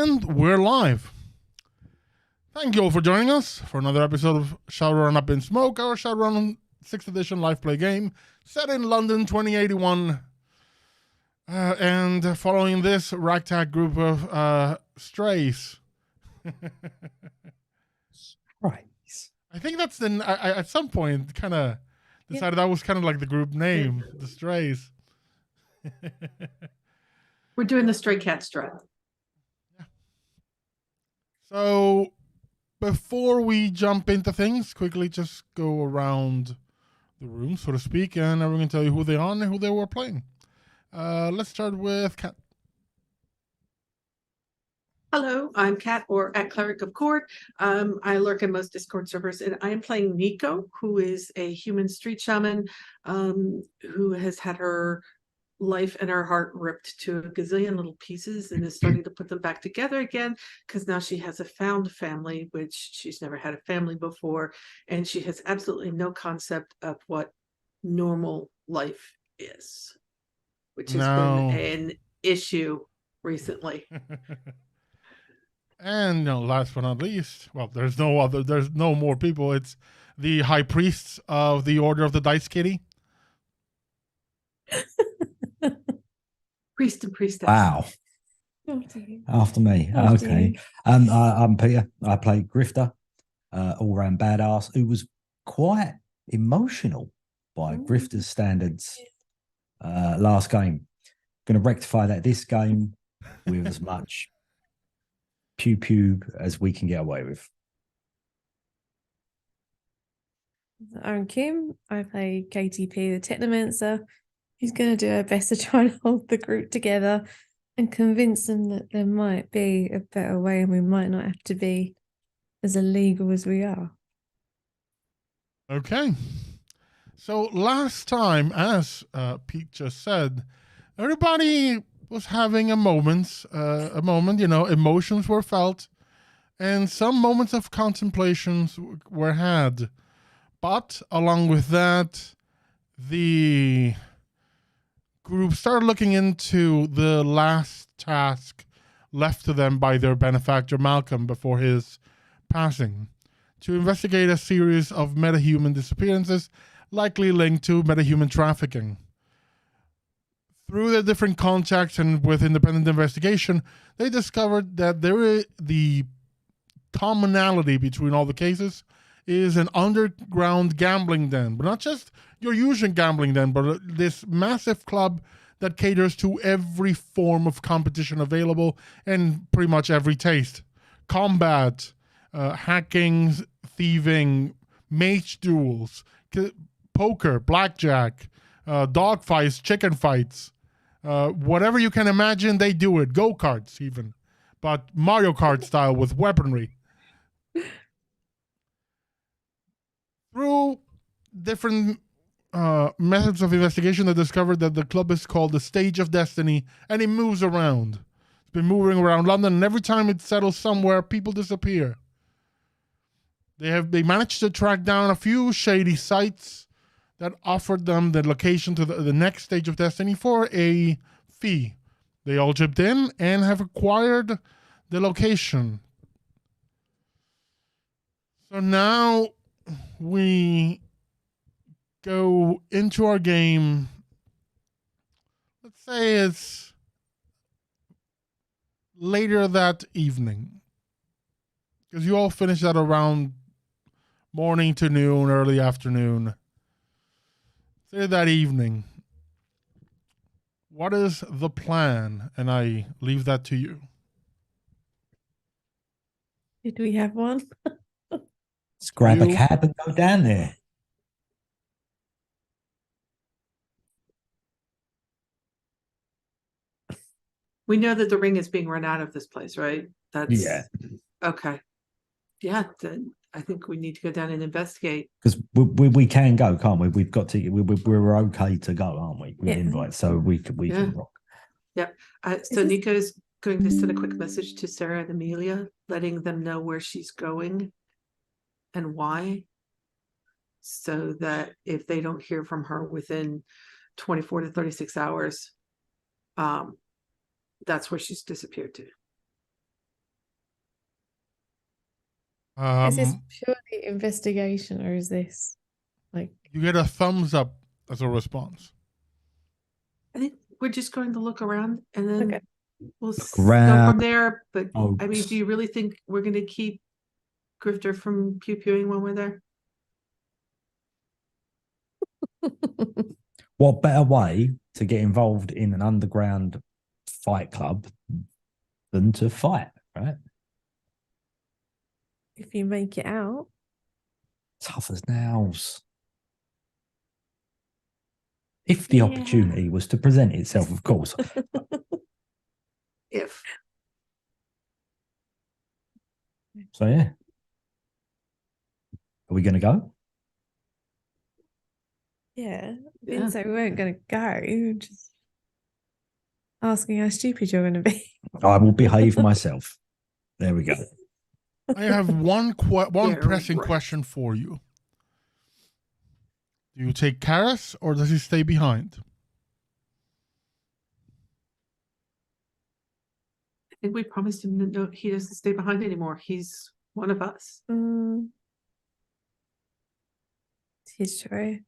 And we're live. Thank you all for joining us for another episode of Shadowrun Up in Smoke, our Shadowrun 6th edition live play game set in London 2081. And following this ragtag group of strays. Right. I think that's the... I at some point kind of decided that was kind of like the group name, the Strays. We're doing the Stray Cat Strut. So, before we jump into things, quickly just go around the room, so to speak, and everyone can tell you who they are and who they were playing. Let's start with Kat. Hello, I'm Kat, or at Cleric of Court. I lurk in most Discord servers, and I am playing Nico, who is a human street shaman who has had her life and her heart ripped to a gazillion little pieces and is starting to put them back together again because now she has a found family, which she's never had a family before, and she has absolutely no concept of what normal life is, which has been an issue recently. And last but not least, well, there's no more people. It's the high priests of the Order of the Dice Kitty. Priest and priestess. Wow. After me. Okay. I'm Peter. I play Grifter, all-round badass, who was quite emotional by Grifter's standards last game. Going to rectify that this game with as much pew-pew as we can get away with. I'm Kim. I play KTP, the Technomancer, who's going to do her best to try and hold the group together and convince them that there might be a better way and we might not have to be as illegal as we are. Okay. So last time, as Pete just said, everybody was having a moment, emotions were felt, and some moments of contemplations were had. But along with that, the group started looking into the last task left to them by their benefactor Malcolm before his passing, to investigate a series of metahuman disappearances likely linked to metahuman trafficking. Through their different contacts and with independent investigation, they discovered that the commonality between all the cases is an underground gambling den, but not just your usual gambling den, but this massive club that caters to every form of competition available and pretty much every taste. Combat, hacking, thieving, mage duels, poker, blackjack, dog fights, chicken fights, whatever you can imagine, they do it. Go-karts even, but Mario Kart style with weaponry. Through different methods of investigation, they discovered that the club is called the Stage of Destiny, and it moves around. It's been moving around London, and every time it settles somewhere, people disappear. They managed to track down a few shady sites that offered them the location to the next Stage of Destiny for a fee. They all chipped in and have acquired the location. So now we go into our game. Let's say it's later that evening, because you all finish at around morning to noon, early afternoon. Say that evening. What is the plan? And I leave that to you. Did we have one? Let's grab a cab and go down there. We know that the ring is being run out of this place, right? Yeah. Okay. Yeah, then I think we need to go down and investigate. Because we can go, can't we? We've got to. We're okay to go, aren't we? With invites, so we can rock. Yep. So Nico's going to send a quick message to Sarah and Amelia, letting them know where she's going and why, so that if they don't hear from her within 24 to 36 hours, that's where she's disappeared to. Is this Um, purely investigation, or is this like you get a thumbs up as a response. I think we're just going to look around and then Okay. we'll go around. from there. But I mean, Folks. do you really think we're going to keep Grifter from pew-pewing when we're there? What better way to get involved in an underground fight club than to fight, right? if you make it out? Tough as nails. If the Yeah. opportunity was to present itself, of course. If So, yeah. Are we going to go? Yeah, I Yeah. didn't say we weren't going to go. Just asking how stupid you're going to be. I will behave myself. There we go. I have one Yeah, pressing right. question for you. Do you take Karis or does he stay behind? I think we promised him that no, he doesn't stay behind anymore. He's one of us. It's his choice.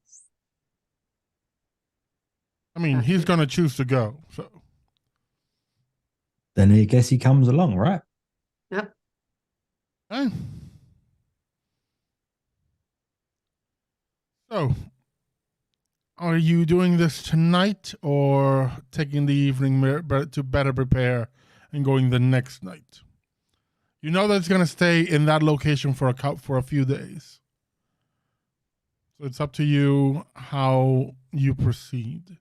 I mean, he's going to choose to go. So Then I guess he comes along, right? Yep. okay. So, are you doing this tonight or taking the evening to better prepare and going the next night? You know that it's going to stay in that location for a few days. So it's up to you how you proceed.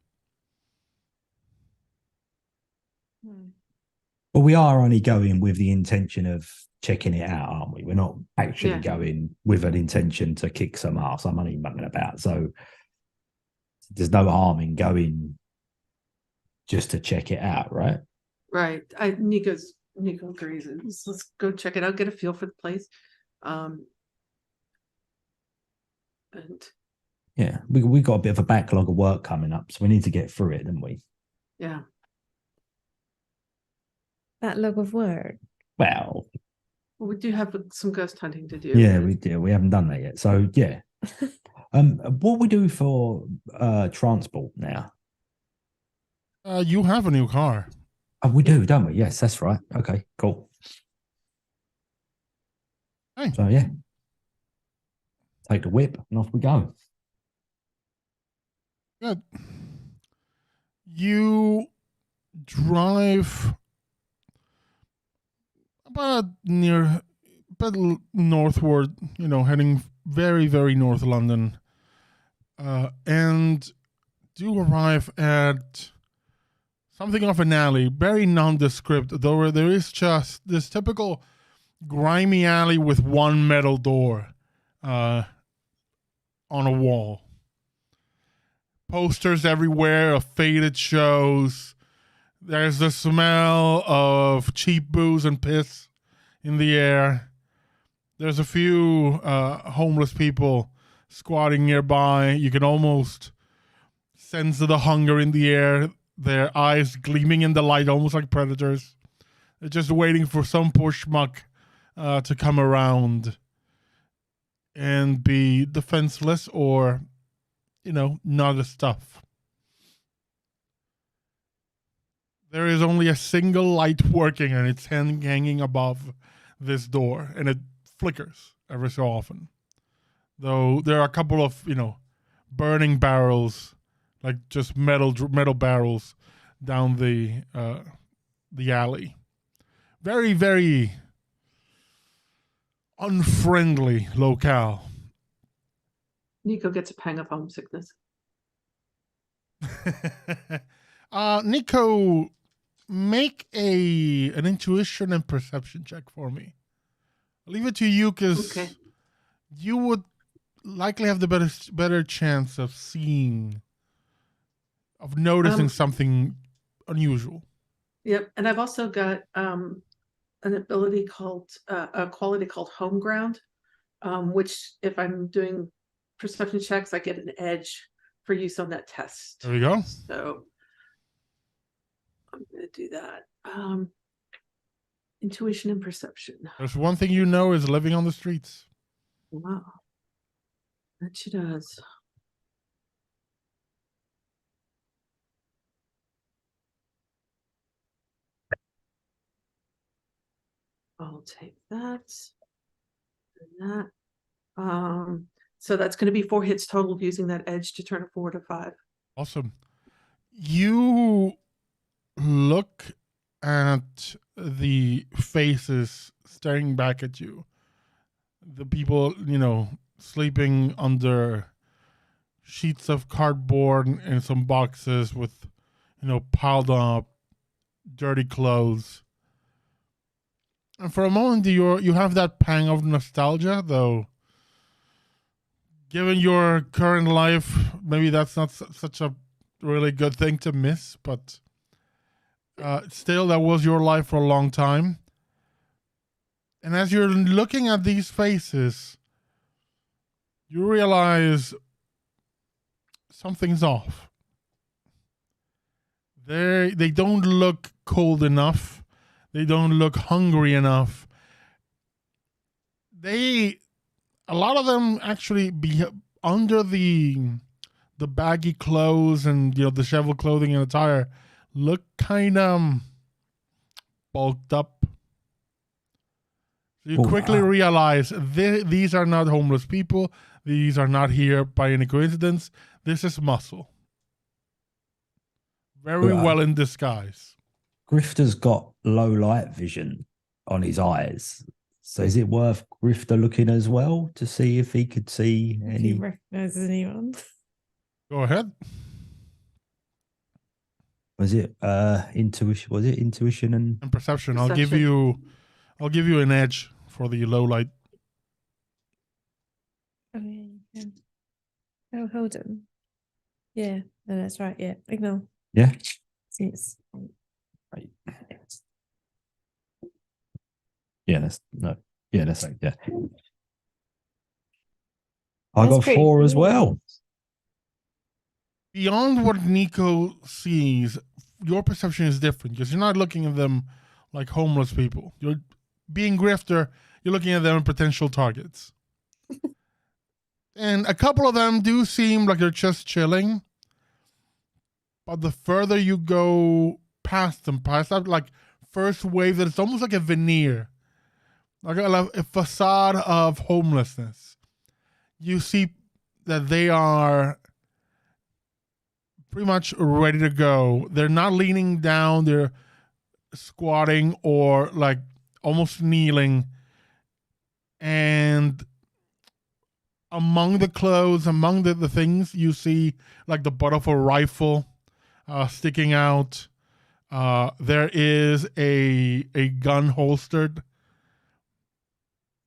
But we are only going with the intention of checking it out, aren't we? We're not actually Yeah. going with an intention to kick some ass. I'm only mucking about. So there's no harm in going just to check it out, right? Right. Nico agrees. Let's go check it out, get a feel for the place. And Yeah, we got a bit of a backlog of work coming up, so we need to get through it, don't we? yeah. That log of work. Well, We do have some ghost hunting to do. yeah, we do. We haven't done that yet. So yeah. What we do for transport now? You have a new car. Oh, we do, don't we? Yes, that's right. Okay, cool. Hey. So yeah, take the whip and off we go. Good. You drive about northward, heading very, very north London, and do arrive at something of an alley, very nondescript, though there is just this typical grimy alley with one metal door on a wall. Posters everywhere of faded shows. There's the smell of cheap booze and piss in the air. There's a few homeless people squatting nearby. You can almost sense the hunger in the air, their eyes gleaming in the light, almost like predators. They're just waiting for some poor schmuck to come around and be defenseless or, not a stuff. There is only a single light working, and it's hanging above this door, and it flickers every so often. Though there are a couple of, burning barrels, like just metal barrels down the alley. Very, very unfriendly locale. Nico gets a pang of homesickness. Nico, make an intuition and perception check for me. I'll leave it to you because you would likely have the better chance of noticing something unusual. Yep, and I've also got an ability called a quality called home ground, which if I'm doing perception checks, I get an edge for use on that test. There we go. So I'm going to do that. Intuition and perception. There's one thing you know is living on the streets. Wow. That she does. I'll take that. And that. So that's going to be 4 hits total using that edge to turn a 4 to 5. Awesome. You look at the faces staring back at you. The people, sleeping under sheets of cardboard and some boxes with, piled up dirty clothes. And for a moment, you have that pang of nostalgia, though. Given your current life, maybe that's not such a really good thing to miss, but still, that was your life for a long time. And as you're looking at these faces, you realize something's off. They don't look cold enough. They don't look hungry enough. A lot of them actually be under the baggy clothes and the disheveled clothing and attire look kind of bulked up. So you quickly realize these are not homeless people. These are not here by any coincidence. This is muscle. Very well in disguise. Grifter's got low light vision on his eyes. So is it worth Grifter looking as well to see if he could see If any? he recognizes anyone. Go ahead. Was it intuition? Was it intuition and Perception. I'll Perception. give you an edge for the low light. Oh, yeah, you can. Oh, hold on. Yeah, no, that's right. Yeah, ignore. yeah? Yes. Right. Yeah, that's no. Yeah, that's right. Yeah. I That's got pretty 4 as cool. well. Beyond what Nico sees, your perception is different because you're not looking at them like homeless people. You're being Grifter, you're looking at them as potential targets. And a couple of them do seem like they're just chilling. But the further you go past that like first wave, that it's almost like a veneer, like a facade of homelessness. You see that they are pretty much ready to go. They're not leaning down, they're squatting or like almost kneeling. And among the clothes, among the things, you see like the butt of a rifle sticking out. There is a gun holstered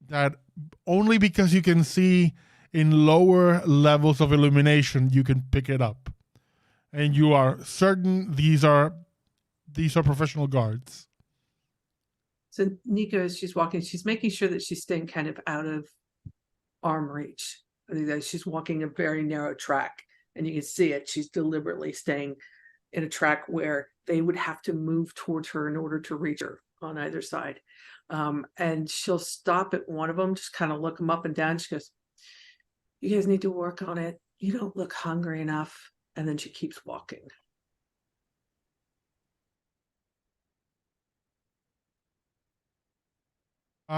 that only because you can see in lower levels of illumination you can pick it up, and you are certain these are professional guards. So Nico, as she's walking, she's making sure that she's staying kind of out of arm reach. She's walking a very narrow track, and you can see it. She's deliberately staying in a track where they would have to move towards her in order to reach her on either side. And she'll stop at one of them, just kind of look them up and down. She goes, "You guys need to work on it. You don't look hungry enough." And then she keeps walking.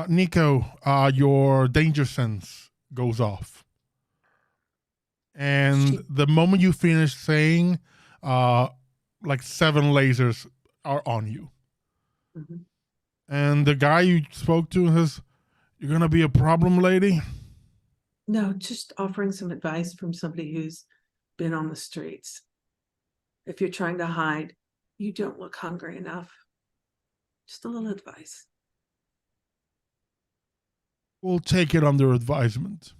Nico, your danger sense goes off. And the moment you finish saying, like 7 lasers are on you. Mhm. And the guy you spoke to says, "You're going to be a problem, lady?" No, just offering some advice from somebody who's been on the streets. If you're trying to hide, you don't look hungry enough. Just a little advice. We'll take it under advisement.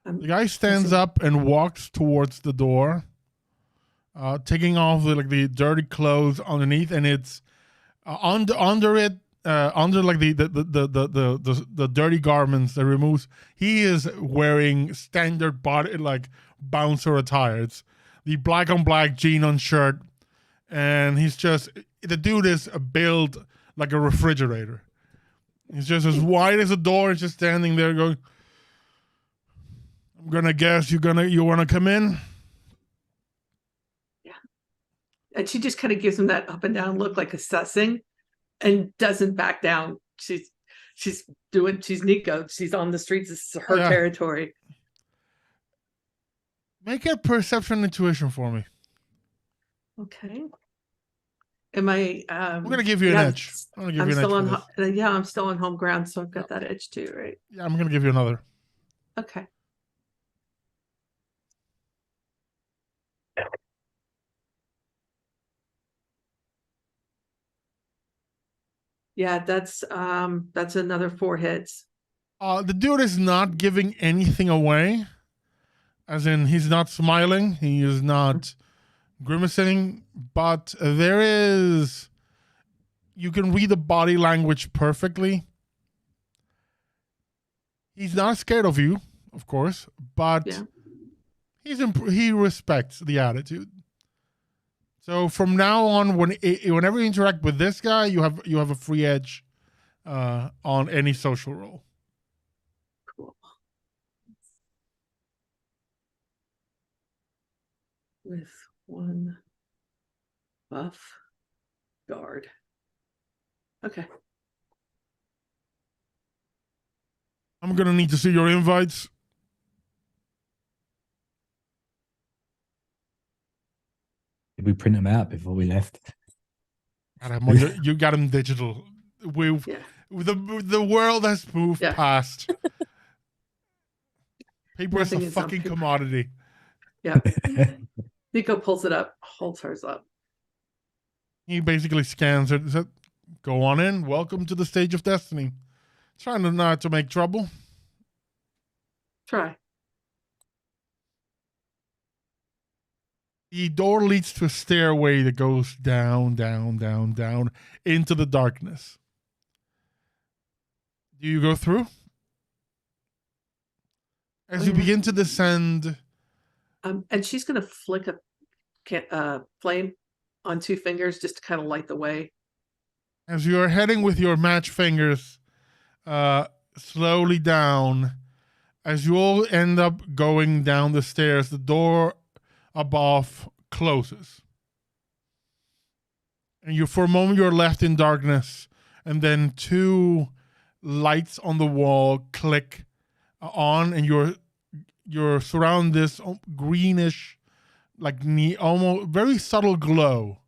The guy stands listen. up and walks towards the door, taking off the dirty clothes underneath, and it's under it, under like the dirty garments that removes. He is wearing standard body like bouncer attire. It's the black on black jean on shirt, and he's just the dude is built like a refrigerator. It's just as wide as a door. It's just standing there going, I'm gonna guess you wanna come in? Yeah. And she just kind of gives him that up and down look, like assessing, and doesn't back down. She's Nico. She's on the streets. This is her territory. Make a perception intuition for me. Okay. Am I? I'm gonna give you an edge. I'm still on home ground, so I've got that edge too, right? Yeah, I'm gonna give you another. Okay. Yeah, that's another 4 hits. The dude is not giving anything away. As in, he's not smiling. He is not grimacing. But there is... You can read the body language perfectly. He's not scared of you, of course. But he respects the attitude. So from now on, whenever you interact with this guy, you have a free edge on any social role. Cool. With 1 buff guard. Okay. I'm gonna need to see your invites. Did we print them out before we left? You got them digital. The world has moved past. Paper is a fucking commodity. Yeah. Nico pulls it up, holds hers up. He basically scans it. Said, "Go on in. Welcome to the stage of destiny." Trying not to make trouble. Try. The door leads to a stairway that goes down, down, down, down into the darkness. Do you go through? As you begin to descend... and she's going to flick a flame on 2 fingers just to kind of light the way. As you are heading with your match fingers slowly down, as you all end up going down the stairs, the door above closes. And for a moment you're left in darkness, and then 2 lights on the wall click on, and you're surrounded this greenish, like almost very subtle glow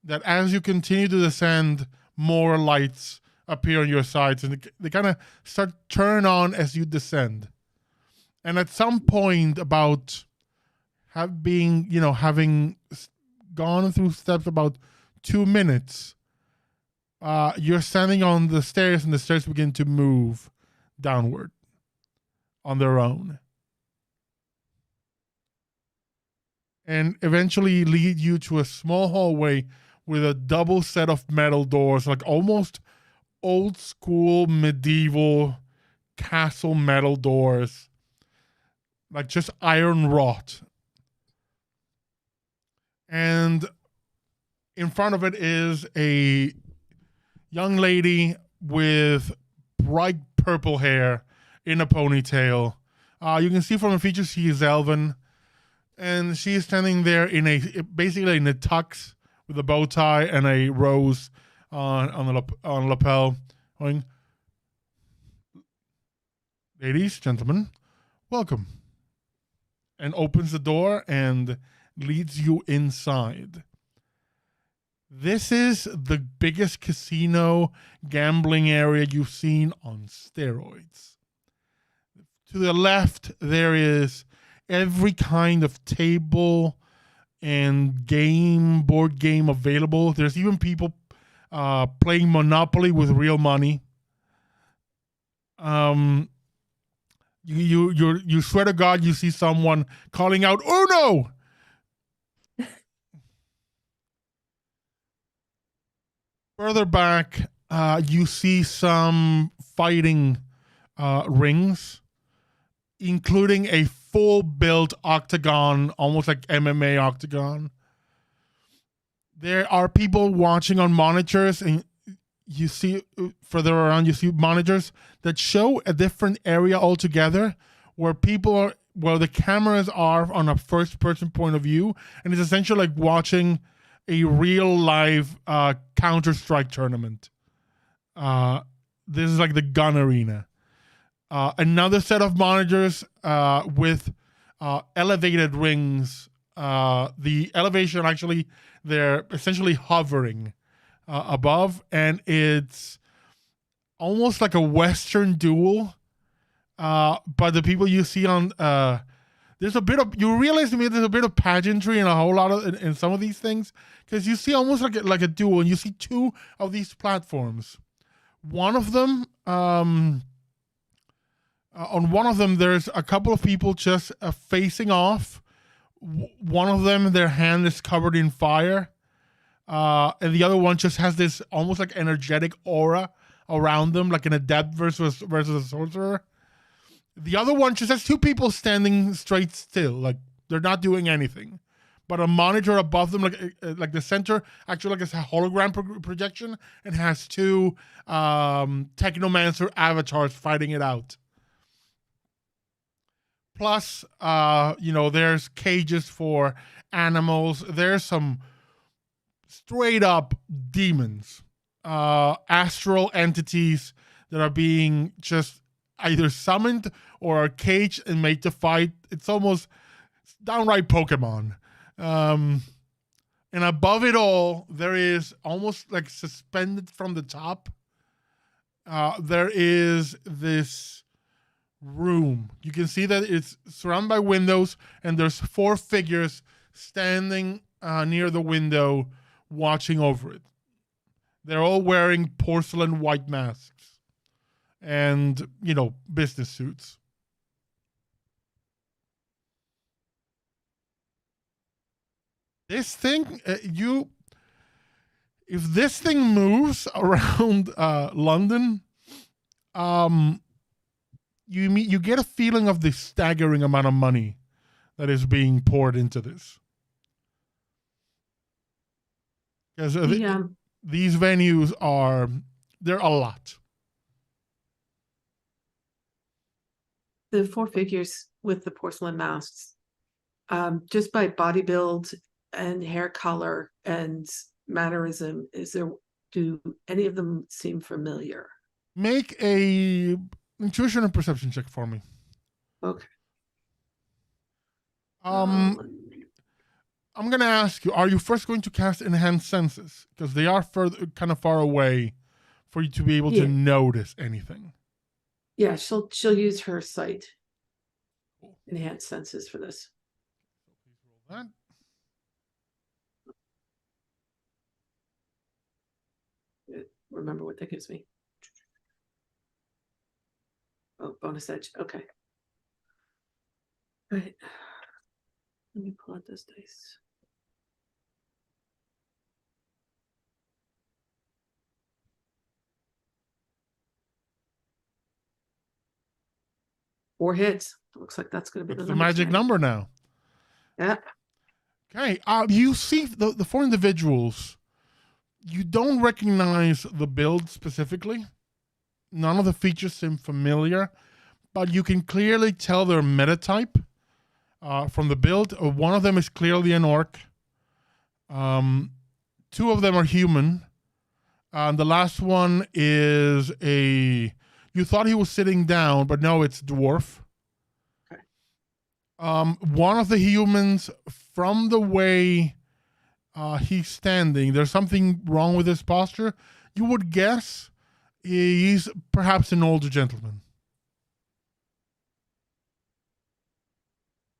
that as you continue to descend, more lights appear on your sides, and they kind of start turn on as you descend. And at some point, about having gone through steps about 2 minutes, you're standing on the stairs, and the stairs begin to move downward on their own, and eventually lead you to a small hallway with a double set of metal doors, like almost old school medieval castle metal doors, like just iron wrought. And in front of it is a young lady with bright purple hair in a ponytail. You can see from the features she is elven, and she is standing there basically in a tux with a bow tie and a rose on lapel, going, "Ladies, gentlemen, welcome," and opens the door and leads you inside. This is the biggest casino gambling area you've seen on steroids. To the left, there is every kind of table and board game available. There's even people playing Monopoly with real money. You swear to God you see someone calling out "Uno!" Further back, you see some fighting rings, including a full-built octagon, almost like MMA octagon. There are people watching on monitors, and you see further around, you see monitors that show a different area altogether where where the cameras are on a first person point of view. And it's essentially like watching a real live Counter-Strike tournament. This is like the gun arena. Another set of monitors with elevated rings. The elevation, actually, they're essentially hovering above, and it's almost like a Western duel. But the people you see on there's a bit of, you realize to me there's a bit of pageantry and a whole lot of in some of these things, because you see almost like a duel, and you see two of these platforms. One of them, on one of them, there's a couple of people just facing off. One of them, their hand is covered in fire, and the other one just has this almost like energetic aura around them, like an adept versus a sorcerer. The other one just has two people standing straight still, like they're not doing anything. But a monitor above them, like the center, actually like it's a hologram projection, and has two technomancer avatars fighting it out. Plus, there's cages for animals. There's some straight up demons, astral entities that are being just either summoned or are caged and made to fight. It's almost downright Pokemon. And above it all, there is almost like suspended from the top. There is this room. You can see that it's surrounded by windows, and there's 4 figures standing near the window watching over it. They're all wearing porcelain white masks and, business suits. This thing, if this thing moves around London, you get a feeling of the staggering amount of money that is being poured into this. Because these venues they're a lot. The 4 figures with the porcelain masks, just by body build and hair color and mannerism, do any of them seem familiar? Make a intuition and perception check for me. Okay. I'm gonna ask you: are you first going to cast enhanced senses, because they are kind of far away for you to be able to notice anything? Yeah, she'll use her sight, enhanced senses for this. That. Remember what that gives me. Oh, bonus edge. Okay. All right. Let me pull out those dice. Four hits. Looks like that's going to be the magic tonight. number now. Yeah. Okay. You see the 4 individuals. You don't recognize the build specifically. None of the features seem familiar, but you can clearly tell their meta type from the build. One of them is clearly an orc. 2 of them are human. And the last one is you thought he was sitting down, but no, it's dwarf. Okay. One of the humans, from the way he's standing, there's something wrong with his posture. You would guess he's perhaps an older gentleman.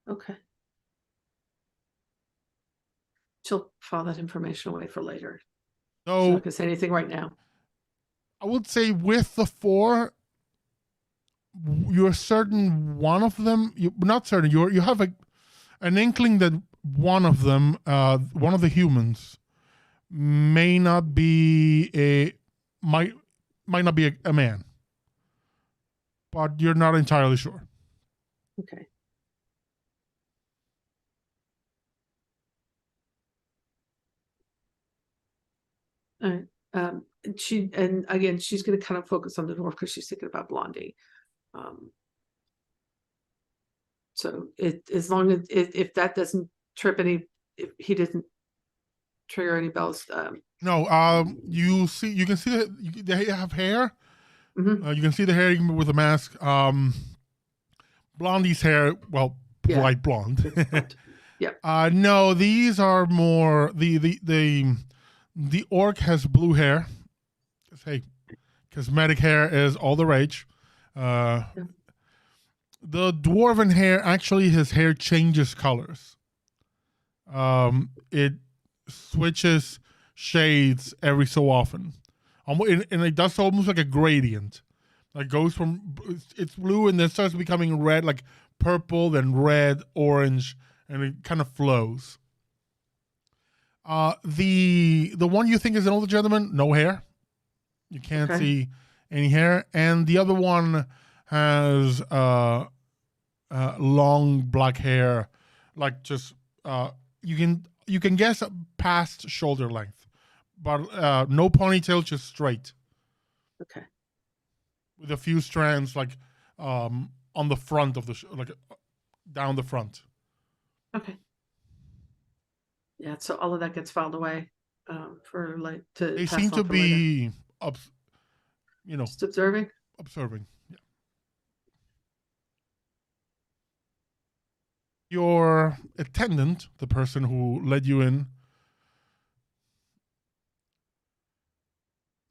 Okay. She'll file that information away for later. She's not going to say anything right now. I would say with the 4, you're certain one of them. Not certain. You have an inkling that one of them, one of the humans, may not be might not be a man, but you're not entirely sure. Okay. All right. And again, she's going to kind of focus on the dwarf because she's thinking about Blondie. So as long as if that doesn't trip if he doesn't trigger any bells. No, you can see that they have hair. Mhm. You can see the hair even with the mask. Blondie's hair, well, Yeah. light blonde. Yeah. No, these are more the orc has blue hair. Hey, cosmetic hair is all the rage. The dwarven hair, actually, his hair changes colors. It switches shades every so often, and it does almost like a gradient. Like goes from it's blue and then starts becoming red, like purple, then red, orange, and it kind of flows. The one you think is an older gentleman, no hair. You can't see any hair, and the other one has long black hair, like just you can guess past shoulder length, but no ponytail, just straight. Okay. With a few strands, like on the front of down the front. Okay. Yeah, so all of that gets filed away for like to. They pass seem on to for later. be Just observing. Observing. Yeah. Your attendant, the person who led you in,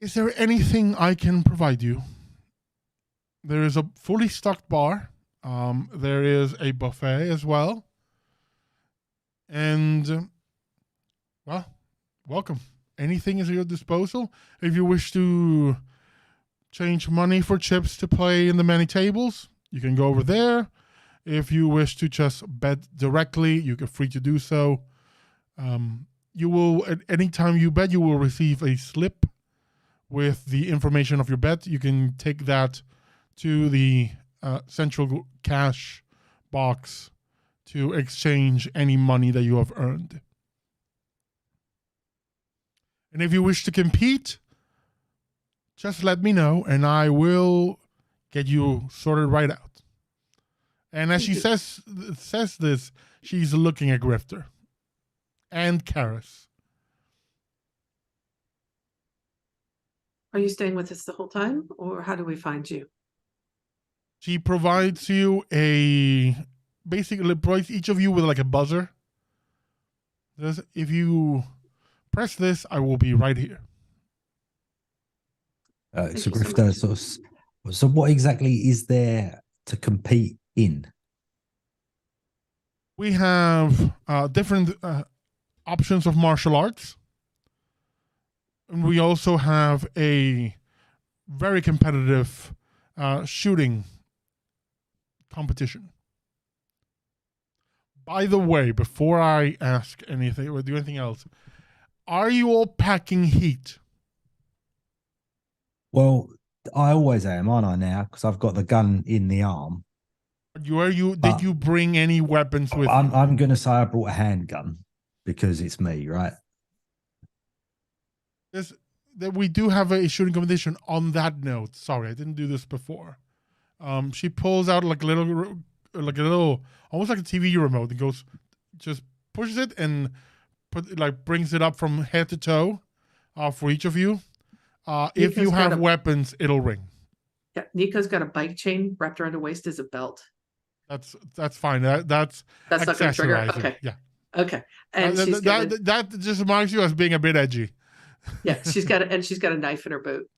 is there anything I can provide you? There is a fully stocked bar. There is a buffet as well. And, well, welcome. Anything is at your disposal. If you wish to change money for chips to play in the many tables, you can go over there. If you wish to just bet directly, you are free to do so. You will, at any time you bet, you will receive a slip with the information of your bet. You can take that to the central cash box to exchange any money that you have earned. And if you wish to compete, just let me know and I will get you sorted right out. And as she says this, she's looking at Grifter and Karis. Are you staying with us the whole time, or how do we find you? She provides you basically provides each of you with like a buzzer. If you press this, I will be right here. So Grifter, so what exactly is there to compete in? We have different options of martial arts. And we also have a very competitive shooting competition. By the way, before I ask anything or do anything else, are you all packing heat? Well, I always am, aren't I now? Because I've got the gun in the arm. Did you bring any weapons with you? I'm going to say I brought a handgun because it's me, right? That we do have a shooting competition. On that note, sorry, I didn't do this before. She pulls out like a little, almost like a TV remote, and just pushes it and brings it up from head to toe, for each of you. If you have weapons, it'll ring. Yeah, Nico's got a bike chain wrapped around her waist as a belt. That's fine. That's not going to trigger. Okay. Yeah. Okay. And that just marks you as being a bit edgy. Yeah, she's got a knife in her boot.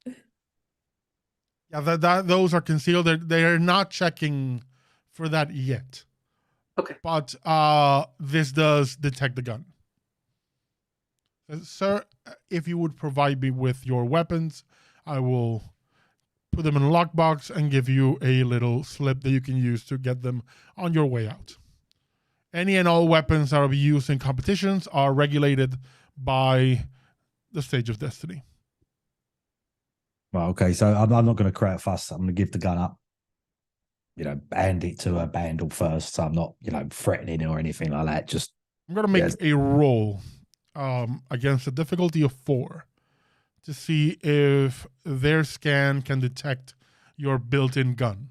Yeah, those are concealed. They're not checking for that yet. Okay. But this does detect the gun. Sir, if you would provide me with your weapons, I will put them in a lockbox and give you a little slip that you can use to get them on your way out. Any and all weapons that will be used in competitions are regulated by the Stage of Destiny. Well, okay, so I'm not going to create a fuss. I'm going to give the gun up, hand it to a Bandle first. So I'm not, threatening or anything like that. Just I'm going to make a roll against a difficulty of 4 to see if their scan can detect your built-in gun.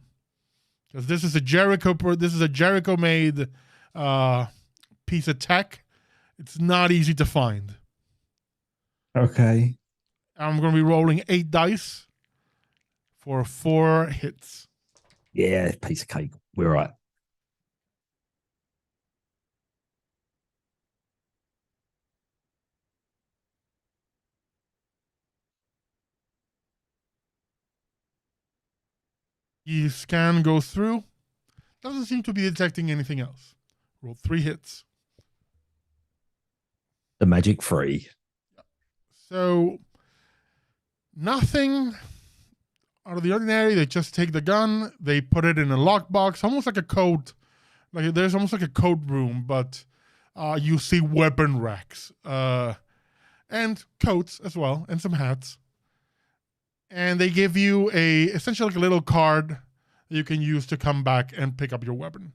Because this is a Jericho made piece of tech. It's not easy to find. Okay. I'm going to be rolling 8 dice for 4 hits. Yeah, piece of cake. We're right. The scan goes through. Doesn't seem to be detecting anything else. Roll 3 hits. The magic 3. So nothing out of the ordinary. They just take the gun, they put it in a lockbox, almost like a code. Like there's almost like a code room, but you see weapon racks and coats as well, and some hats. And they give you essentially like a little card that you can use to come back and pick up your weapon.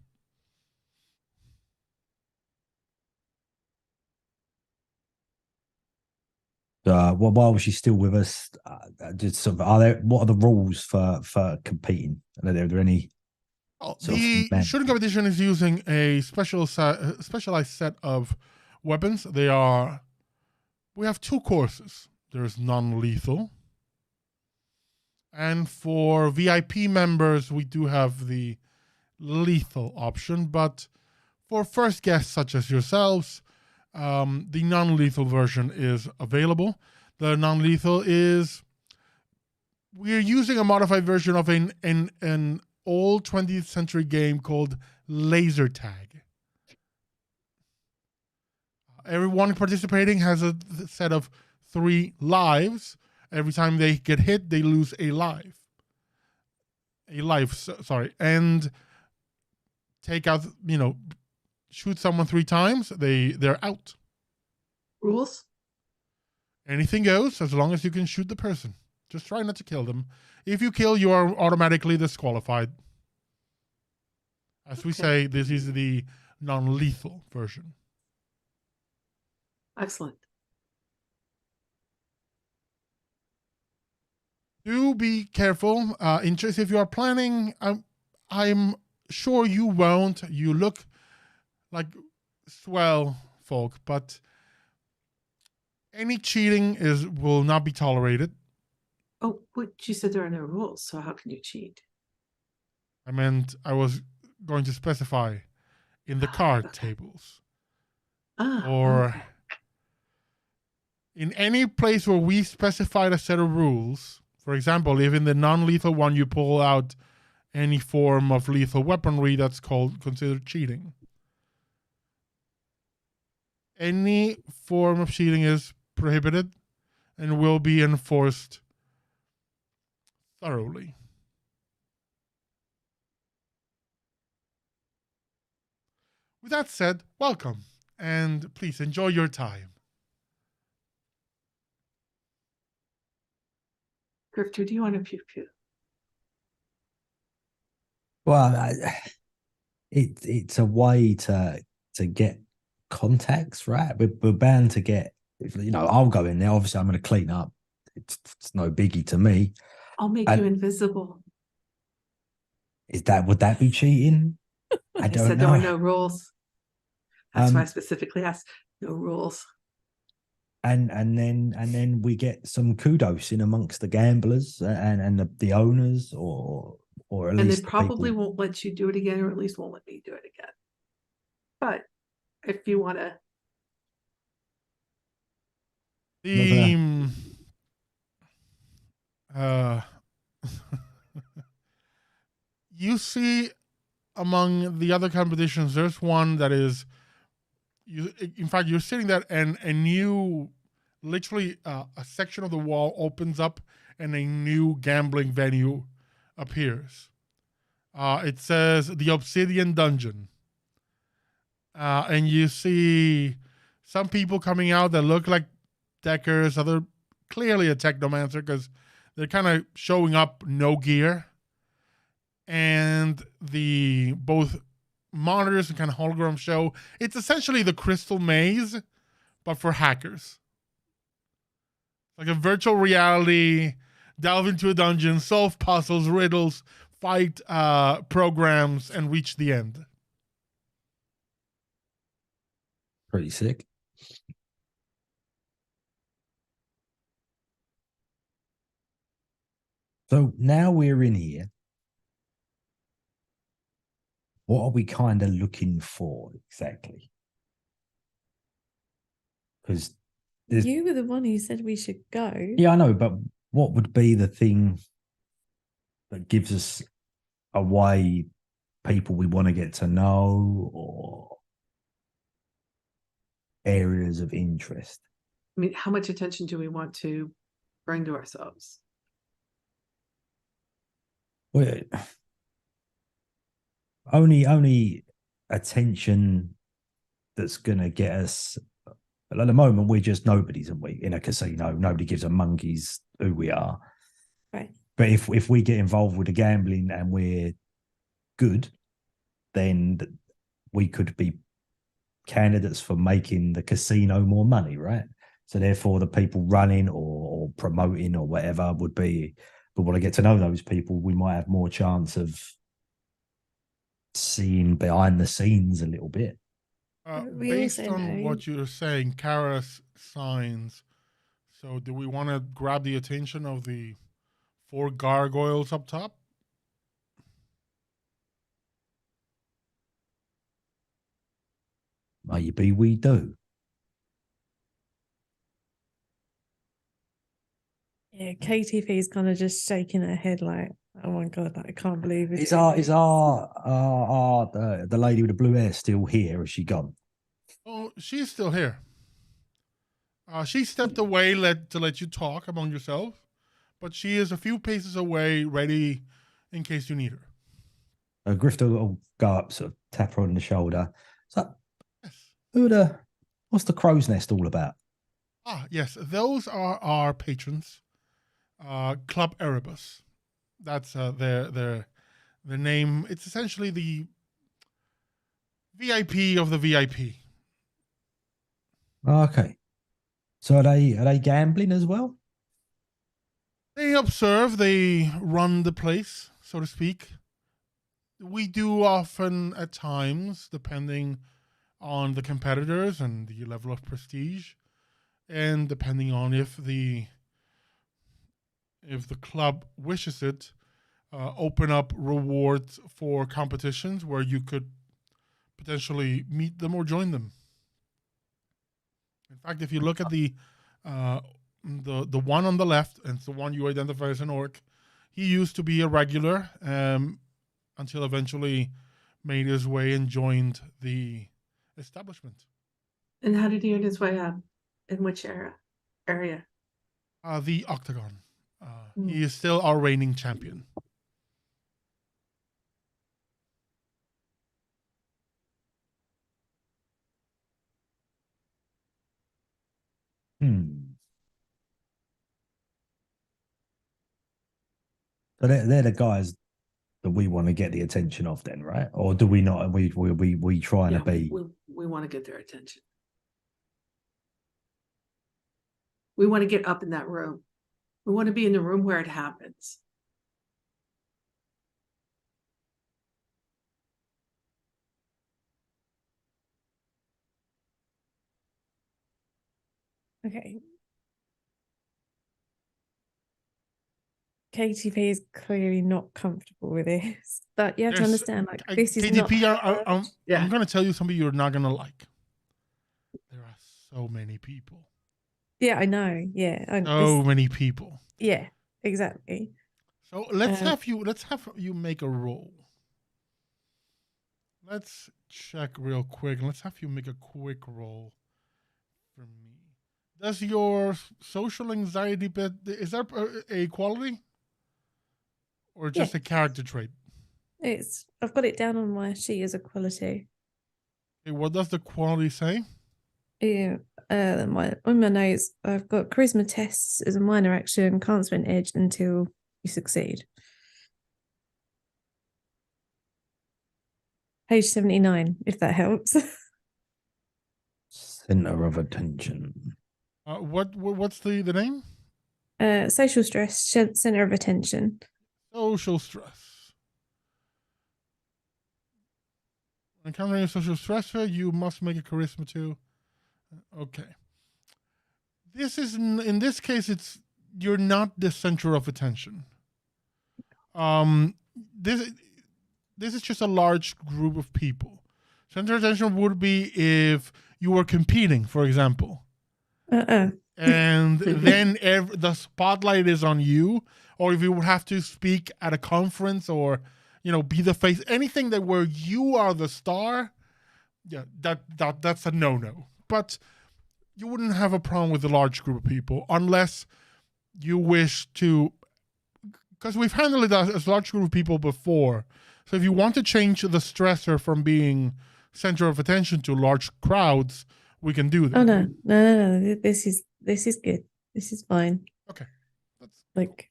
While she's still with us, just sort of, what are the rules for competing? Are there any? The shooting competition is using a specialized set of weapons. We have 2 courses. There's non-lethal. And for VIP members, we do have the lethal option. But for first guests such as yourselves, the non-lethal version is available. The non-lethal is, we're using a modified version of an old 20th century game called laser tag. Everyone participating has a set of 3 lives. Every time they get hit, they lose a life. And take out, shoot someone 3 times, they're out. Rules? Anything goes as long as you can shoot the person. Just try not to kill them. If you kill, you are automatically disqualified. As we say, this is the non-lethal version. Excellent. Do be careful. If you are planning, I'm sure you won't. You look like swell folk, but any cheating will not be tolerated. Oh, but you said there are no rules, so how can you cheat? I meant I was going to specify in the card tables. Or in any place where we specified a set of rules. For example, if in the non-lethal one you pull out any form of lethal weaponry, that's considered cheating. Any form of cheating is prohibited and will be enforced thoroughly. With that said, welcome, and please enjoy your time. Grifter, do you want to pew-pew? Well, it's a way to get contacts, right? We're bound to get, I'll go in there. Obviously, I'm going to clean up. It's no biggie to me. I'll make you invisible. Would that be cheating? I don't know. There are no rules. That's why I specifically asked. No rules. And then we get some kudos in amongst the gamblers and the owners, or at least. And they probably won't let you do it again, or at least won't let me do it again. But if you want to, you see among the other competitions, there's one that is. In fact, you're sitting there, and a new, literally a section of the wall opens up, and a new gambling venue appears. It says the Obsidian Dungeon, and you see some people coming out that look like deckers, clearly a technomancer because they're kind of showing up no gear, and both monitors and kind of hologram show. It's essentially the Crystal Maze, but for hackers. Like a virtual reality, delve into a dungeon, solve puzzles, riddles, fight programs, and reach the end. Pretty sick. So now we're in here. What are we kind of looking for exactly? Because you were the one who said we should go. Yeah, I know, but what would be the thing that gives us a way people we want to get to know or areas of interest? I mean, how much attention do we want to bring to ourselves? Well, only attention that's gonna get us. At the moment, we're just nobodies, and we in a casino. Nobody gives a monkey's who we are. Right. But if we get involved with the gambling and we're good, then we could be candidates for making the casino more money, right? So therefore, the people running or promoting or whatever would be. But when I get to know those people, we might have more chance of seeing behind the scenes a little bit. Based on what you're saying, Kara's signs. So, do we want to grab the attention of the 4 gargoyles up top? Maybe we do. Yeah, KTP is kind of just shaking her head like, oh my god, I can't believe it. Is the lady with the blue hair still here, or is she gone? Oh, she's still here. She stepped away to let you talk among yourselves, but she is a few paces away, ready in case you need her. Grifter will go up, sort of tap her on the shoulder. So, yes. What's the crow's nest all about? Yes, those are our patrons. Club Erebus. That's their name. It's essentially the VIP of the VIP. Okay. So are they gambling as well? They observe, they run the place, so to speak. We do often at times, depending on the competitors and the level of prestige, and depending on if the club wishes it, open up rewards for competitions where you could potentially meet them or join them. In fact, if you look at the one on the left, and it's the one you identify as an orc, he used to be a regular until eventually made his way and joined the establishment. And how did he earn his way up? In which area? The Octagon. He is still our reigning champion. So they're the guys that we want to get the attention of, then, right? Or do we not? We trying to be. We want to get their attention. We want to get up in that room. We want to be in the room where it happens. Okay. KTP is clearly not comfortable with this, but you have to understand, like, this is not. KTP, I'm going to tell you something you're not going to like. There are so many people. Yeah, I know. Yeah, many people. Yeah, exactly. So let's have you make a roll. Let's check real quick. Let's have you make a quick roll for me. Does your social anxiety bit, is that a quality or just a character trait? I've got it down on my sheet as a quality. Okay, what does the quality say? Yeah, on my notes, I've got charisma tests as a minor action, can't spend edge until you succeed. Page 79, if that helps. Center of attention. What's the name? Social stress, center of attention. Social stress. Encountering a social stressor, you must make a charisma too. Okay. This is in this case, it's you're not the center of attention. This is just a large group of people. Center of attention would be if you were competing, for example. And then the spotlight is on you, or if you would have to speak at a conference, or be the face, anything that where you are the star, that's a no. But you wouldn't have a problem with a large group of people unless you wish to, because we've handled it as a large group of people before. So if you want to change the stressor from being center of attention to large crowds, we can do that. Oh no. This is good. This is fine. Okay. Like,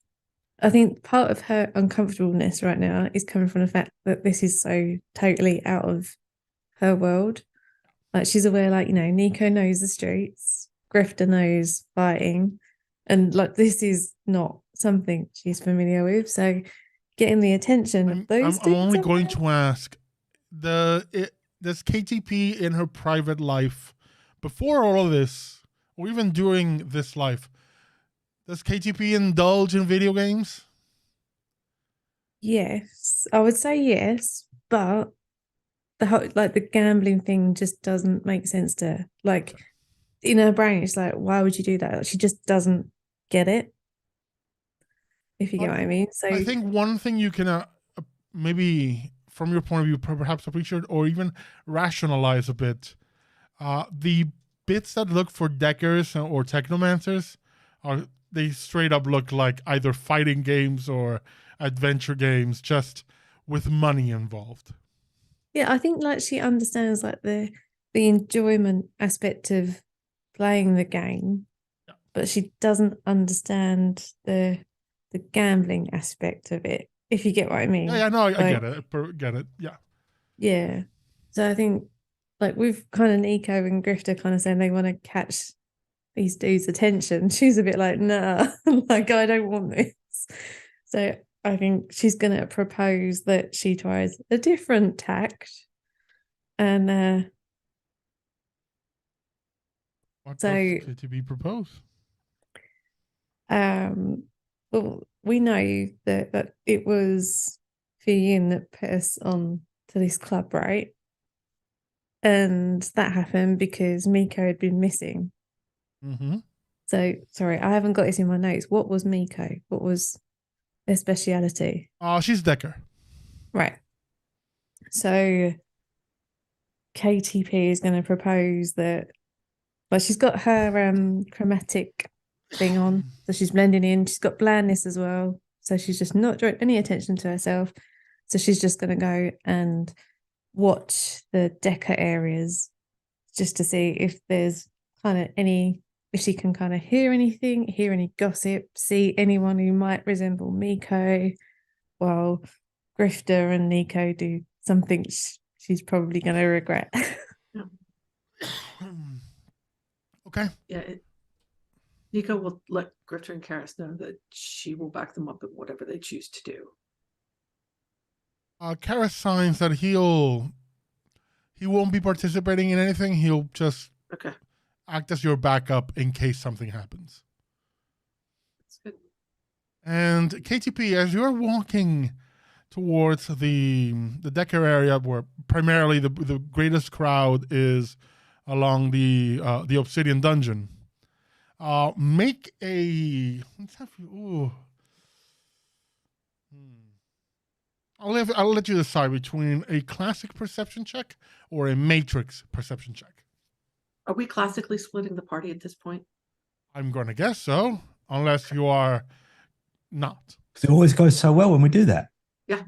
I think part of her uncomfortableness right now is coming from the fact that this is so totally out of her world. Like, she's aware, like, Nico knows the streets, Grifter knows fighting, and like this is not something she's familiar with. So getting the attention of those I'm only going to ask, does KTP in her private life, before all of this, or even during this life, does KTP indulge in video games? Yes, I would say yes, but the whole, like, the gambling thing just doesn't make sense to her. Like, in her brain, it's like, why would you do that? Like, she just doesn't get it, if you get what I mean. So I think one thing you can maybe from your point of view perhaps appreciate or even rationalize a bit, the bits that look for deckers or technomancers they straight up look like either fighting games or adventure games, just with money involved. yeah, I think like she understands like the enjoyment aspect of playing the game, but she doesn't understand the gambling aspect of it, if you get what I mean. Yeah, no, I get it. Yeah. Yeah. So I think like with kind of Nico and Grifter kind of saying they want to catch these dudes' attention, she's a bit like, nah, like, I don't want this. So I think she's going to propose that she tries a different tact. And what so does to be proposed? well, we know that it was Fiyin that put us on to this club, right? And that happened because Miko had been missing. Mm-hmm. So sorry, I haven't got this in my notes. What was Miko? What was their speciality? She's Decker. Right. So KTP is going to propose that, well, she's got her chromatic thing on, so she's blending in. She's got blandness as well, so she's just not drawing any attention to herself. So she's just going to go and watch the Decker areas just to see if there's kind of if she can kind of hear anything, hear any gossip, see anyone who might resemble Miko, while Grifter and Nico do something she's probably going to regret. Okay. Yeah. Nico will let Grifter and Karis know that she will back them up in whatever they choose to do. Karis signs that he won't be participating in anything. He'll just act as your backup in case something happens. That's good. And KTP, as you're walking towards the Decker area, where primarily the greatest crowd is along the Obsidian Dungeon, make a. Let's have you. I'll let you decide between a classic perception check or a matrix perception check. Are we classically splitting the party at this point? I'm going to guess so, unless you are not. It always goes so well when we do that. Yeah.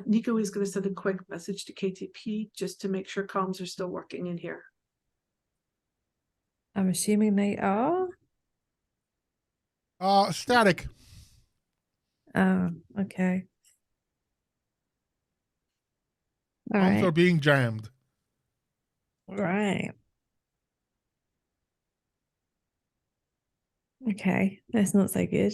Nico is going to send a quick message to KTP just to make sure comms are still working in here. I'm assuming they are. Static. Oh, okay. All Comms right. are being jammed. Right. Okay, that's not so good.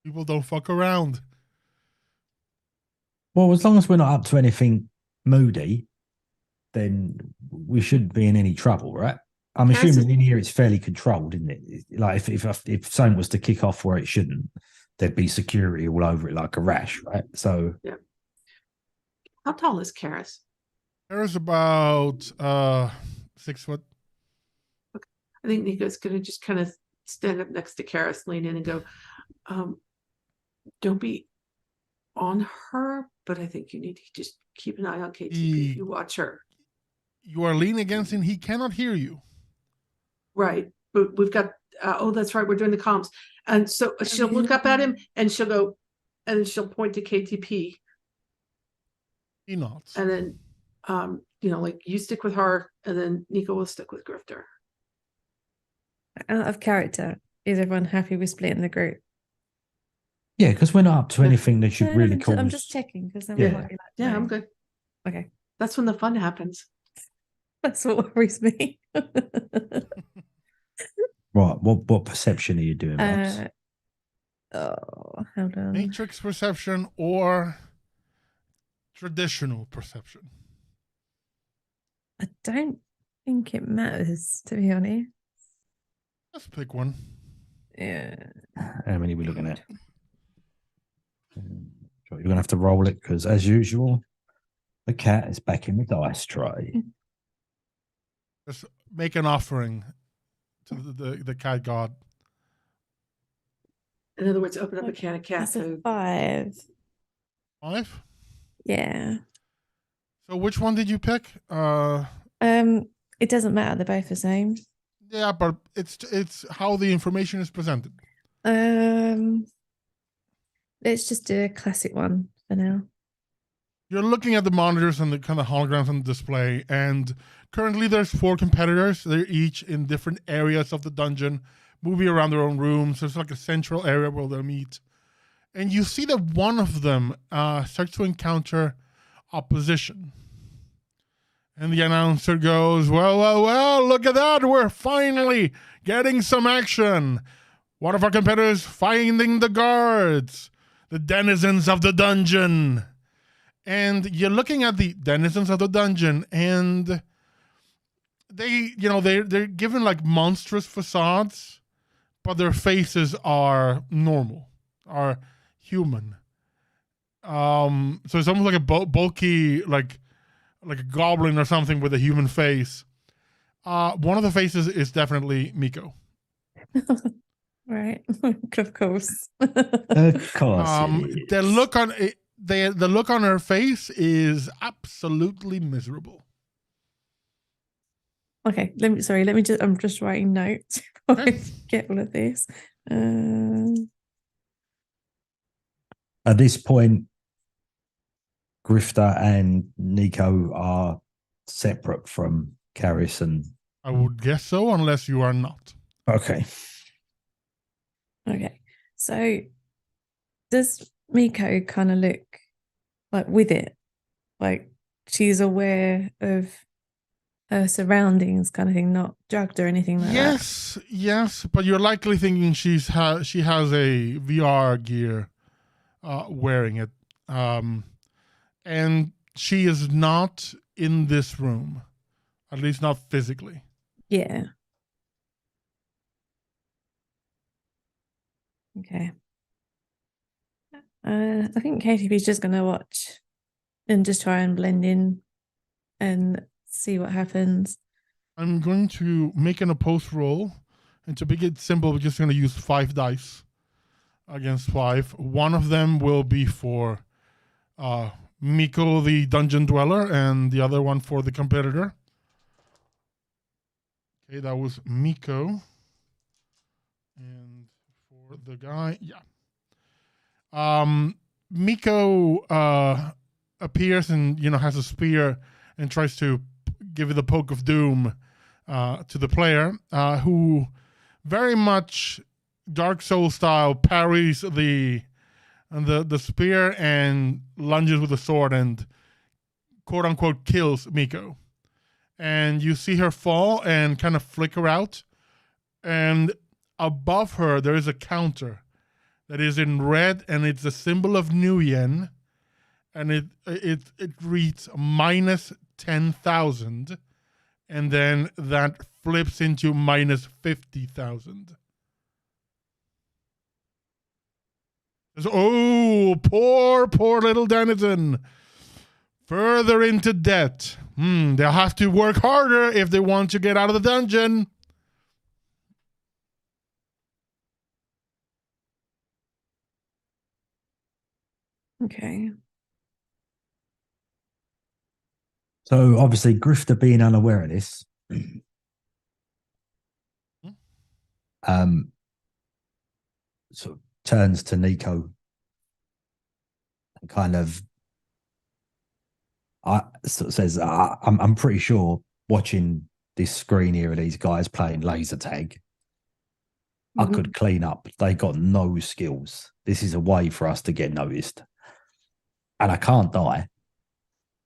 People don't fuck around. Well, as long as we're not up to anything moody, then we shouldn't be in any trouble, right? I'm Karis assuming is- in here it's fairly controlled, isn't it? Like if something was to kick off where it shouldn't, there'd be security all over it like a rash, right? So How tall is Karis? There's about 6 foot. I think Nico's gonna just kind of stand up next to Karis, lean in and go, don't be on her, but I think you need to just keep an eye on KTP. You watch her. You are leaning against him. He cannot hear you. Right. But we've got, oh, that's right. We're doing the comms. And so she'll look up at him and she'll go, and she'll point to KTP. He nods. And then, like you stick with her and then Nico will stick with Grifter. Out of character, is everyone happy with splitting the group? yeah, because we're not up to anything that should No, really cause. I'm just checking because then Yeah. we might be like, Yeah, no. I'm good. Okay, That's when the fun happens. that's what worries me. Right. What perception are you doing, Babs? Hold on. Matrix perception or traditional perception? I don't think it matters, to be honest. Let's pick one. Yeah. How many are we looking at? You're going to have to roll it because, as usual, the cat is back in the dice tray. Just make an offering to the cat god. In other words, open up a can of cat That's a food. 5. 5? Yeah. So which one did you pick? It doesn't matter. They're both the same. Yeah, but it's how the information is presented. Let's just do a classic one for now. You're looking at the monitors and the kind of holograms on the display, and currently there's 4 competitors. They're each in different areas of the dungeon, moving around their own rooms. There's like a central area where they'll meet. And you see that one of them starts to encounter opposition. And the announcer goes, well, look at that. We're finally getting some action. One of our competitors finding the guards, the denizens of the dungeon. And you're looking at the denizens of the dungeon, and they're given like monstrous facades, but their faces are normal, are human. So it's almost like a bulky, like a goblin or something with a human face. One of the faces is definitely Miko. Right. Of course. Of course. The look on it. The look on her face is absolutely miserable. Okay, I'm just writing notes before I get all of this. At this point, Grifter and Nico are separate from Karis and. I would guess so, unless you are not. Okay. Okay, so does Miko kind of look like with it, like she's aware of her surroundings, kind of thing, not drugged or anything like that? Yes, but you're likely thinking she has a VR gear, wearing it, and she is not in this room, at least not physically. Yeah. Okay. I think KTP's just gonna watch and just try and blend in and see what happens. I'm going to make an opposed roll, and to make it simple, we're just going to use 5 dice against 5. One of them will be for Miko, the dungeon dweller, and the other one for the competitor. Okay, that was Miko. And for the guy, yeah. Miko appears and has a spear and tries to give it a poke of doom to the player, who very much Dark Souls style parries the spear and lunges with the sword and quote unquote kills Miko. And you see her fall and kind of flicker out. And above her, there is a counter that is in red, and it's a symbol of New Yen. And it reads minus 10,000. And then that flips into minus 50,000. Oh, poor little denizen. Further into debt. They'll have to work harder if they want to get out of the dungeon. Okay. So obviously, Grifter being unaware of this, sort of turns to Nico and kind of sort of says, I'm pretty sure watching this screen here of these guys playing laser tag, I could clean up. They got no skills. This is a way for us to get noticed. And I can't die.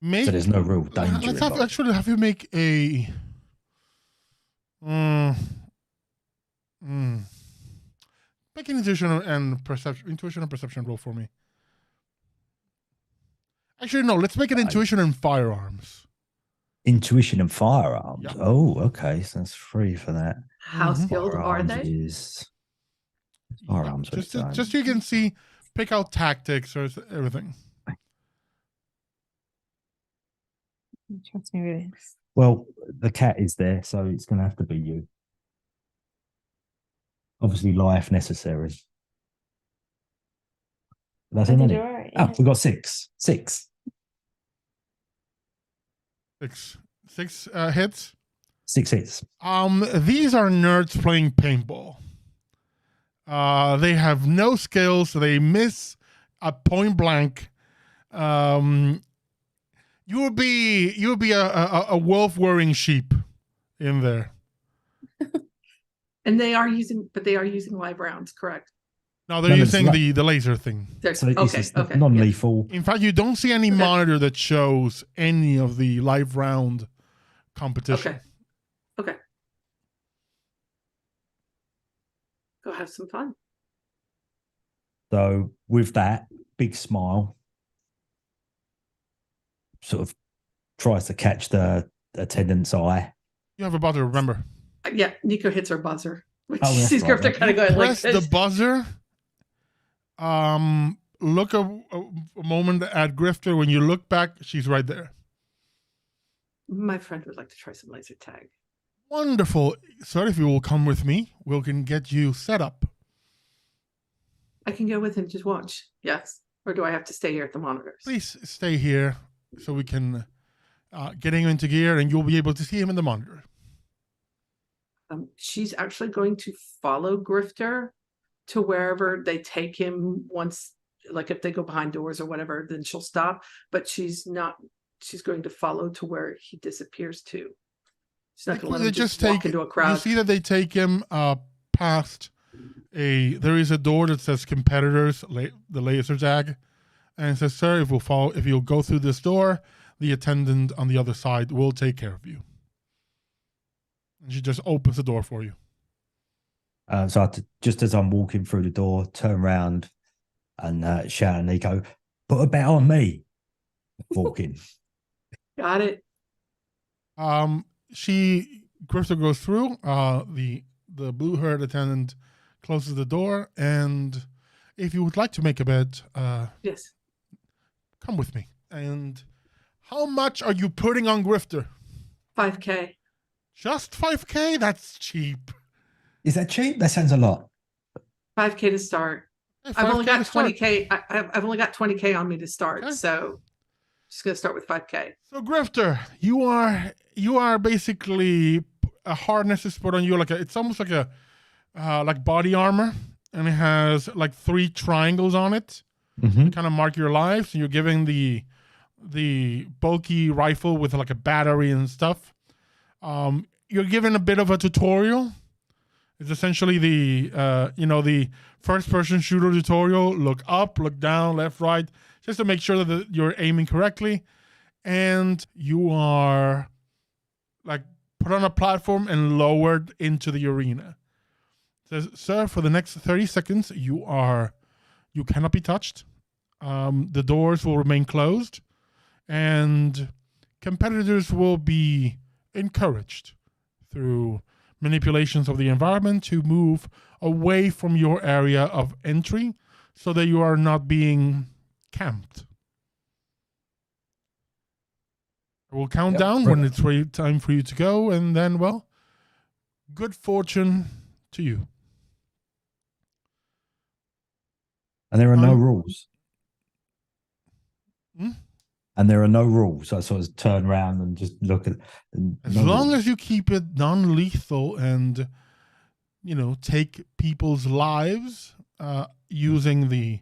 So there's no real danger. Let's have you make a make an intuition and perception roll for me. Actually, no. Let's make an intuition and firearms. Intuition and firearms. Yeah. Oh, okay. So that's 3 for that. How skilled are Firearms they? is firearms. Just so you can see, pick out tactics or everything. Trust me with this. Well, the cat is there, so it's going to have to be you. Obviously, life necessary. That's I how did many? all right. Oh, we got 6. 6. 6 hits. 6 hits. These are nerds playing paintball. They have no skills. They miss at point blank. You would be a wolf wearing sheep in there. And they are using live rounds, correct? No, they're using the laser thing. So it's Okay. non-lethal. In fact, you don't see any monitor that shows any of the live round competition. Okay. Go have some fun. So with that big smile, sort of tries to catch the attendant's eye. You have a buzzer, remember. Yeah, Nico hits her buzzer. Which Oh, that's sees right, Grifter kind of going like Press this. the buzzer. Look a moment at Grifter. When you look back, she's right there. My friend would like to try some laser tag. Wonderful. Sir, if you will come with me, we can get you set up. I can go with him, just watch. Yes. Or do I have to stay here at the monitors? Please stay here so we can get him into gear and you'll be able to see him in the monitor. She's actually going to follow Grifter to wherever they take him once, like if they go behind doors or whatever, then she'll stop. But she's going to follow to where he disappears to. She's not going to let him just walk into a crowd. You see that they take him past there is a door that says competitors, the laser tag. And it says, sir, if you'll go through this door, the attendant on the other side will take care of you. And she just opens the door for you. So just as I'm walking through the door, turn around and shout at Nico, put a bet on me. Walking. Got it. Grifter goes through. The blue-haired attendant closes the door, and if you would like to make a bet, yes, come with me. And how much are you putting on Grifter? 5K. Just 5K? That's cheap. Is that cheap? That sounds a lot. 5K to start. Yeah, I've only 5K got to start. 20K. I've only got 20K on me to start. Okay. So just gonna start with 5K. So Grifter, you are basically a harness is put on you it's almost like a like body armor, and it has like 3 triangles on it to kind of mark your life. So you're giving the bulky rifle with like a battery and stuff. You're given a bit of a tutorial. It's essentially the first person shooter tutorial. Look up, look down, left, right, just to make sure that you're aiming correctly. and you are like put on a platform and lowered into the arena. It says, sir, for the next 30 seconds, you cannot be touched. The doors will remain closed, and competitors will be encouraged through manipulations of the environment to move away from your area of entry so that you are not being camped. I will count down when it's time for you to go, and then, well, good fortune to you. And there are no rules. Hmm? And there are no rules. I sort of turn around and just look at. As long as you keep it non-lethal and, take people's lives using the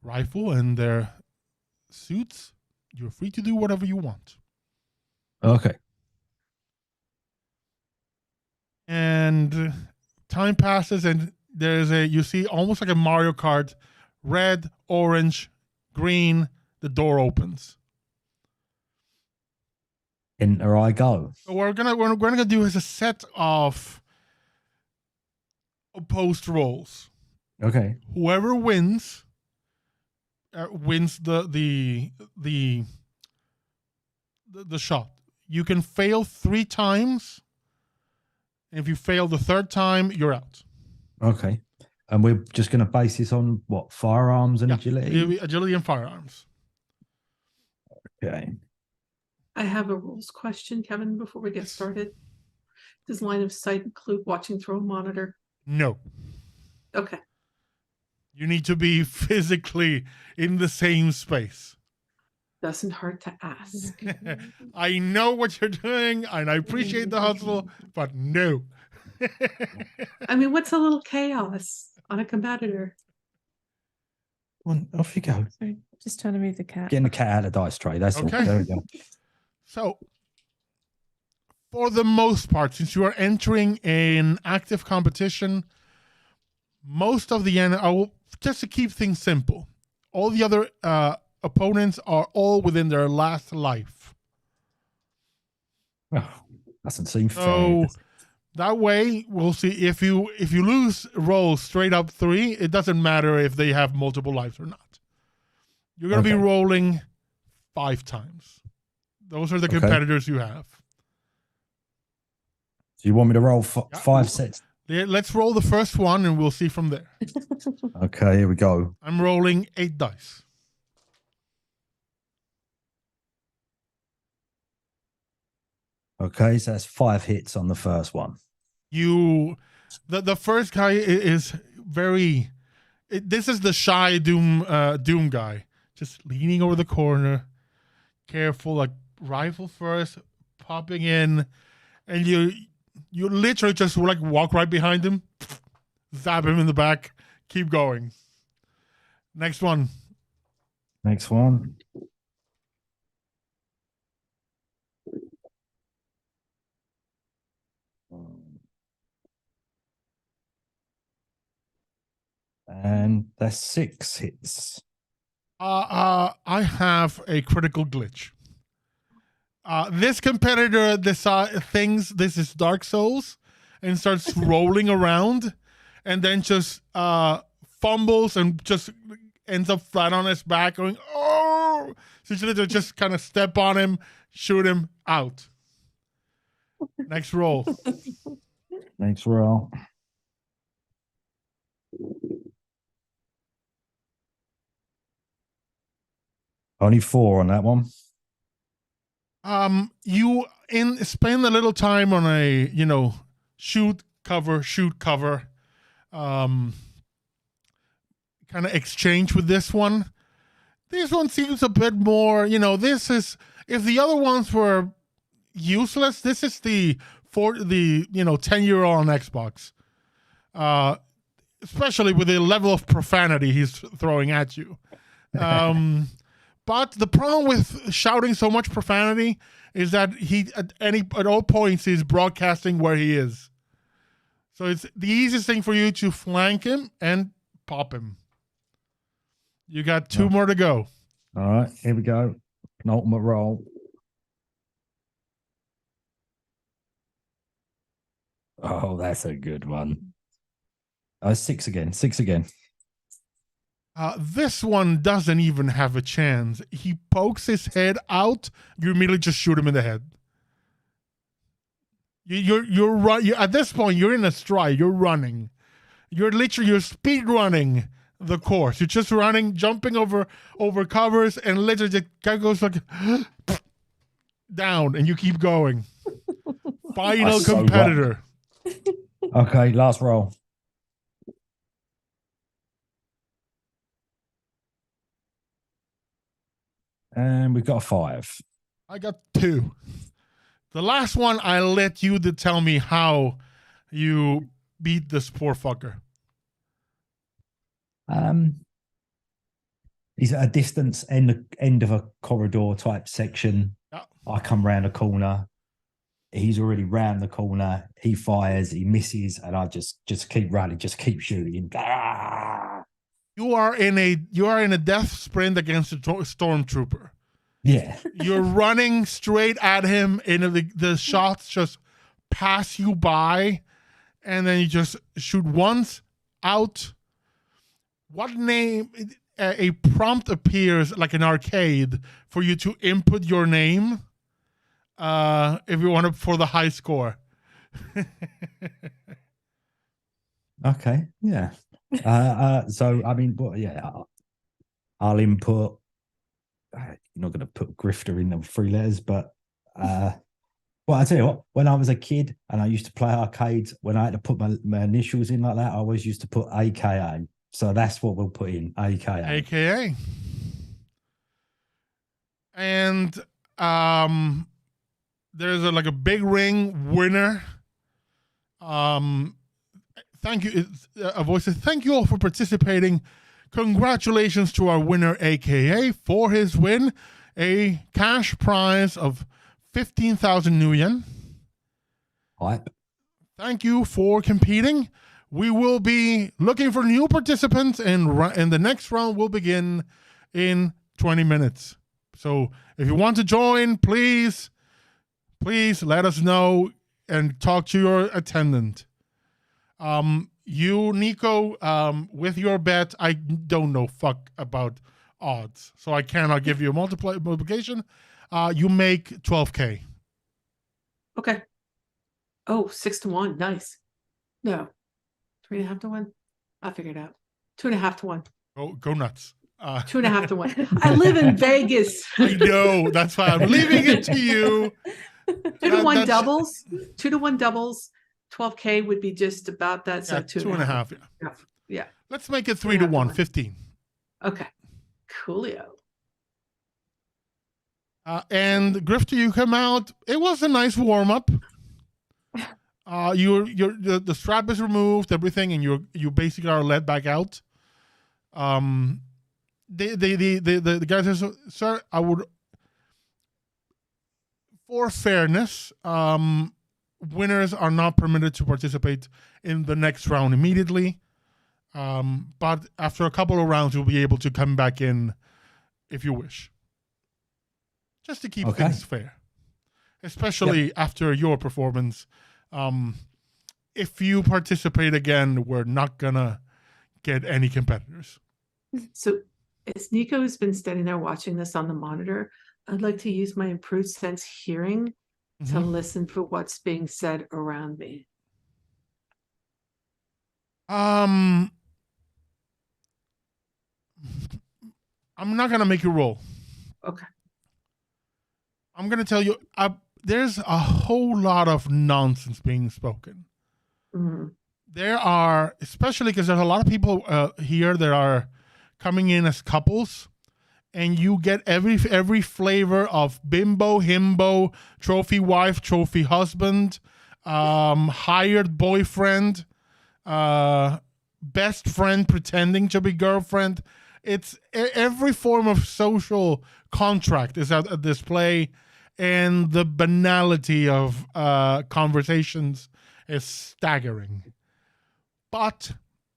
rifle and their suits, you're free to do whatever you want. Okay. And time passes, and you see almost like a Mario Kart, red, orange, green, the door opens. Enter I go. So we're gonna do is a set of opposed rolls. Okay. Whoever wins wins the shot. You can fail 3 times. If you fail the 3rd time, you're out. Okay. And we're just going to base this on what? Firearms and agility? Agility and firearms. Okay. I have a rules question, Kevin, before we get started. Does line of sight include watching through a monitor? No. Okay. You need to be physically in the same space. Doesn't hurt to ask. I know what you're doing, and I appreciate the hustle, but no. I mean, what's a little chaos on a competitor? Well, off you go. Sorry, just trying to move the cat. Getting the cat out of the dice tray. That's Okay. all. There we go. So, for the most part, since you are entering an active competition, most of the just to keep things simple, all the other opponents are all within their last life. Oh, doesn't seem fair. So that way, we'll see if you lose roll straight up 3, it doesn't matter if they have multiple lives or not. You're going to be rolling 5 times. Those are the competitors you have. So you want me to roll 5 sets? Let's roll the first one, and we'll see from there. Okay, here we go. I'm rolling 8 dice. Okay, so that's 5 hits on the first one. The first guy is very. This is the shy Doom guy, just leaning over the corner, careful, like rifle first, popping in, and you literally just like walk right behind him, zap him in the back, keep going. Next one. And that's 6 hits. I have a critical glitch. This competitor thinks this is Dark Souls and starts rolling around, and then just fumbles and just ends up flat on his back going, oh! So you just kind of step on him, shoot him, out. Next roll. Only 4 on that one. You spend a little time on a, shoot cover, kind of exchange with this one. This one seems a bit more, this is, if the other ones were useless, this is the 10-year-old on Xbox. Especially with the level of profanity he's throwing at you. But the problem with shouting so much profanity is that he at all points he's broadcasting where he is. So it's the easiest thing for you to flank him and pop him. You got 2 more to go. All right, here we go. Penultimate roll. Oh, that's a good one. 6 again. 6 again. This one doesn't even have a chance. He pokes his head out. You immediately just shoot him in the head. You're at this point. You're in a stride. You're running. You're speed running the course. You're just running, jumping over covers, and literally just guy goes like down, and you keep going. Final competitor. Okay, last roll. And we've got a 5. I got 2. The last one, I let you to tell me how you beat this poor fucker. He's at a distance, end of a corridor type section. Yeah. I come round a corner. He's already round the corner. He fires, he misses, and I just keep running, just keep shooting. Ah! You are in a death sprint against a stormtrooper. Yeah. You're running straight at him, and the shots just pass you by, and then you just shoot once out. What name? A prompt appears like an arcade for you to input your name. If you want to for the high score. Okay. Yeah. So I mean, yeah, I'll input. You're not going to put grifter in them 3 letters, but well, I tell you what. When I was a kid and I used to play arcades, when I had to put my initials in like that, I always used to put AKA. So that's what we'll put in, AKA. AKA. And there's a big ring winner. Thank you. A voice says, "Thank you all for participating. Congratulations to our winner, AKA, for his win, a cash prize of 15,000 new yen. Hype. Thank you for competing. We will be looking for new participants, and the next round will begin in 20 minutes. So if you want to join, please let us know and talk to your attendant. You, Nico, with your bet, I don't know fuck about odds, so I cannot give you a multiplication. You make 12K. Okay. Oh, 6 to 1. Nice. No. 3.5 to 1. I figured it out. 2.5 to 1. Go nuts. 2.5 to 1. I live in Vegas. I know. That's why I'm leaving it to you. 2 to 1 doubles. 2 to 1 doubles. 12K would be just about that. So 2.5. Yeah. Yeah. Let's make it 3 to 1. 15. Okay. Coolio. And Grifter, you come out. It was a nice warm up. The strap is removed, everything, and you basically are led back out. The guy says, "Sir, I would, for fairness, winners are not permitted to participate in the next round immediately. But after a couple of rounds, you'll be able to come back in if you wish. Just to keep things fair, especially after your performance. If you participate again, we're not gonna get any competitors." So as Nico's been standing there watching this on the monitor, I'd like to use my improved sense hearing to listen for what's being said around me. I'm not gonna make you roll. Okay. I'm gonna tell you, there's a whole lot of nonsense being spoken. Mm-hmm. There are, especially because there's a lot of people here that are coming in as couples, and you get every flavor of bimbo, himbo, trophy wife, trophy husband, hired boyfriend, best friend pretending to be girlfriend. It's every form of social contract is at display, and the banality of conversations is staggering. But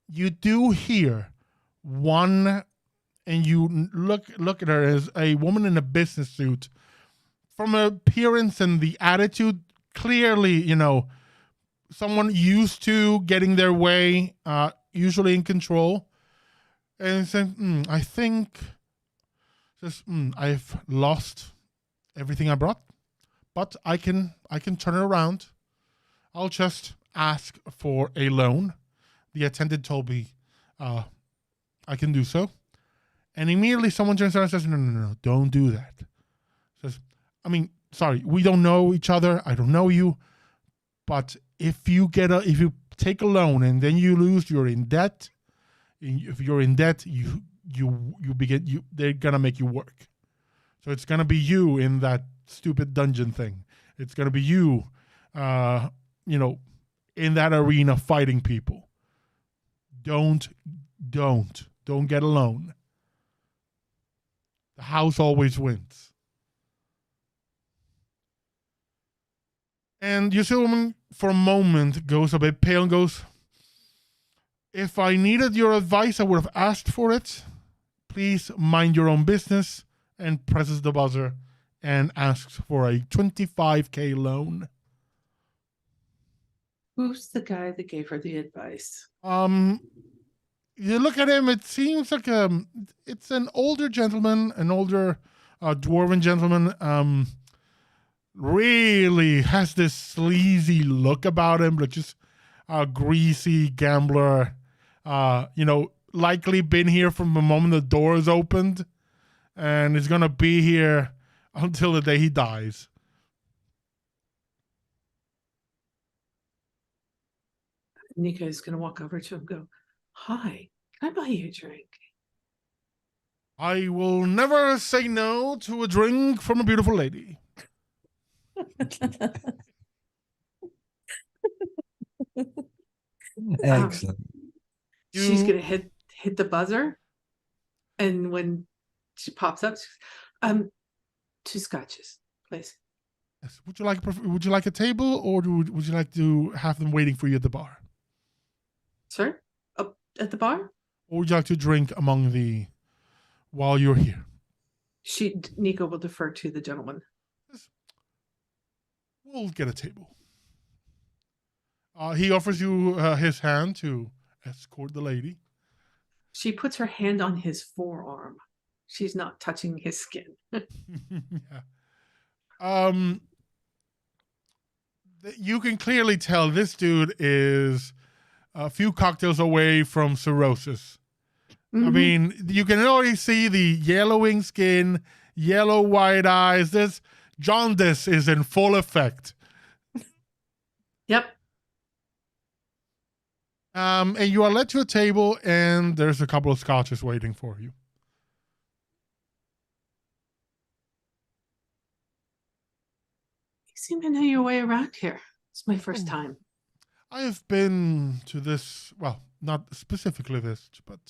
you do hear one and you look at her as a woman in a business suit. From appearance and the attitude, clearly, someone used to getting their way, usually in control. And saying, I think I've lost everything I brought, but I can turn it around. I'll just ask for a loan. The attendant told me I can do so. And immediately someone turns around and says, no, don't do that. Says, sorry, we don't know each other. I don't know you. But if you take a loan and then you lose, you're in debt. If you're in debt, they're gonna make you work. So it's gonna be you in that stupid dungeon thing. It's gonna be you, in that arena fighting people. Don't get a loan. The house always wins. And you see the woman for a moment goes a bit pale and goes, if I needed your advice, I would have asked for it. Please mind your own business, and presses the buzzer and asks for a 25K loan. Who's the guy that gave her the advice? You look at him, it seems like it's an older gentleman, an older dwarven gentleman. Really has this sleazy look about him, like just a greasy gambler. Likely been here from the moment the doors opened, and is gonna be here until the day he dies. Nika is going to walk over to him and go, hi, can I buy you a drink? I will never say no to a drink from a beautiful lady. Excellent. She's going to hit the buzzer. And when she pops up, she goes, 2 scotches, please. Yes. Would you like a table, or would you like to have them waiting for you at the bar? Sir? Up at the bar? Or would you like to drink while you're here? Nika will defer to the gentleman. Yes. We'll get a table. He offers you his hand to escort the lady. She puts her hand on his forearm. She's not touching his skin. Yeah. You can clearly tell this dude is a few cocktails away from cirrhosis. Mm-hmm. You can already see the yellowing skin, yellow white eyes. This jaundice is in full effect. Yep. And you are led to a table, and there's a couple of scotches waiting for you. You seem to know your way around here. It's my first time. I have been to this, well, not specifically this, but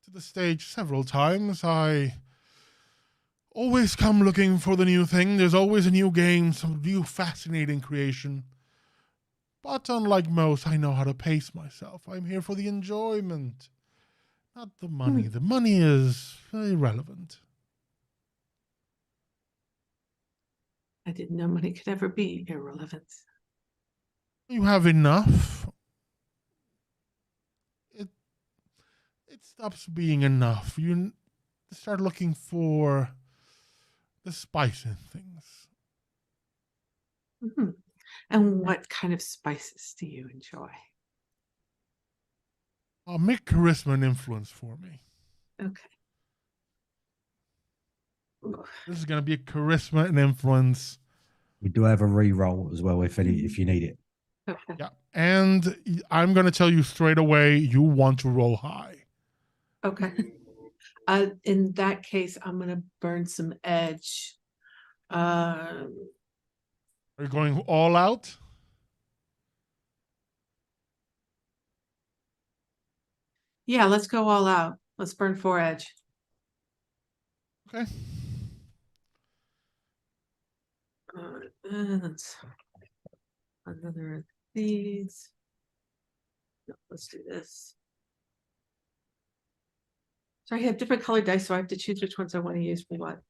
to the stage several times. I always come looking for the new thing. There's always a new game, some new fascinating creation. But unlike most, I know how to pace myself. I'm here for the enjoyment, not the money. The money is irrelevant. I didn't know money could ever be irrelevant. You have enough. It stops being enough. You start looking for the spice in things. Mm-hmm. And what kind of spices do you enjoy? Make charisma and influence for me. Okay. This is going to be a charisma and influence. We do have a re-roll as well if you need it. Okay. Yeah. And I'm going to tell you straight away, you want to roll high. Okay. In that case, I'm going to burn some edge. Are you going all out? Yeah, let's go all out. Let's burn 4 edge. Okay. And that's another of these. No, let's do this. So I have different colored dice, so I have to choose which ones I want to use for what.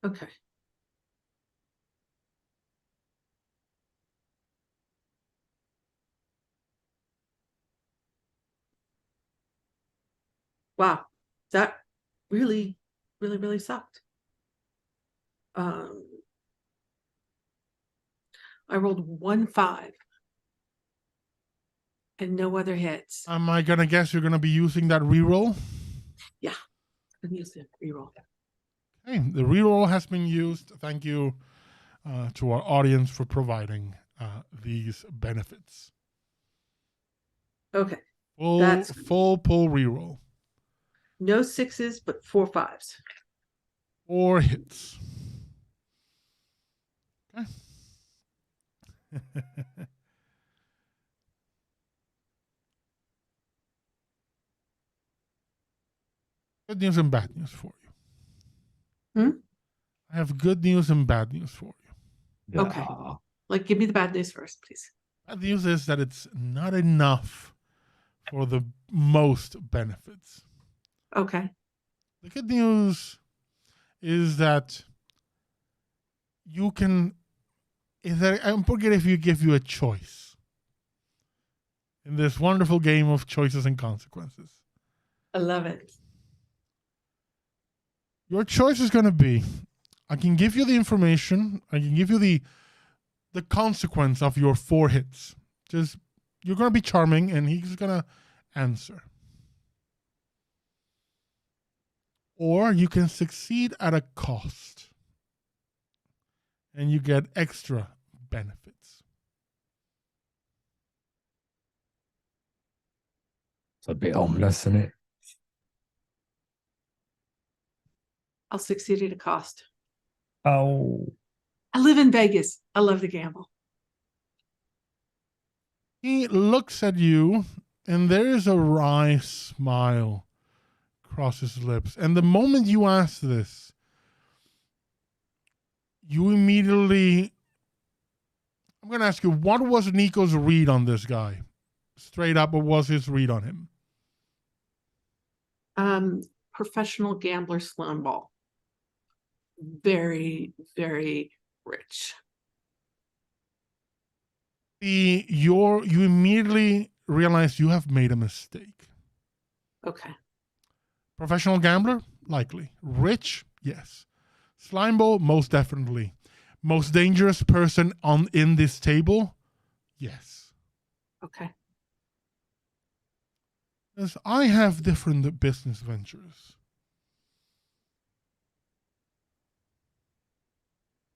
Okay. Wow, that really, really, really sucked. I rolled 1 5 and no other hits. Am I gonna guess you're gonna be using that reroll? Yeah, I'm using reroll. Okay, the reroll has been used. Thank you to our audience for providing these benefits. Okay, Full pull reroll. no 6s, but 4 5s. 4 hits. Okay. Good news and bad news for you. Hmm? I have good news and bad news for you. Okay. Like, give me the bad news first, please. Bad news is that it's not enough for the most benefits. Okay. The good news is that you can. I'm forget if you give you a choice in this wonderful game of choices and consequences. I love it. Your choice is going to be: I can give you the information. I can give you the consequence of your 4 hits. Just you're going to be charming, and he's going to answer. Or you can succeed at a cost, and you get extra benefits. It's a bit ominous, isn't it? I'll succeed at a cost. Oh. I live in Vegas. I love to gamble. He looks at you, and there is a wry smile across his lips. And the moment you ask this, you immediately... I'm going to ask you, what was Nico's read on this guy? Straight up, what was his read on him? Professional gambler slime ball. Very, very rich. You immediately realize you have made a mistake. Okay. Professional gambler? Likely. Rich? Yes. Slimeball? Most definitely. Most dangerous person in this table? Yes. Okay. Because I have different business ventures.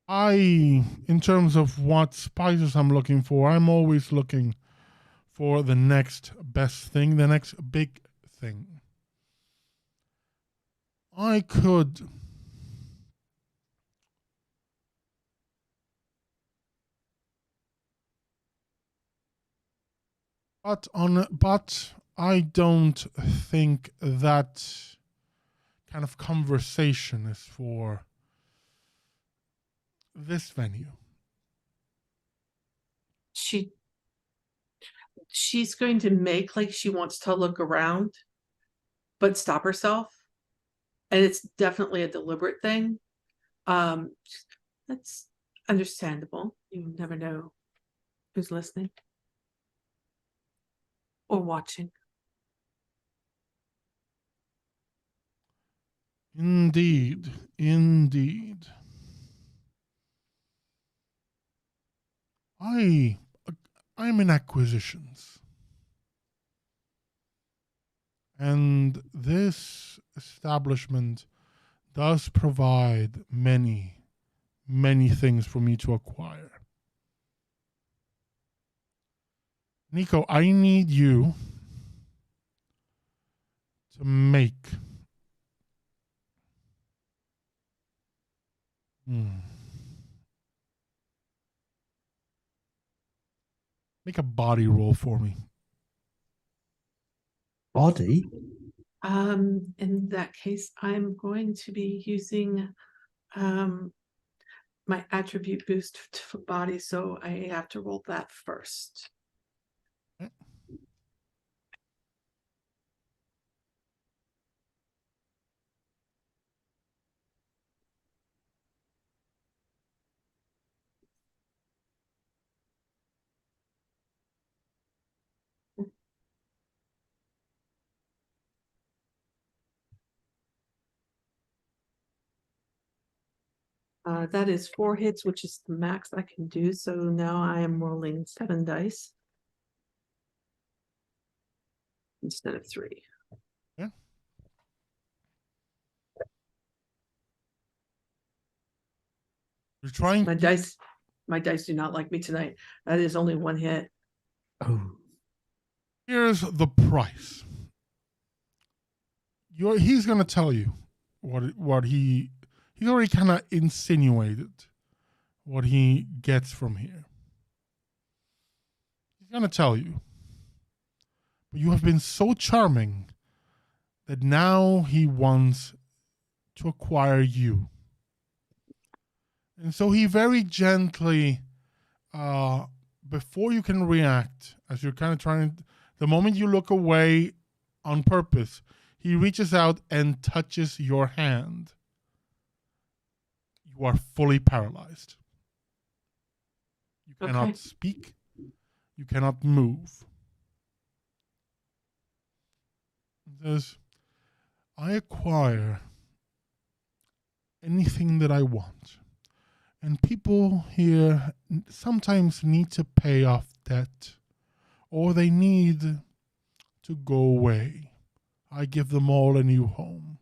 In terms of what spices I'm looking for, I'm always looking for the next best thing, the next big thing. I could... But I don't think that kind of conversation is for this venue. She's going to make like she wants to look around, but stop herself. And it's definitely a deliberate thing. That's understandable. You never know who's listening or watching. Indeed. I'm in acquisitions. And this establishment does provide many, many things for me to acquire. Nico, I need you to make a body roll for me. Body? In that case, I'm going to be using my attribute boost to body, so I have to roll that first. That is 4 hits, which is the max I can do. So now I am rolling 7 dice instead of 3. Yeah. You're trying. My dice do not like me tonight. That is only 1 hit. Oh. Here's the price. He's gonna tell you what he's already kind of insinuated what he gets from here. He's gonna tell you, but you have been so charming that now he wants to acquire you, and so he very gently, before you can react, as you're kind of trying, the moment you look away on purpose, he reaches out and touches your hand. You are fully paralyzed. You cannot Okay. speak. You cannot move. He says, I acquire anything that I want. And people here sometimes need to pay off debt, or they need to go away. I give them all a new home.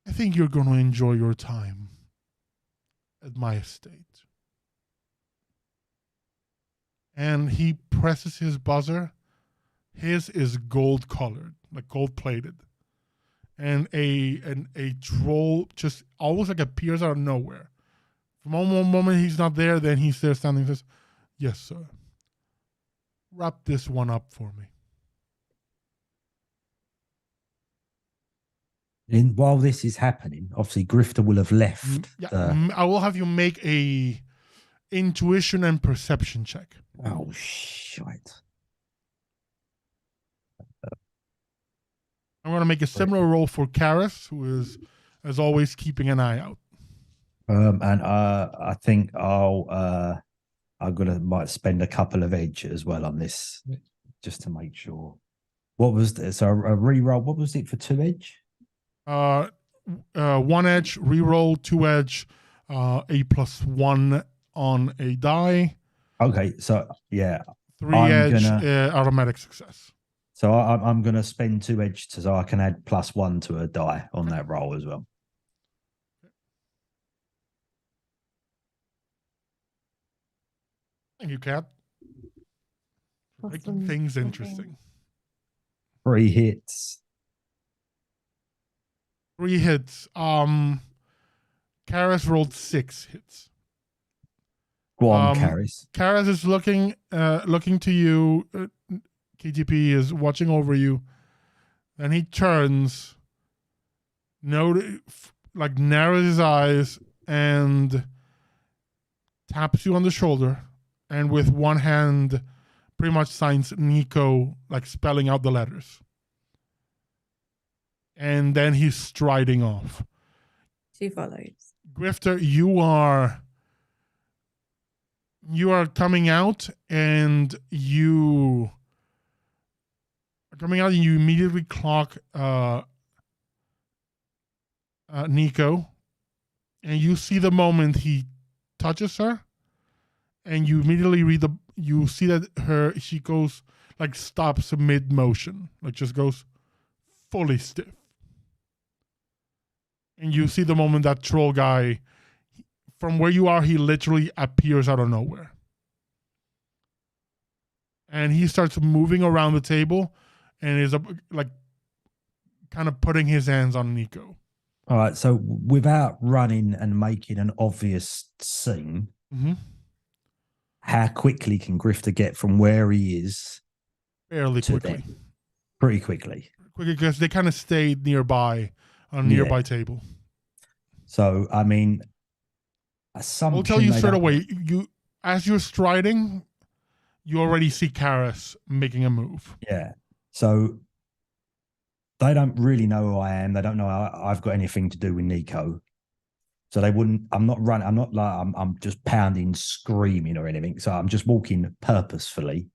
I think you're going to enjoy your time at my estate. And he presses his buzzer. His is gold colored, like gold plated. And a troll just almost like appears out of nowhere. From one moment he's not there, then he's there standing and says, yes, sir. Wrap this one up for me. While this is happening, obviously Grifter will have left. I will have you make a intuition and perception check. Oh, shite. I'm going to make a similar roll for Karis, who is, as always, keeping an eye out. And I think might spend a couple of edge as well on this, just to make sure. What was this? So a reroll. What was it for 2 edge? 1 edge, reroll, 2 edge, A+1 on a die. Okay, so yeah, 3 edge, automatic success. So I'm gonna spend 2 edge so I can add +1 to a die on that roll as well. Thank you, Kat. Making things interesting. 3 hits. 3 hits. Karis rolled 6 hits. Go on, Karis. Karis is looking to you. KTP is watching over you. Then he turns, narrows his eyes and taps you on the shoulder, and with one hand pretty much signs Nico, like spelling out the letters. And then he's striding off. She follows. Grifter, you are coming out, and you immediately clock Nico, and you see the moment he touches her, and you immediately you see that she goes, like, stops mid motion, like just goes fully stiff. And you see the moment that troll guy, from where you are, he literally appears out of nowhere. And he starts moving around the table and is like kind of putting his hands on Nico. All right, so without running and making an obvious scene, how quickly can Grifter get from where he is? Fairly quickly. Pretty quickly. Quickly, because they kind of stayed nearby on a nearby table. So, I mean, assumption I'll tell you made straight up- away. As you're striding, you already see Karis making a move. Yeah. So they don't really know who I am. They don't know I've got anything to do with Nico. So they wouldn't. I'm not running. I'm not like I'm just pounding, screaming or anything. So I'm just walking purposefully.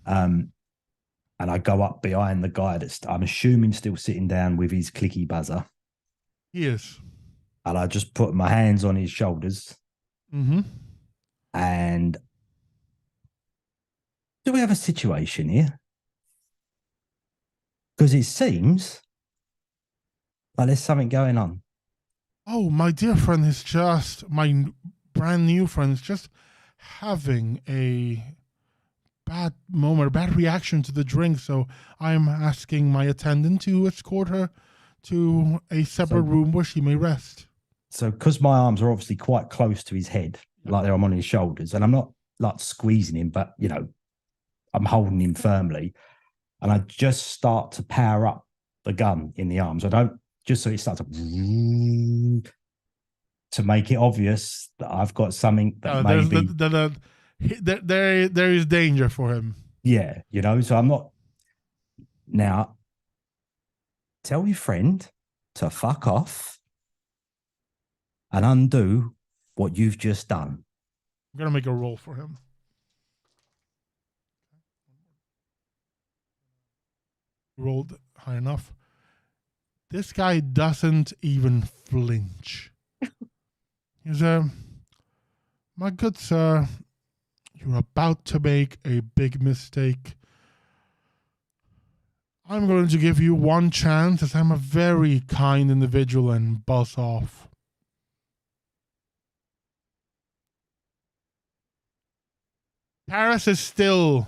And I go up behind the guy that's, I'm assuming, still sitting down with his clicky buzzer. He is. And I just put my hands on his shoulders. Mm-hmm. And do we have a situation here? Because it seems like there's something going on. Oh, my dear friend is just, my brand new friend is just having a bad moment, a bad reaction to the drink. So I'm asking my attendant to escort her to a separate room where she may rest. So because my arms are obviously quite close to his head, like I'm on his shoulders, and I'm not like squeezing him, but, you know, I'm holding him firmly. And I just start to power up the gun in the arms. I don't, just so it starts to make it obvious that I've got something that maybe... There is danger for him. Yeah, you know, so I'm not... Now, tell your friend to fuck off and undo what you've just done. I'm going to make a roll for him. Rolled high enough. This guy doesn't even flinch. He's my good sir, you're about to make a big mistake. I'm going to give you one chance, as I'm a very kind individual, and buzz off. Paris is still,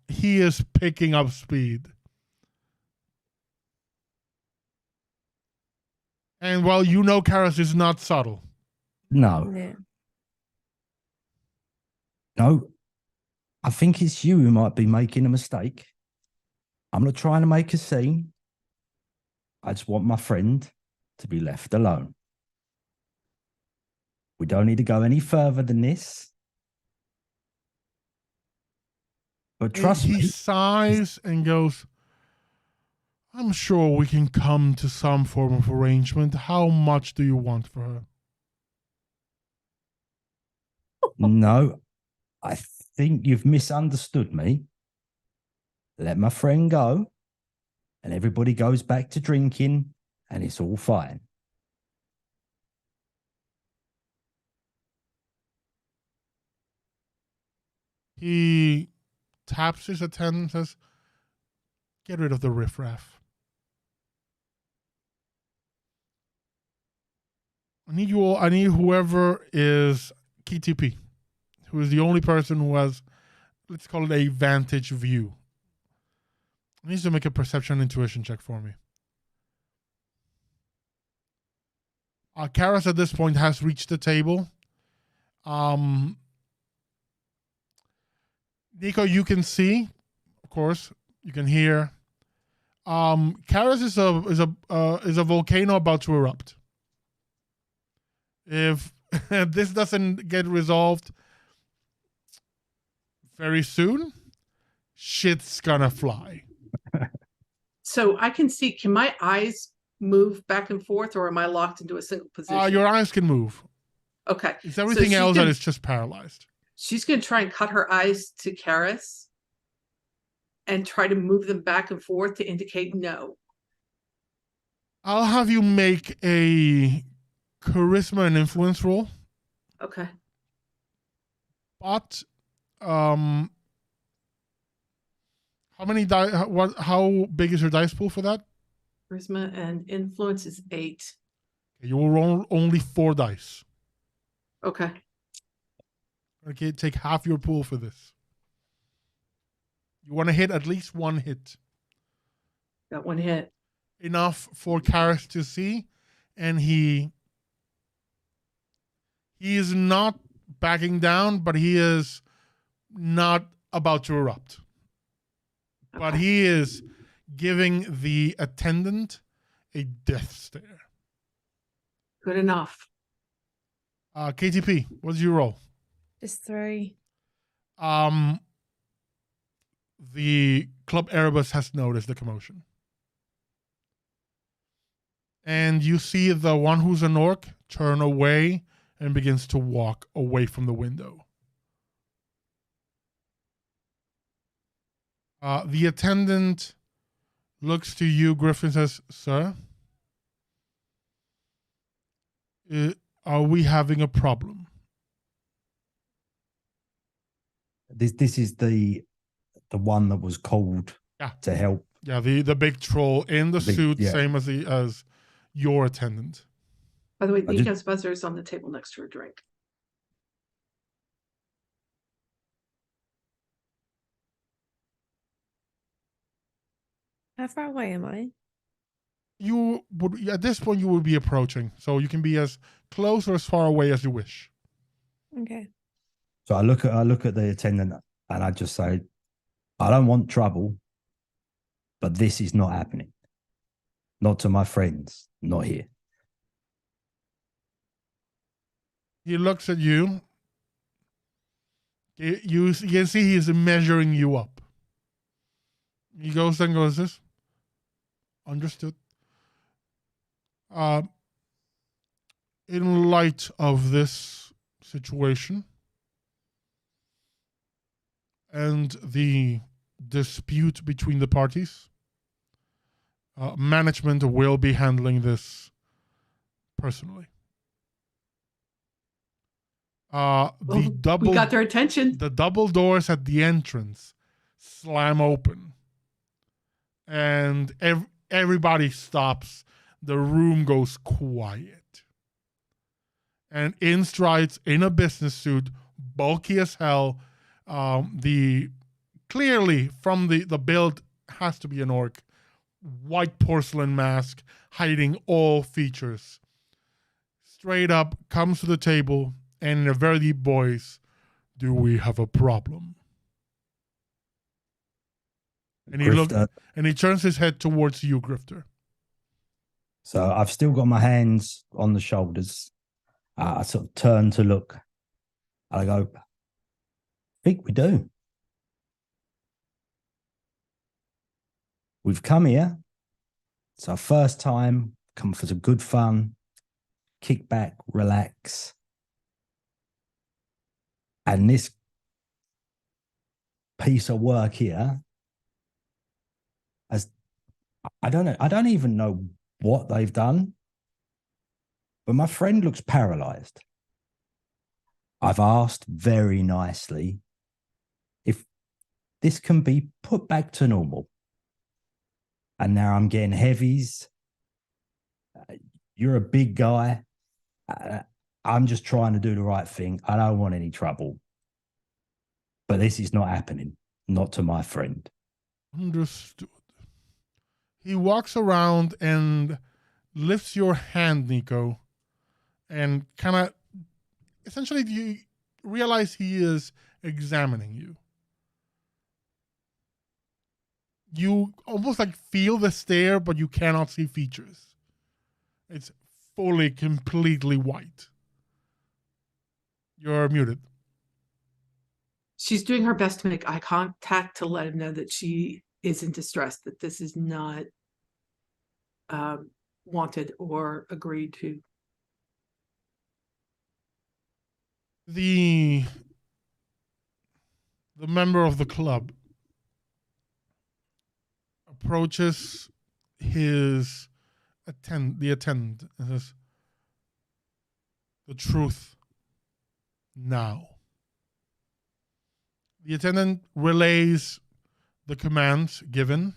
he is picking up speed. And while you know Karis is not subtle. No. Yeah. No. I think it's you who might be making a mistake. I'm not trying to make a scene. I just want my friend to be left alone. We don't need to go any further than this. But trust me. He sighs and goes, I'm sure we can come to some form of arrangement. How much do you want for her? No, I think you've misunderstood me. Let my friend go, and everybody goes back to drinking, and it's all fine. He taps his attendant and says, get rid of the riffraff. I need you all. I need whoever is KTP, who is the only person who has, let's call it, a vantage view. He needs to make a perception intuition check for me. Karis at this point has reached the table. Nico, you can see, of course, you can hear. Karis is a volcano about to erupt. If this doesn't get resolved very soon, shit's gonna fly. So I can see, can my eyes move back and forth, or am I locked into a single position? Your eyes can move. Okay. It's everything So else can- that is just paralyzed. She's going to try and cut her eyes to Karis and try to move them back and forth to indicate no. I'll have you make a charisma and influence roll. Okay. But how many how big is your dice pool for that? Charisma and influence is 8. You will roll only 4 dice. Okay. Okay, take half your pool for this. You want to hit at least one hit. Got one hit. Enough for Karis to see, and he is not backing down, but he is not about to erupt. But he is giving the attendant a death stare. Good enough. KTP, what did you roll? Just 3. The Club Erebus has noticed the commotion. And you see the one who's an orc turn away and begins to walk away from the window. The attendant looks to you, Griffin, says, "Sir, are we having a problem?" This is the one that was called to help. Yeah, the big troll in the suit, same as your attendant. By the way, Nico's buzzer is on the table next to her drink. How far away am I? You would, at this point, you would be approaching, so you can be as close or as far away as you wish. Okay. So I look at the attendant and I just say, I don't want trouble, but this is not happening. Not to my friends, not here. He looks at you. You can see he's measuring you up. He goes and goes this. Understood. In light of this situation and the dispute between the parties, management will be handling this personally. We got their attention. The double doors at the entrance slam open, and everybody stops. The room goes quiet, and in strides in a business suit, bulky as hell. The clearly from the build has to be an orc. White porcelain mask hiding all features. Straight up comes to the table and in a very deep voice, "Do we have a problem?" And he turns his head towards you, Grifter. So I've still got my hands on the shoulders. I sort of turn to look. I go, I think we do. We've come here. It's our first time. Come for some good fun. Kick back, relax. And this piece of work here, I don't even know what they've done, but my friend looks paralyzed. I've asked very nicely if this can be put back to normal. And now I'm getting heavies. You're a big guy. I'm just trying to do the right thing. I don't want any trouble. But this is not happening. Not to my friend. Understood. He walks around and lifts your hand, Nico, and kind of essentially you realize he is examining you. You almost like feel the stare, but you cannot see features. It's fully, completely white. You're muted. She's doing her best to make eye contact to let him know that she is in distress, that this is not wanted or agreed to. The member of the club approaches the attendant and says, "The truth now." The attendant relays the commands given,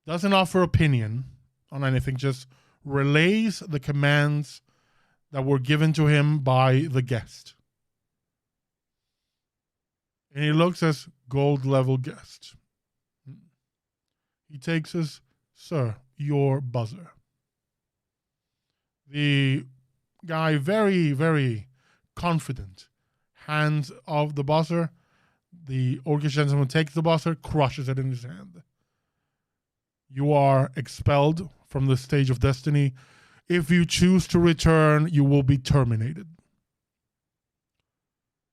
doesn't offer opinion on anything, just relays the commands that were given to him by the guest. And he looks as gold level guest. He takes his, "Sir, your buzzer." The guy, very, very confident, hands off the buzzer. The orcish gentleman takes the buzzer, crushes it in his hand. You are expelled from the stage of destiny. If you choose to return, you will be terminated.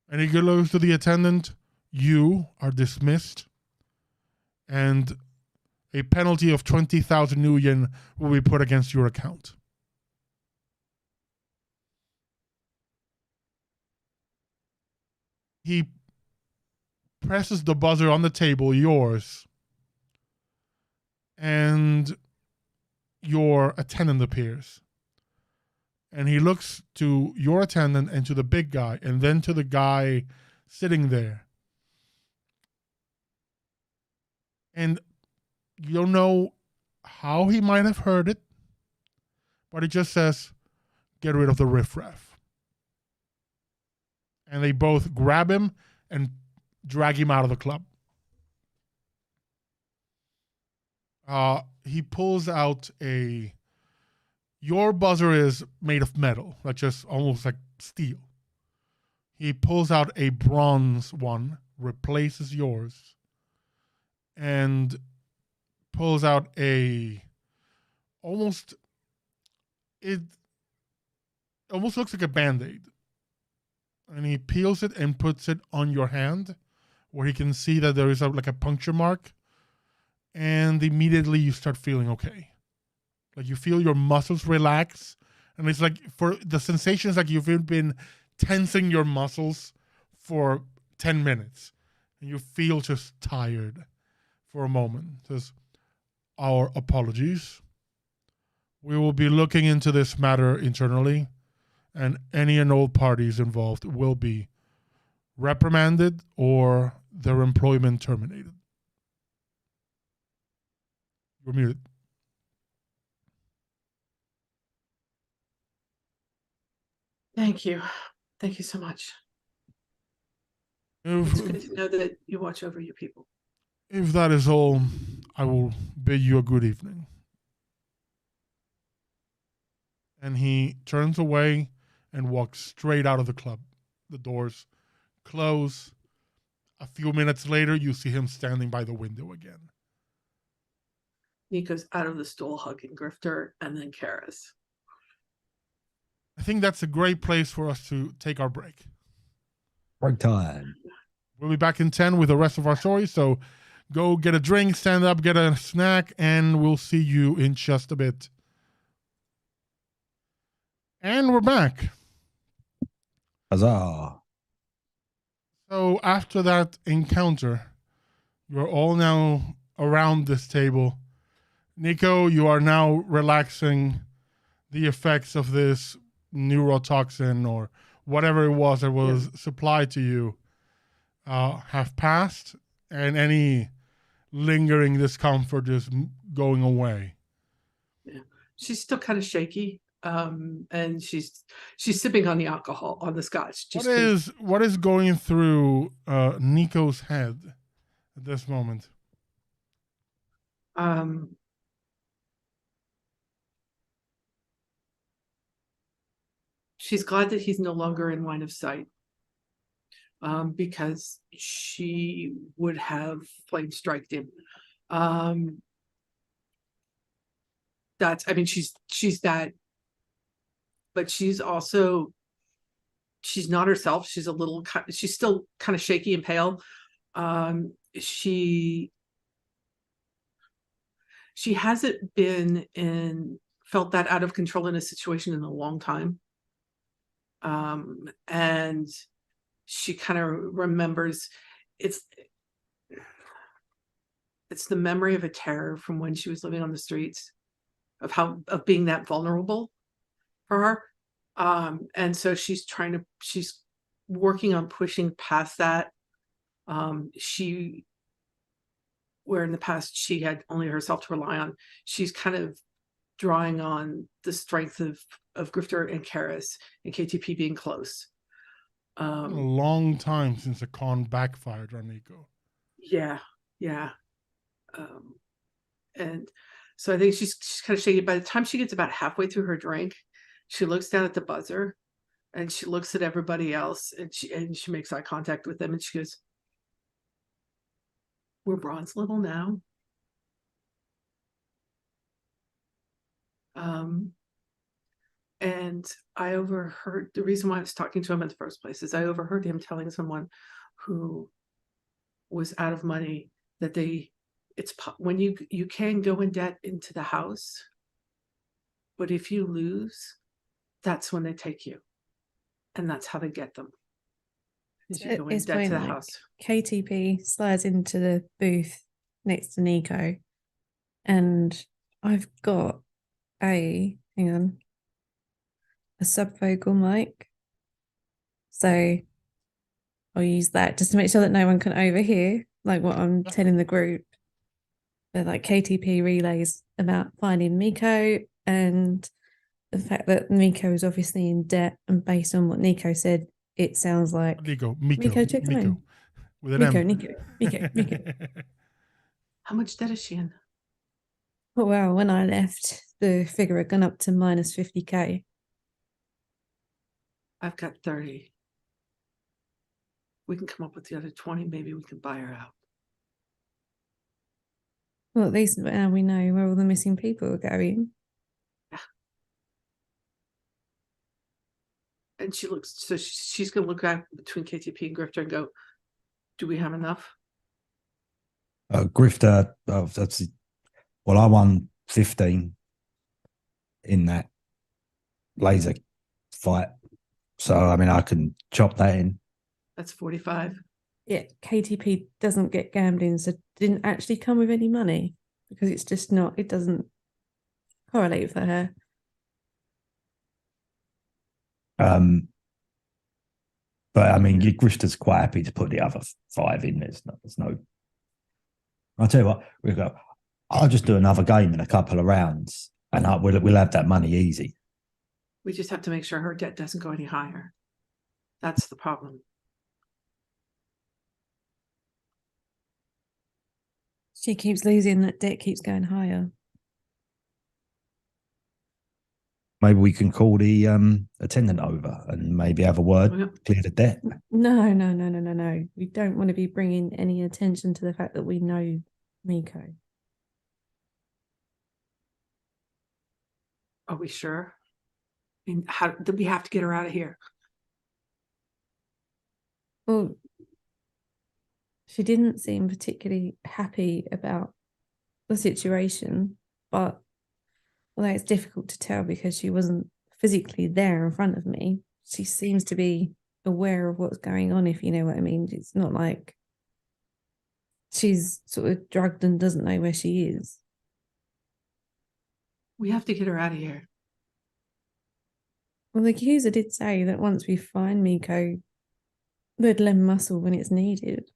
And he goes to the attendant. You are dismissed, and a penalty of 20,000 new yen will be put against your account. He presses the buzzer on the table, yours, and your attendant appears. And he looks to your attendant and to the big guy, and then to the guy sitting there. And you don't know how he might have heard it, but he just says, "Get rid of the riffraff." And they both grab him and drag him out of the club. He pulls out your buzzer is made of metal, like just almost like steel. He pulls out a bronze one, replaces yours, and pulls out it almost looks like a Band-Aid. And he peels it and puts it on your hand, where he can see that there is like a puncture mark. And immediately you start feeling okay. Like you feel your muscles relax. And it's like, for the sensations, like you've been tensing your muscles for 10 minutes. And you feel just tired for a moment. Says, "Our apologies. We will be looking into this matter internally, and any and all parties involved will be reprimanded or their employment terminated." You're muted. Thank you. Thank you so much. It's good to know that you watch over your people. If that is all, I will bid you a good evening. And he turns away and walks straight out of the club. The doors close. A few minutes later, you see him standing by the window again. Nico's out of the stool hugging Grifter and then Karis. I think that's a great place for us to take our break. Break time. We'll be back in 10 with the rest of our story. So go get a drink, stand up, get a snack, and we'll see you in just a bit. And we're back. Huzzah. So after that encounter, you're all now around this table. Nico, you are now relaxing. The effects of this neurotoxin or whatever it was that was supplied to you have passed, and any lingering discomfort is going away. Yeah, she's still kind of shaky, and she's sipping on the alcohol, on the scotch. What is going through Nico's head at this moment? She's glad that he's no longer in line of sight, because she would have flame striked him. She's that, but she's not herself. She's still kind of shaky and pale. She hasn't felt that out of control in a situation in a long time. And she kind of remembers it's the memory of a terror from when she was living on the streets, of being that vulnerable for her. And so she's working on pushing past that. Where in the past she had only herself to rely on, she's kind of drawing on the strength of Grifter and Karis and KTP being close. A long time since a con backfired on Nico. Yeah. And so I think she's kind of shaky. By the time she gets about halfway through her drink, she looks down at the buzzer and she looks at everybody else, and she makes eye contact with them, and she goes, "We're bronze level now." And I overheard, the reason why I was talking to him in the first place is I overheard him telling someone who was out of money that when you can go in debt into the house, but if you lose, that's when they take you. And that's how they get them. Is you At go in this debt to point, the like, house. KTP slides into the booth next to Nico, and I've got a subvocal mic. So I'll use that just to make sure that no one can overhear like what I'm telling the group. But like KTP relays about finding Miko and the fact that Miko is obviously in debt, and based on what Nico said, it sounds like Miko checks in. With an Miko, M. Nico. How much debt is she in? Oh, well, when I left, the figure had gone up to minus 50K. I've got 30. We can come up with the other 20. Maybe we can buy her out. Well, at least now we know where all the missing people are going. Yeah. And she's going to look out between KTP and Grifter and go, do we have enough? Grifter, I won 15 in that laser fight. So, I mean, I can chop that in. That's 45. Yeah, KTP doesn't get gambling, so didn't actually come with any money because it's just not, it doesn't correlate for her. But I mean, Grifter's quite happy to put the other 5 in. There's no. I'll tell you what, I'll just do another game in a couple of rounds, and we'll have that money easy. We just have to make sure her debt doesn't go any higher. That's the problem. She keeps losing, that debt keeps going higher. Maybe we can call the attendant over and maybe have a word, clear the debt. No. We don't want to be bringing any attention to the fact that we know Miko. Are we sure? I mean, how did we have to get her out of here? Well, she didn't seem particularly happy about the situation, but although it's difficult to tell because she wasn't physically there in front of me, she seems to be aware of what's going on, if you know what I mean. It's not like she's sort of drugged and doesn't know where she is. We have to get her out of here. Well, the accuser did say that once we find Miko, they'd lend muscle when it's needed.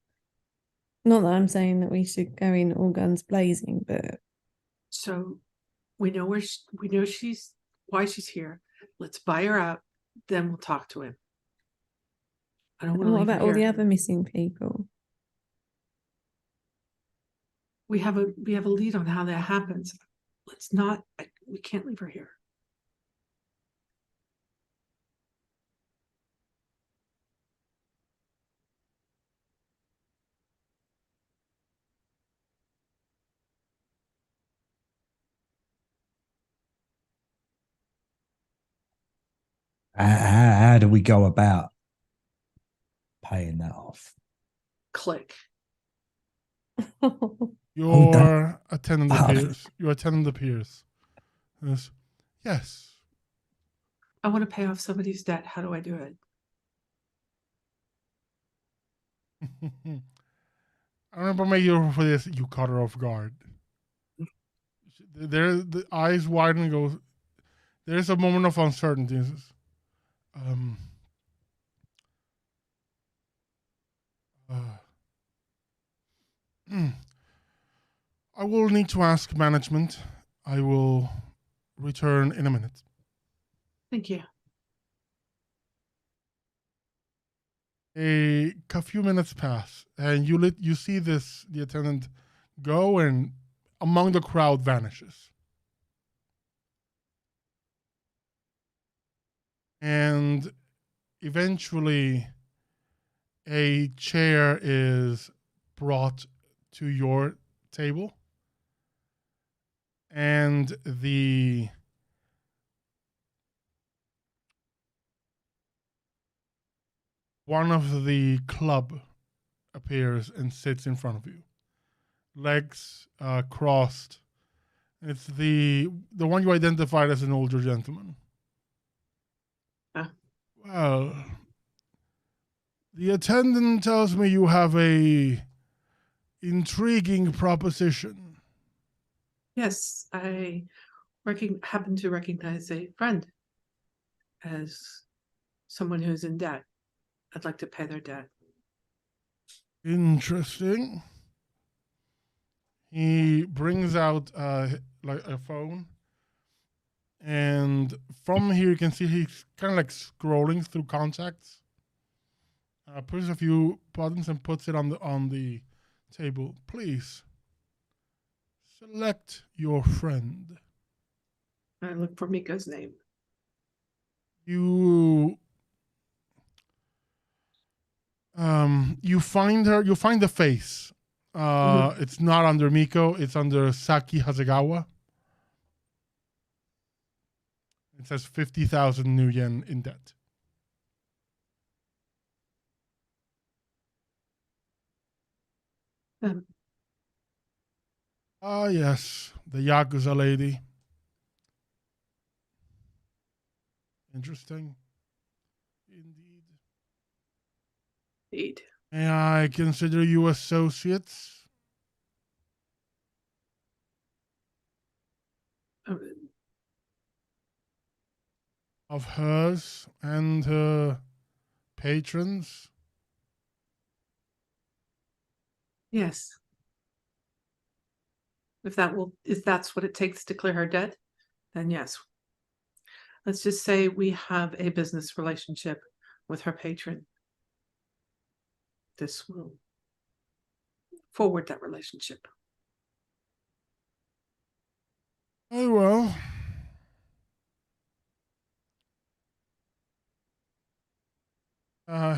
Not that I'm saying that we should go in all guns blazing, but so we know why she's here. Let's buy her out, then we'll talk to him. I don't want to. What about all the other missing people? We have a lead on how that happens. We can't leave her here. How do we go about paying that off? Click. Your attendant appears. Your attendant appears. Yes. I want to pay off somebody's debt. How do I do it? I remember my year for this. You caught her off guard. The eyes widen and goes. There's a moment of uncertainty. I will need to ask management. I will return in a minute. Thank you. A few minutes pass, and you see the attendant go, and among the crowd vanishes. And eventually, a chair is brought to your table, and the one of the club appears and sits in front of you, legs crossed. It's the one you identified as an older gentleman. Well, the attendant tells me you have a intriguing proposition. Yes, I happen to recognize a friend as someone who's in debt. I'd like to pay their debt. Interesting. He brings out like a phone, and from here you can see he's kind of like scrolling through contacts. Pushes a few buttons and puts it on the table. Please select your friend. I look for Miko's name. You find her. You find the face. It's not under Miko. It's under Saki Hasegawa. It says 50,000 new yen in debt. Yes, the Yakuza lady. Interesting. Indeed. May I consider you associates? Of hers and her patrons? Yes. If that's what it takes to clear her debt, then yes. Let's just say we have a business relationship with her patron. This will forward that relationship. Very well.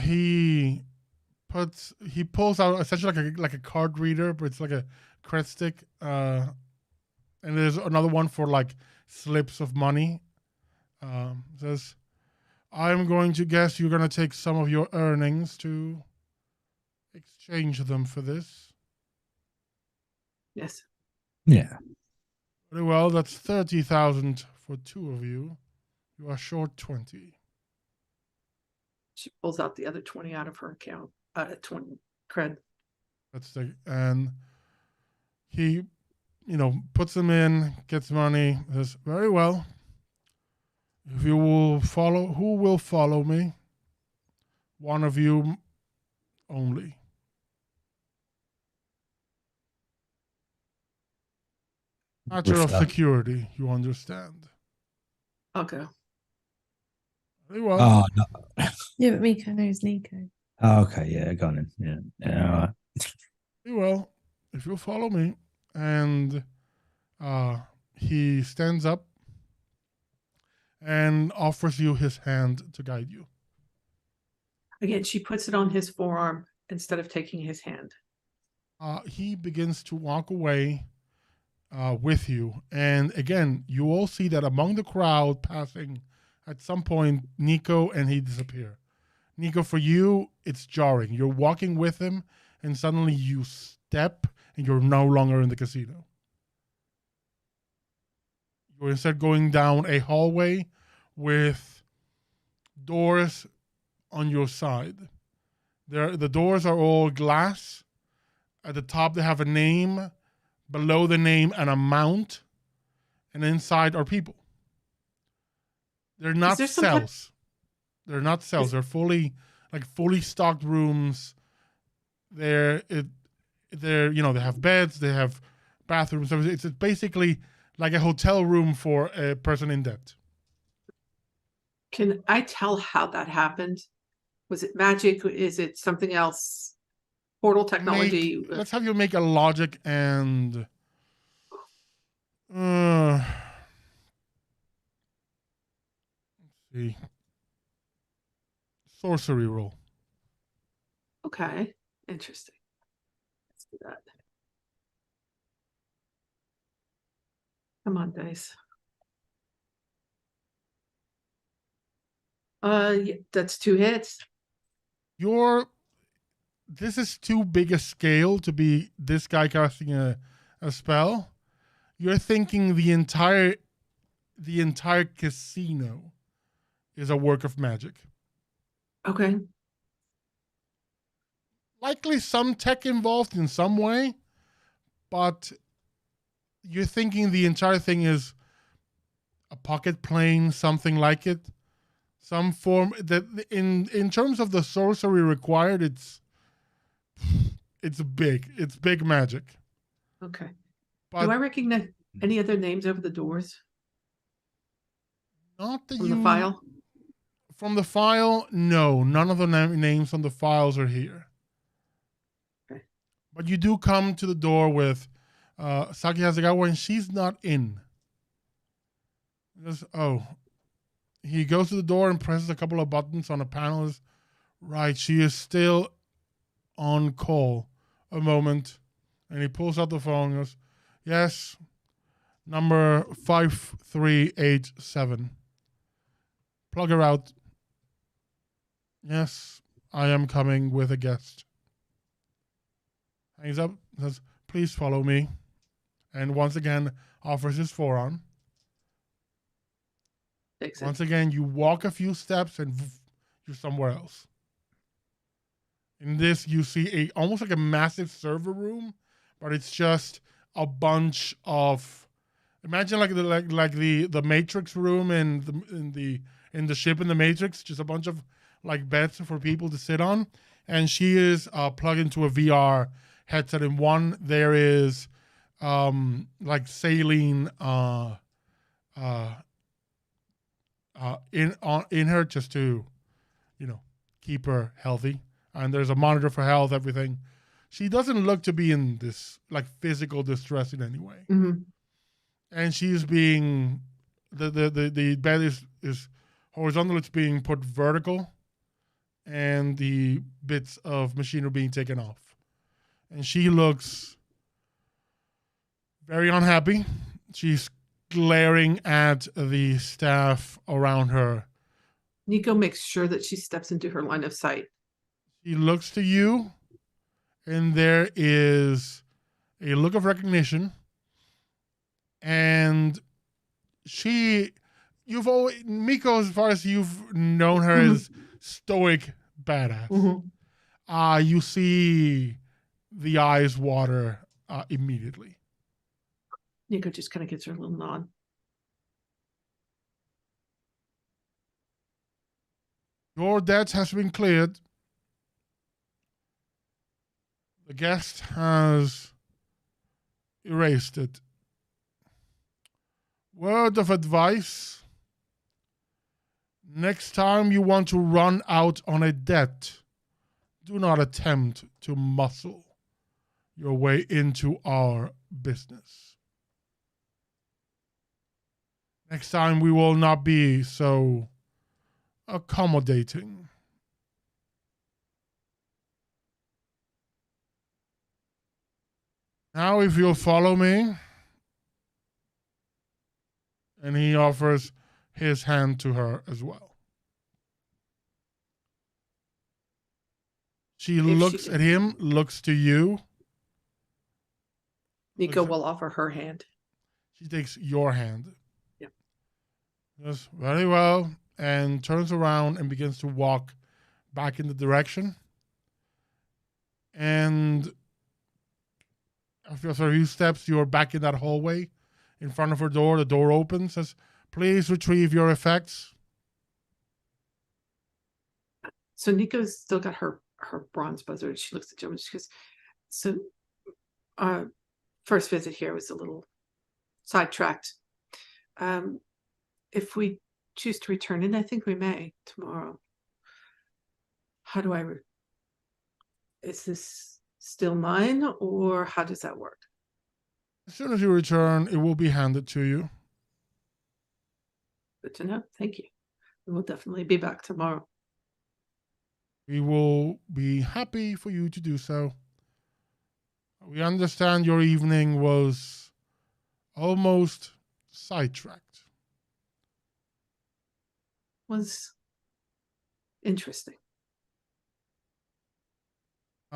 He pulls out essentially like a card reader, but it's like a credit stick. And there's another one for like slips of money. Says, I'm going to guess you're going to take some of your earnings to exchange them for this. Yes. Yeah. Very well, that's 30,000 for two of you. You are short 20. She pulls out the other 20 out of her account. 20 cred. And he, puts them in, gets money, says, very well. If you will follow, who will follow me? One of you only. Matter of security, you understand. I'll go. Very well. Oh, no. Yeah, but Miko knows Nico. Oh, okay, yeah, go on then. Yeah, all right. Very well. If you'll follow me. And he stands up and offers you his hand to guide you. Again, she puts it on his forearm instead of taking his hand. He begins to walk away with you. And again, you all see that among the crowd passing, at some point, Nico and he disappear. Nico, for you, it's jarring. You're walking with him, and suddenly you step, and you're no longer in the casino. You're instead going down a hallway with doors on your side. The doors are all glass. At the top, they have a name. Below the name, an amount. And inside are people. They're not cells. They're not cells. They're fully stocked rooms. They have beds. They have bathrooms. It's basically like a hotel room for a person in debt. Can I tell how that happened? Was it magic? Is it something else? Portal technology? Let's have you make a logic and let's see. Sorcery roll. Okay. Interesting. Let's do that. Come on, dice. Yeah, that's 2 hits. This is too big a scale to be this guy casting a spell. You're thinking the entire casino is a work of magic. Okay. Likely some tech involved in some way, but you're thinking the entire thing is a pocket plane, something like it. Some form that in terms of the sorcery required, it's big. It's big magic. Okay. But Do I recognize any other names over the doors not that from the file? From the file, no. None of the names on the files are here. Okay. But you do come to the door with Saki Hasegawa, and she's not in. He goes to the door and presses a couple of buttons on a panel. Right, she is still on call. A moment. And he pulls out the phone and goes, yes, number 5387. Plug her out. Yes, I am coming with a guest. Hangs up, says, please follow me. And once again, offers his forearm. Once again, you walk a few steps and you're somewhere else. In this, you see almost like a massive server room, but it's just a bunch of. Imagine like the Matrix room in the ship in the Matrix, just a bunch of like beds for people to sit on, and she is plugged into a VR headset. In one, there is like saline in her just to keep her healthy. And there's a monitor for health, everything. She doesn't look to be in this like physical distress in any way. Mm-hmm. And she's being the bed is horizontal, it's being put vertical, and the bits of machine are being taken off. And she looks very unhappy. She's glaring at the staff around her. Nico makes sure that she steps into her line of sight. He looks to you, and there is a look of recognition. And Miko, as far as you've known her, is stoic badass. Mm-hmm. You see the eyes water immediately. Nico just kind of gives her a little nod. Your debt has been cleared. The guest has erased it. Word of advice. Next time you want to run out on a debt, do not attempt to muscle your way into our business. Next time we will not be so accommodating. Now, if you'll follow me. And he offers his hand to her as well. She looks at him, looks to you. Nico will offer her hand. She takes your hand. Yeah. Yes, very well. And turns around and begins to walk back in the direction. And after a few steps, you're back in that hallway. In front of her door, the door opens, says, please retrieve your effects. So Nico's still got her bronze buzzer. She looks at Joe and she goes, so first visit here was a little sidetracked. If we choose to return, and I think we may tomorrow, how do is this still mine, or how does that work? As soon as you return, it will be handed to you. Good to know. Thank you. We'll definitely be back tomorrow. We will be happy for you to do so. We understand your evening was almost sidetracked. Was interesting.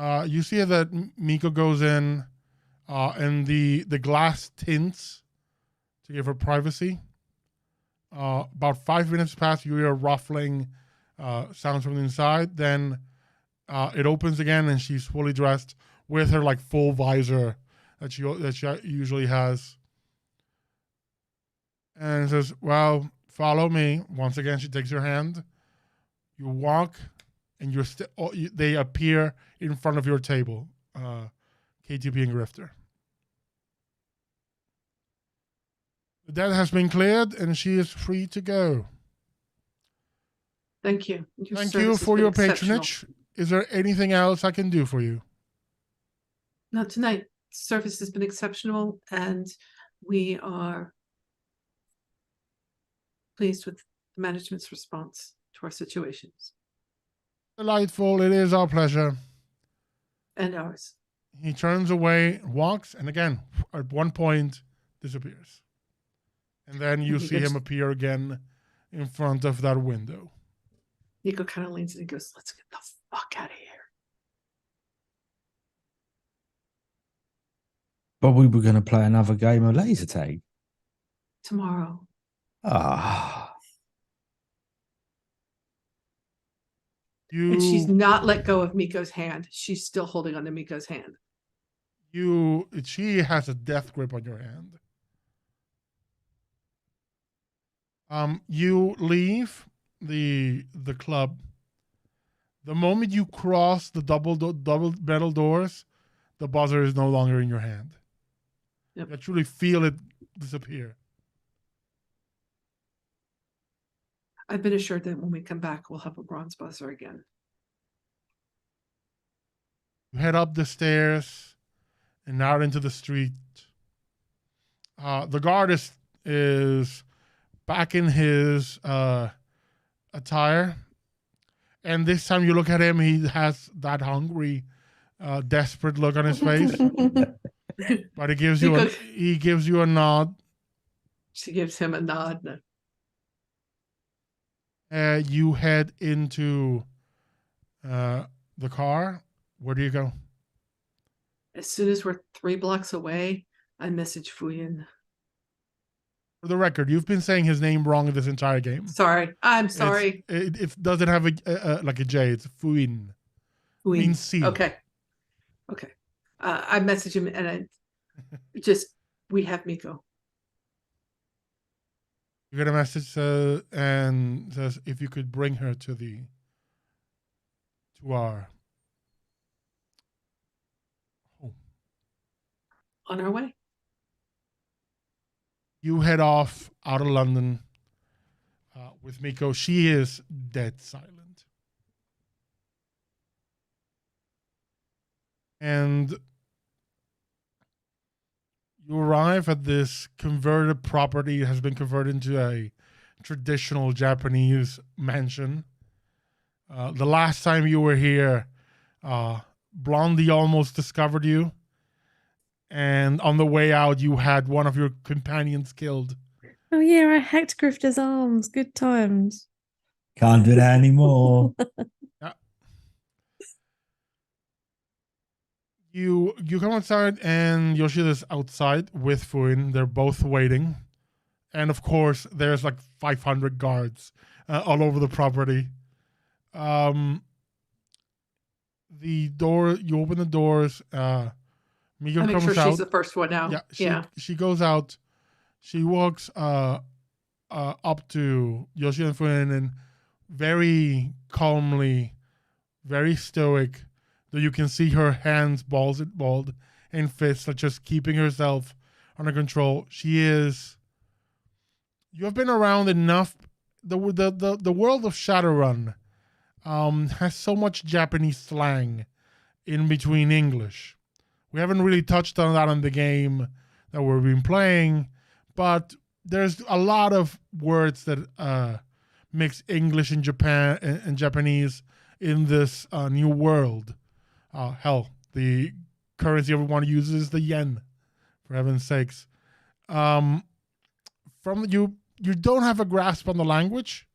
You see that Miko goes in, and the glass tints to give her privacy. About 5 minutes pass, you hear ruffling sounds from the inside. Then it opens again, and she's fully dressed with her like full visor that she usually has. And says, "Well, follow me." Once again, she takes your hand. You walk, and they appear in front of your table, KTP and Grifter. The debt has been cleared, and she is free to go. Thank you. Thank you for your patronage. Is there anything else I can do for you? Not tonight. Service has been exceptional, and we are pleased with the management's response to our situations. Delightful. It is our pleasure. And ours. He turns away, walks, and again, at one point, disappears. And then you see him appear again in front of that window. Nico kind of leans in and goes, "Let's get the fuck out of here." But we were going to play another game of laser tag. Tomorrow. Ah. And she's not let go of Miko's hand. She's still holding on to Miko's hand. She has a death grip on your hand. You leave the club. The moment you cross the double metal doors, the buzzer is no longer in your hand. Yep. You actually feel it disappear. I've been assured that when we come back, we'll have a bronze buzzer again. You head up the stairs and out into the street. The guard is back in his attire. And this time you look at him, he has that hungry, desperate look on his face. But he gives you a nod. She gives him a nod. You head into the car. Where do you go? As soon as we're 3 blocks away, I message Fuyin. For the record, you've been saying his name wrong in this entire game. Sorry. I'm sorry. It doesn't have like a J. It's Fuyin. Fuyin. Means sea. Okay. I message him and we have Miko. You get a message and says if you could bring her to our home. On our way. You head off out of London with Miko. She is dead silent. And you arrive at this converted property. It has been converted into a traditional Japanese mansion. The last time you were here, Blondie almost discovered you. And on the way out, you had one of your companions killed. Oh yeah, I hacked Grifter's arms. Good times. Can't do that anymore. Yeah. You come outside, and Yoshida's outside with Fuin. They're both waiting. And of course, there's like 500 guards all over the property. You open the doors. Miko comes sure out. She's the first one out. Yeah, she goes out. She walks up to Yoshi and Fuin and very calmly, very stoic, though you can see her hands balled and fists, like just keeping herself under control. You have been around enough. The world of Shadowrun has so much Japanese slang in between English. We haven't really touched on that in the game that we've been playing, but there's a lot of words that mix English and Japanese in this new world. Hell, the currency everyone uses is the yen, for heaven's sakes. You don't have a grasp on the language,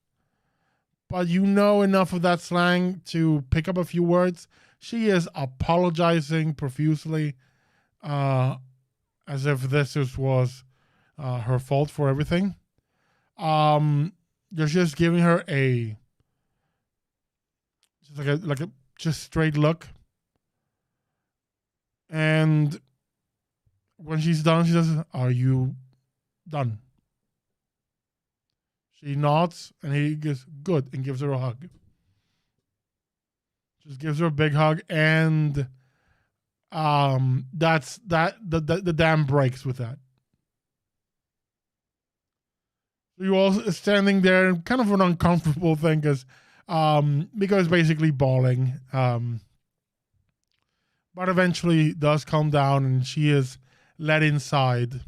but you know enough of that slang to pick up a few words. she is apologizing profusely, as if was her fault for everything. You're just giving her just just straight look, and when she's done, she says, "Are you done?" She nods, and he goes, "Good," and gives her a hug. Just gives her a big hug, and that's that. The dam breaks with that. You all standing there, kind of an uncomfortable thing, because Miko is basically bawling. But eventually does calm down, and she is led inside.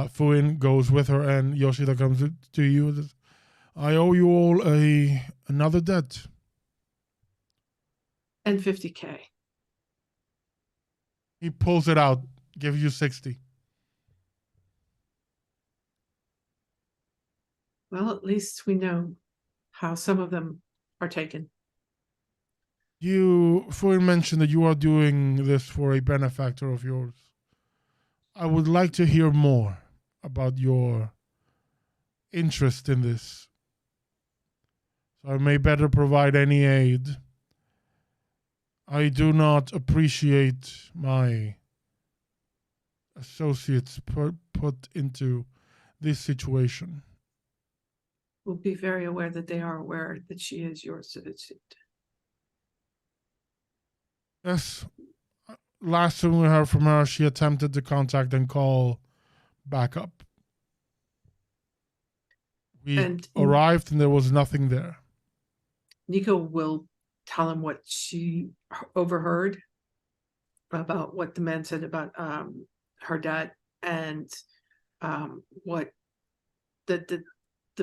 Fuin goes with her, and Yoshida comes to you and says, "I owe you all another debt." And 50K. He pulls it out, gives you 60. Well, at least we know how some of them are taken. Fuin mentioned that you are doing this for a benefactor of yours. I would like to hear more about your interest in this, so I may better provide any aid. I do not appreciate my associates put into this situation. We'll be very aware that they are aware that she is your citizen. Yes. Last time we heard from her, she attempted to contact and call backup. We arrived and there was nothing there. Nico will tell him what she overheard about what the man said about her dad, and what the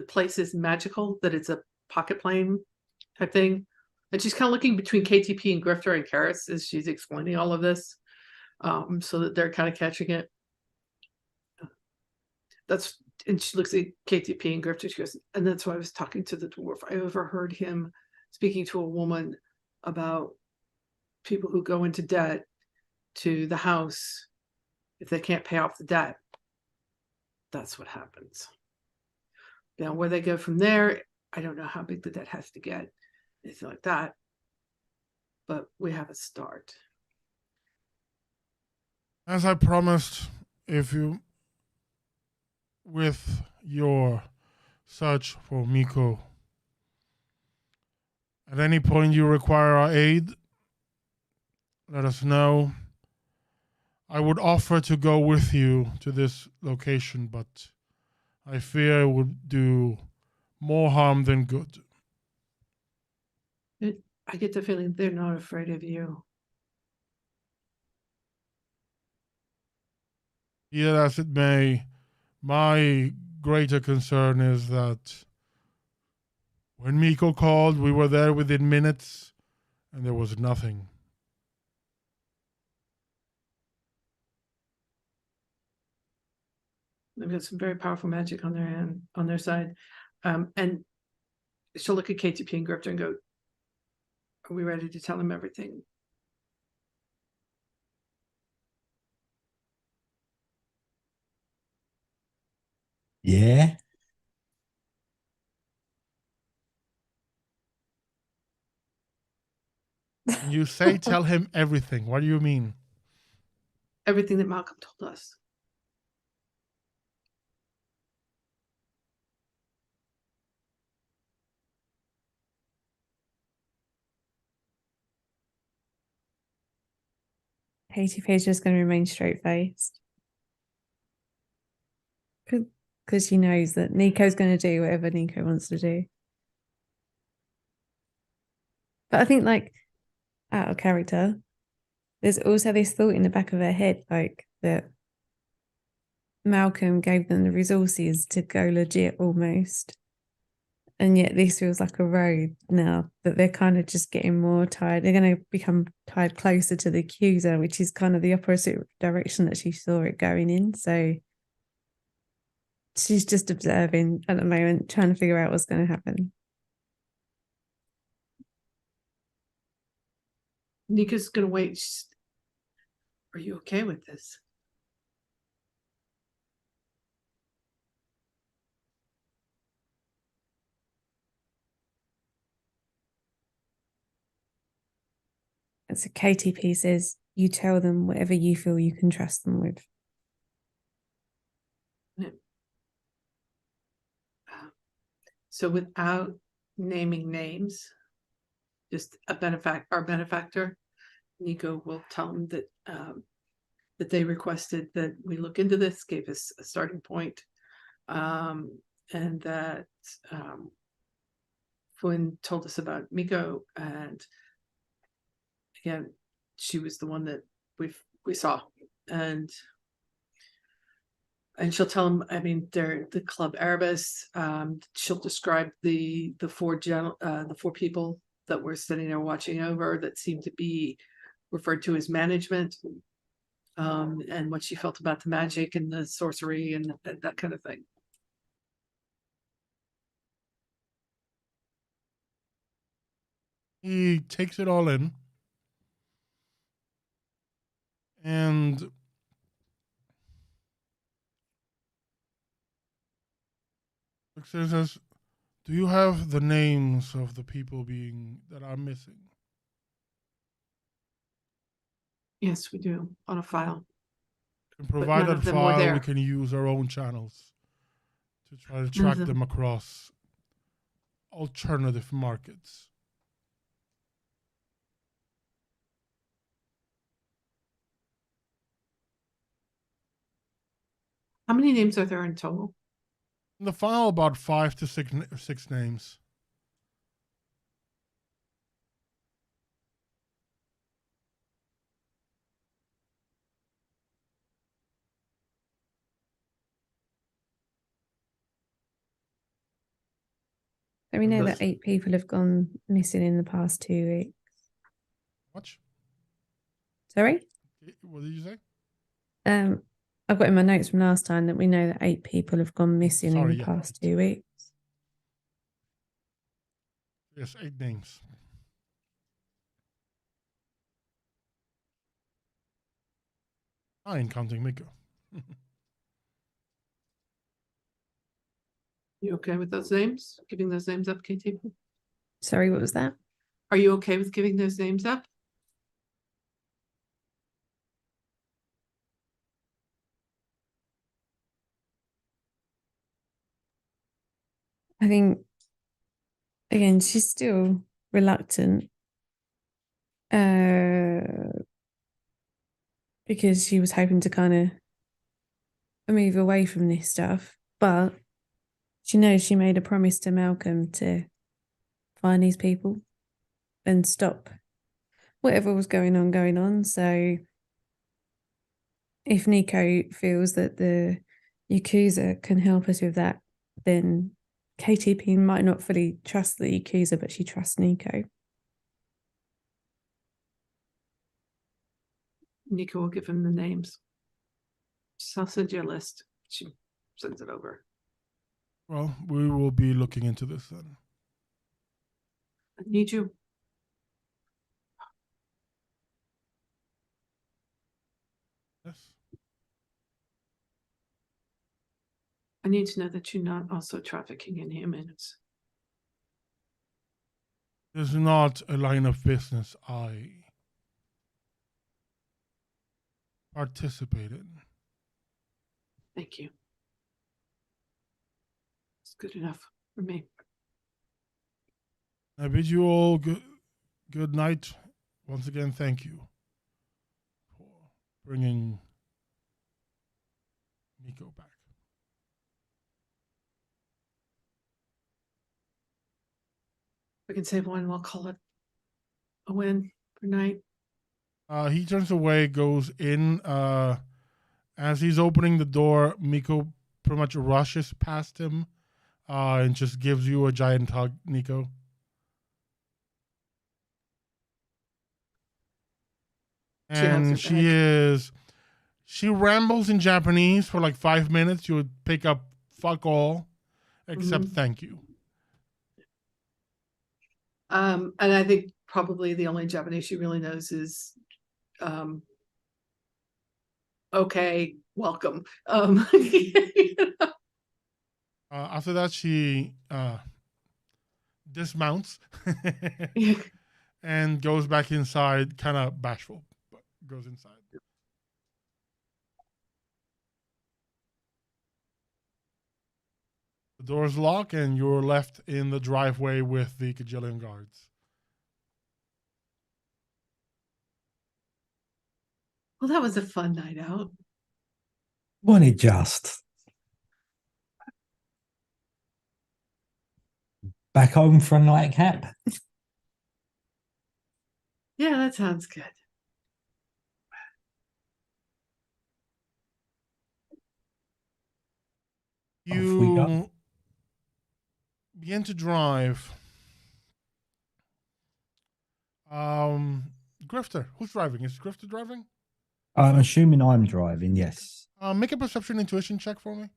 place is magical, that it's a pocket plane type thing. And she's kind of looking between KTP and Grifter and Karis as she's explaining all of this, so that they're kind of catching it. And she looks at KTP and Grifter. She goes, and that's why I was talking to the dwarf. I overheard him speaking to a woman about people who go into debt to the house if they can't pay off the debt. That's what happens. Now, where they go from there, I don't know how big the debt has to get, anything like that. But we have a start. As I promised, with your search for Miko, at any point you require our aid, let us know. I would offer to go with you to this location, but I fear it would do more harm than good. I get the feeling they're not afraid of you. Be it as it may, my greater concern is that when Miko called, we were there within minutes, and there was nothing. They've got some very powerful magic on their side. And she'll look at KTP and Grifter and go, are we ready to tell them everything? Yeah. When you say tell him everything, what do you mean? Everything that Malcolm told us. KTP is just going to remain straight faced because she knows that Nico's going to do whatever Nico wants to do. But I think, like, out of character, there's also this thought in the back of her head, like, that Malcolm gave them the resources to go legit almost. And yet this feels like a road now that they're kind of just getting more tied. They're going to become tied closer to the accuser, which is kind of the opposite direction that she saw it going in. So she's just observing at the moment, trying to figure out what's going to happen. Nika's gonna wait. Are you okay with this? And so KTP says, you tell them whatever you feel you can trust them with. So without naming names, just our benefactor, Nico will tell them that that they requested that we look into this, gave us a starting point, and that Flynn told us about Miko, and again, she was the one that we saw, and she'll tell them. I mean, they're the Club Erebus. She'll describe the four people that were sitting there watching over that seemed to be referred to as management, and what she felt about the magic and the sorcery and that kind of thing. He takes it all in and says, do you have the names of the people that are missing? Yes, we do, on a file. And provide none that of them were file, there. we can use our own channels to try to track them across alternative markets. How many names are there in total? In the file, about 5 to 6 names. So we know Those- that 8 people have gone missing in the past 2 weeks. What? Sorry? What did you say? I've got in my notes from last time that we know that 8 people have gone missing in the past 2 weeks. Yes, 8 names. I ain't counting Miko. You okay with those names? Giving those names up, KT? Sorry, what was that? Are you okay with giving those names up? I think, again, she's still reluctant because she was hoping to kind of move away from this stuff, but she knows she made a promise to Malcolm to find these people and stop whatever was going on. So if Nico feels that the Yakuza can help us with that, then KTP might not fully trust the Yakuza, but she trusts Nico. Nico will give him the names. I'll send you a list. She sends it over. Well, we will be looking into this then. I need you. Yes. I need to know that you're not also trafficking in humans. This is not a line of business I participate in. Thank you. It's good enough for me. I bid you all good night. Once again, thank you for bringing Miko back. We can save one. We'll call it a win for night. He turns away, goes in. As he's opening the door, Miko pretty much rushes past him and just gives you a giant hug, Nico. And she rambles in Japanese for like 5 minutes. You would pick up fuck all except thank you. And I think probably the only Japanese she really knows is okay, welcome. After that, she dismounts and goes back inside, kind of bashful, but goes inside. The doors lock, and you're left in the driveway with the Kajillion guards. Well, that was a fun night out. Wasn't it just? Back home for a nightcap? Yeah, that sounds good. Off we go. You begin to drive. Grifter, who's driving? Is Grifter driving? I'm assuming I'm driving, yes. Make a perception intuition check for me.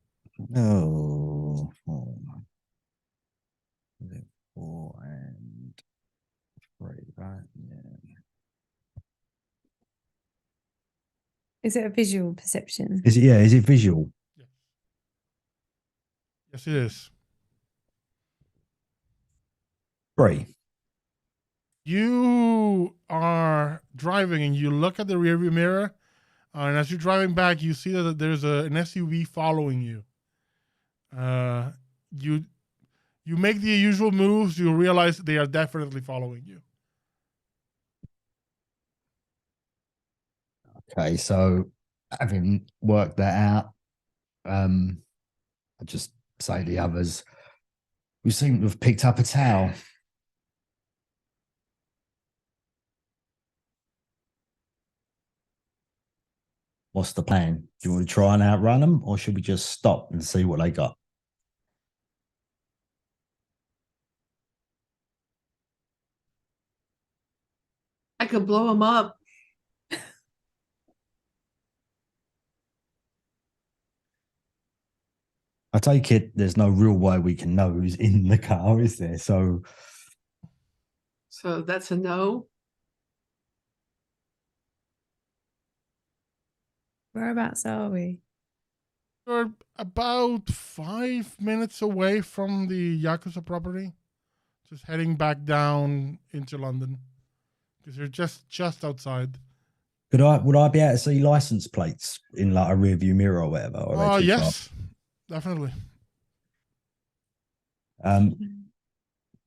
Oh, 4 and 3, right? Yeah. Is it a visual perception? Is it visual? Yes, it is. 3. You are driving and you look at the rearview mirror, and as you're driving back, you see that there's an SUV following you. You make the usual moves. You realize they are definitely following you. Okay, so having worked that out, I just say to the others, we seem to have picked up a towel. What's the plan? Do you want to try and outrun them, or should we just stop and see what they got? I could blow them up. I take it there's no real way we can know who's in the car, is there? So that's a no. Whereabouts are we? You're about 5 minutes away from the Yakuza property. Just heading back down into London. Because you're just outside. would I be able to see license plates in like a rear view mirror or whatever? Or are they too Yes, definitely. far?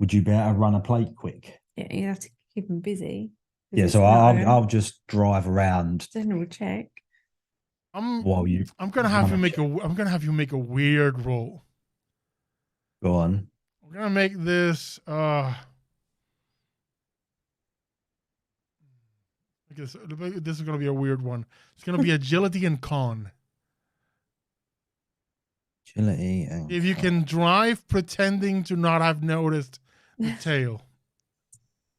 Would you be able to run a plate quick? Yeah, you have to keep them busy. Yeah, so I'll just drive around General check. while you. I'm gonna have you make a weird roll. Go on. We're gonna make this. This is gonna be a weird one. It's gonna be agility and con. Agility and If you can drive pretending to not have noticed the tail.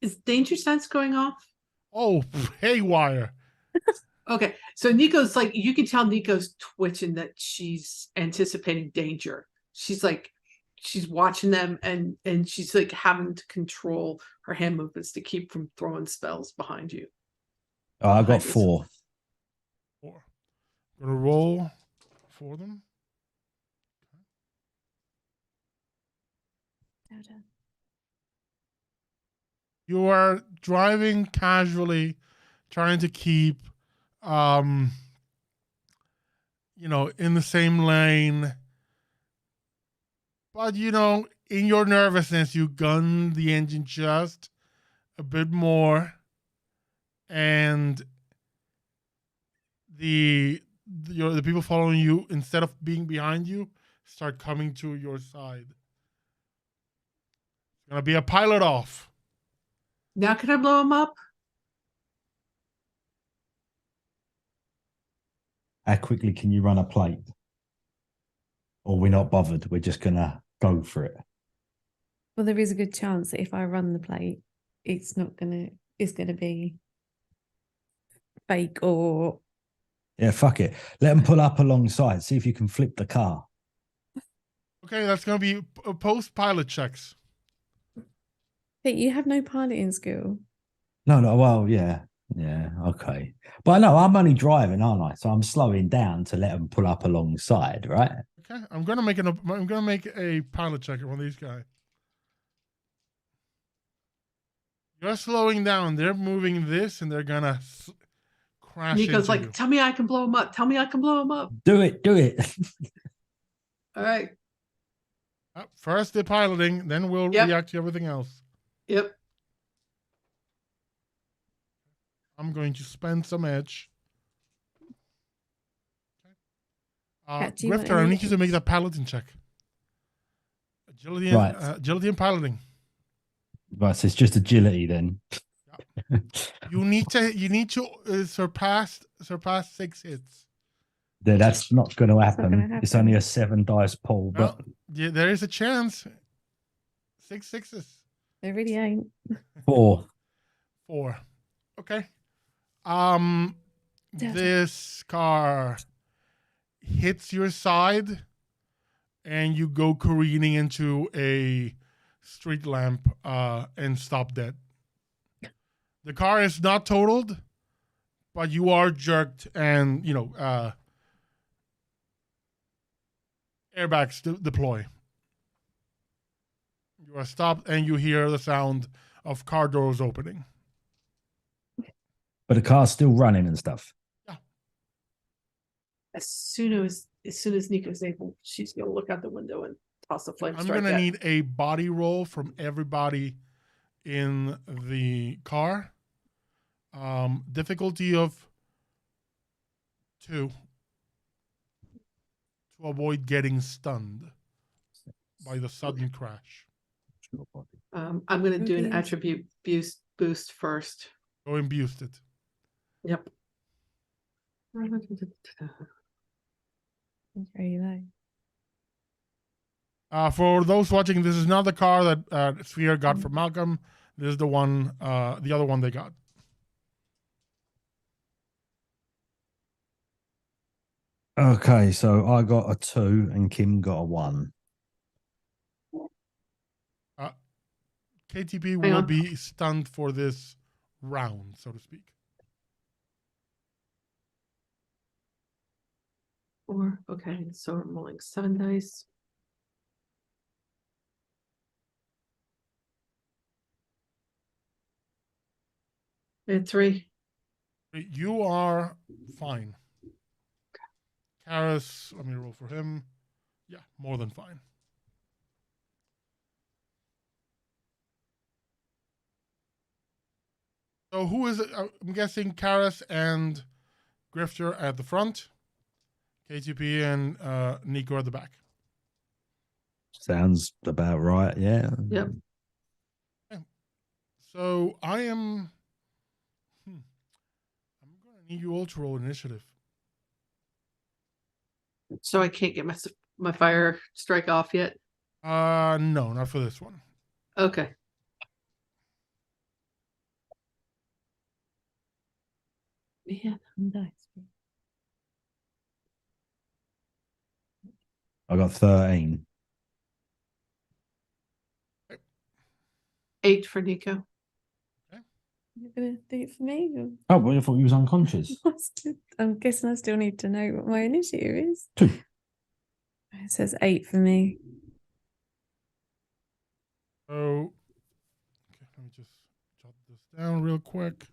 Is danger sense going off? Oh, haywire. Okay, so Nico's like, you can tell Nico's twitching that she's anticipating danger. She's watching them and she's like having to control her hand movements to keep from throwing spells behind you. Oh, I got 4. 4. Gonna roll for them. You are driving casually, trying to keep, in the same lane. But, in your nervousness, you gun the engine just a bit more. And the people following you, instead of being behind you, start coming to your side. It's going to be a pilot off. Now can I blow him up? How quickly can you run a plate? Or we're not bothered. We're just going to go for it. Well, there is a good chance that if I run the plate, it's going to be fake or... Yeah, fuck it. Let them pull up alongside. See if you can flip the car. Okay, that's going to be post-pilot checks. But you have no piloting skill. No, no. Well, yeah, yeah. Okay, but no, I'm only driving, aren't I? So I'm slowing down to let them pull up alongside, right? Okay, I'm gonna make a pilot check on these guys. You're slowing down. They're moving this, and they're gonna crash Nico's into like, you. tell me I can blow him up. Tell me I can blow him up. Do it, do it. All right. First the piloting, then we'll Yep. react to everything else. Yep. I'm going to spend some edge. Kat, do you want Grifter, I any- need you to make that piloting check. Agility and, Right. agility and piloting. Right, so it's just agility then. You need to surpass 6 hits. That's not going to happen. gonna It's happen. only a 7 dice pull, but Well, yeah, there is a chance. 6 sixes. There really ain't. 4. 4. Okay. Damn. This car hits your side, and you go careening into a street lamp and stop dead. The car is not totaled, but you are jerked, and airbags deploy. You are stopped, and you hear the sound of car doors opening. But the car's still running and stuff. As soon as Nico's able, she's gonna look out the window and toss a flame I'm strike. gonna need a body roll from everybody in the car. Difficulty of 2 to avoid getting stunned by the sudden crash. I'm gonna do an Okay. attribute boost first. Go and boost it. Yep. It's very low. For those watching, this is not the car that Sphere got from Malcolm. This is the one, the other one they got. Okay, so I got a 2 and Kim got a 1. KTP Hang will on. be stunned for this round, so to speak. 4. Okay, so I'm rolling 7 dice. And 3. You are fine. Karis, let me roll for him. Yeah, more than fine. So who is it? I'm guessing Karis and Grifter at the front. KTP and Nico at the back. Sounds about right, yeah. Yep. So I am. I'm going to need you all to roll initiative. So I can't get my fire strike off yet. No, not for this one. Okay. Yeah, nice. I got 13. 8 for Nico. You're gonna do it for me? Or- Oh, well, I thought you was unconscious. I'm guessing I still need to know what my initiative is. 2. It says 8 for me. So, okay, let me just jot this down real quick.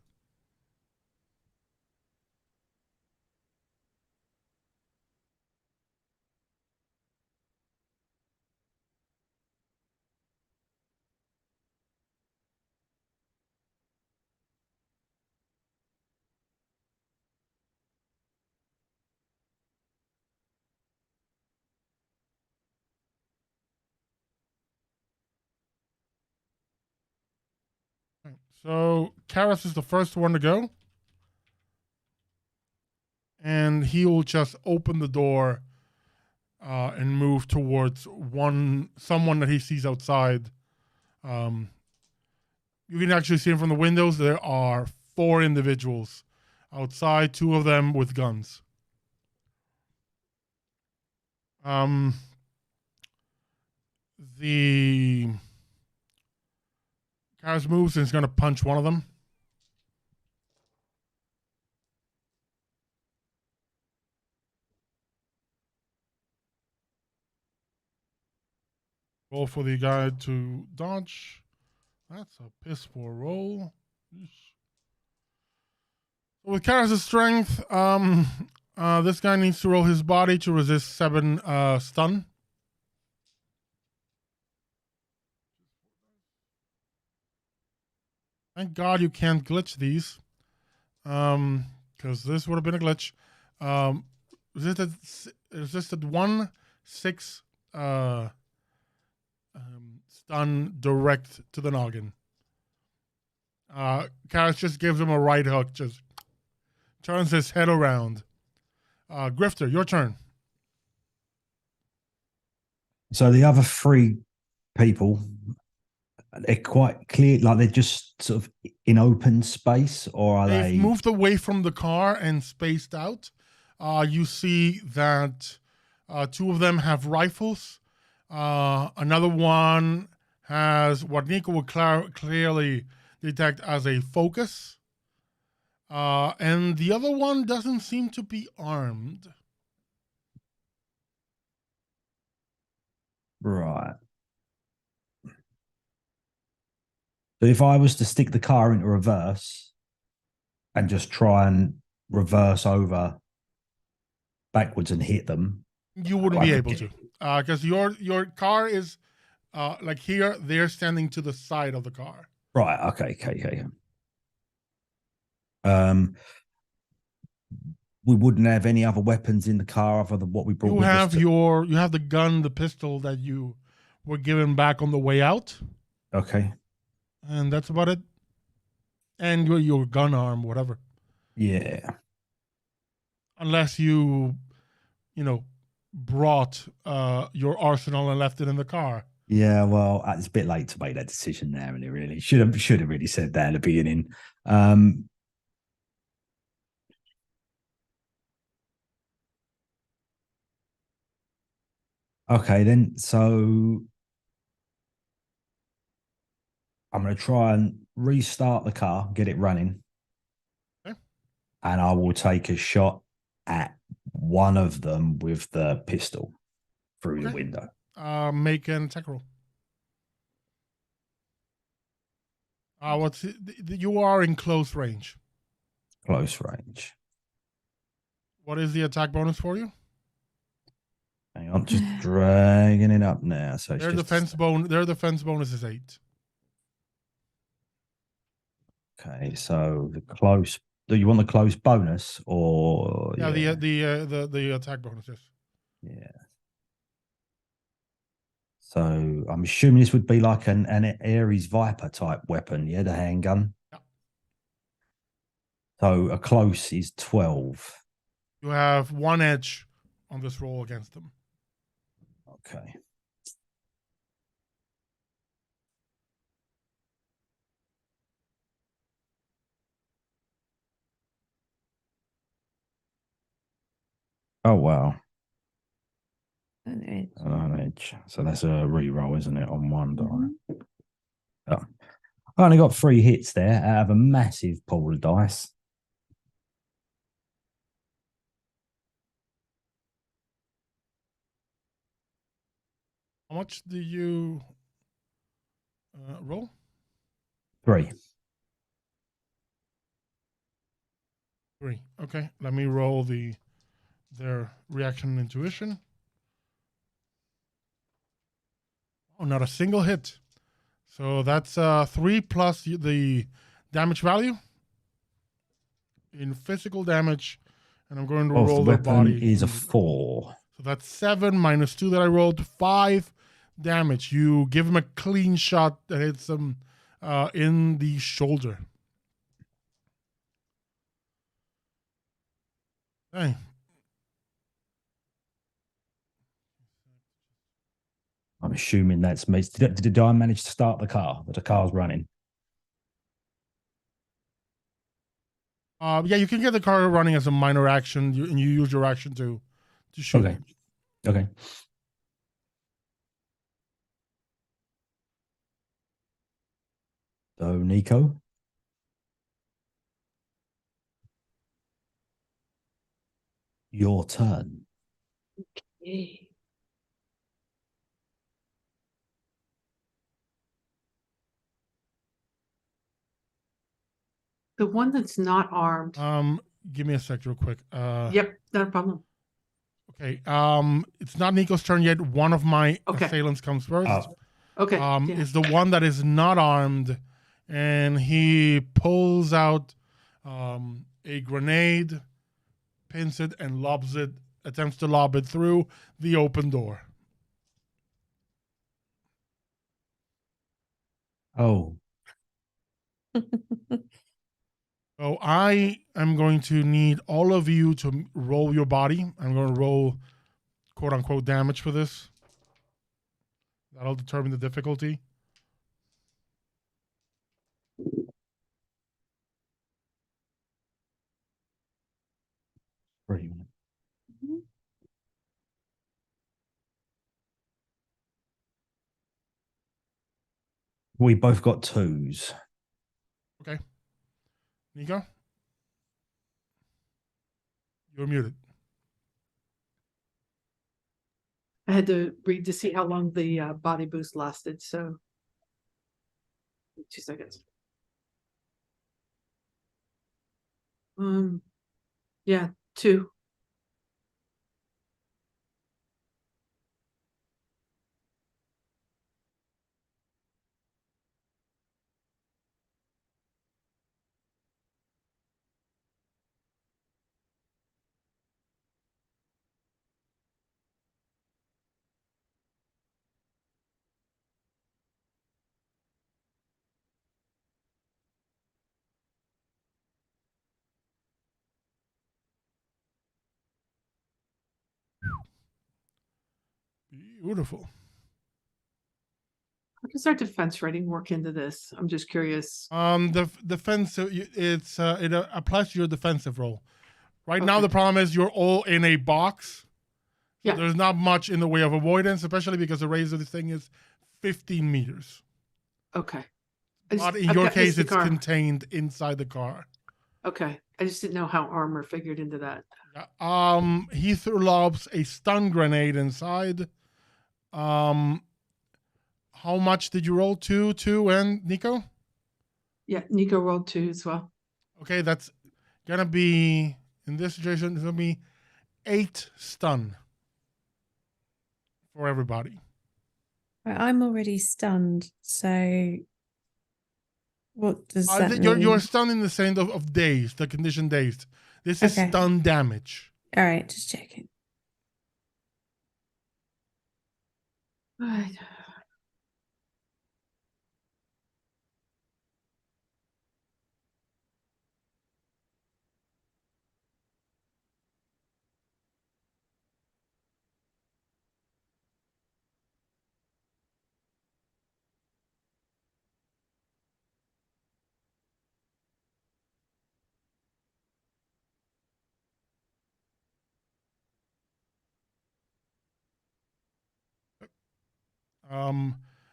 Okay, so Karis is the first one to go. And he will just open the door and move towards someone that he sees outside. You can actually see him from the windows. There are 4 individuals outside, 2 of them with guns. The Karis moves and is going to punch one of them. Roll for the guy to dodge. That's a piss poor roll. With Karaz's strength, this guy needs to roll his body to resist 7 stun. Thank God you can't glitch these. Because this would have been a glitch. Resisted 1/6 stun direct to the noggin. Karas just gives him a right hook, just turns his head around. Grifter, your turn. So the other 3 people, they're quite clear, like they're just sort of in open space, or are They've they moved away from the car and spaced out. You see that 2 of them have rifles. Another one has what Nico would clearly detect as a focus. And the other one doesn't seem to be armed. right? So if I was to stick the car into reverse and just try and reverse over backwards and hit them, You wouldn't I be could able get- to, because your car is like here. They're standing to the side of the car. right? Okay. We wouldn't have any other weapons in the car other than what we brought You with us. have you have the gun, the pistol that you were given back on the way out, Okay. and that's about it. And your gun arm, whatever, Yeah. unless you brought your arsenal and left it in the car. Yeah, well, it's a bit late to make that decision now, and it really should have really said that at the beginning. Okay, then. So I'm going to try and restart the car, get it running, Okay. and I will take a shot at one of them with the pistol through the Okay. window. Make an attack roll. You are in close range. Close range. What is the attack bonus for you? Hang on, just dragging it up now. So it's Their defense bonus is 8. Okay, so the close. Do you want the close bonus or Yeah, the attack bonus is. Yeah. So I'm assuming this would be like an Ares Viper type weapon, yeah, the handgun. Yeah. So a close is 12. You have 1 edge on this roll against them. Okay. Oh wow. An edge. An edge. So that's a re-roll, isn't it, on one die? Mhm. Oh. I only got 3 hits there out of a massive pool of dice. How much do you roll? 3. 3. Okay, let me roll their reaction and intuition. Oh, not a single hit. So that's 3 plus the damage value in physical damage, and I'm going to roll The their weapon body. is a 4. So that's 7 minus 2 that I rolled, 5 damage. You give him a clean shot that hits him in the shoulder. Hey. I'm assuming that's me. Did I manage to start the car? That the car's running? Yeah, you can get the car running as a minor action, and you use your action to shoot. Okay. So, Nico? Your turn. Okay. The one that's not armed. Give me a sec, real quick. Yep, not a problem. Okay. It's not Nico's turn yet. One of my Okay. assailants comes first. Oh, Okay. yeah. Is the one that is not armed, and he pulls out a grenade, pins it, and attempts to lob it through the open door. oh, So I am going to need all of you to roll your body. I'm going to roll quote unquote damage for this. That'll determine the difficulty. brilliant. We both got 2s. Okay. Nico? You're muted. I had to read to see how long the body boost lasted, so 2 seconds. Yeah, 2. Beautiful. How does our defense rating work into this? I'm just curious. The defense, it applies to your defensive roll. Right now, Okay. the problem is you're all in a box. So Yeah. there's not much in the way of avoidance, especially because the range of this thing is 15 meters. Okay. But in I've your got case, Mystic it's Armor. contained inside the car. Okay. I just didn't know how armor figured into that. He lobs a stun grenade inside. How much did you roll? 2, and Nico? Yeah, Nico rolled 2 as well. Okay, that's gonna be, in this situation, it's gonna be 8 stun for everybody. Right, I'm already stunned, so what does that mean? You're stunned in the sense of dazed, the condition dazed. This is Okay. stun damage. All right, just checking. Right.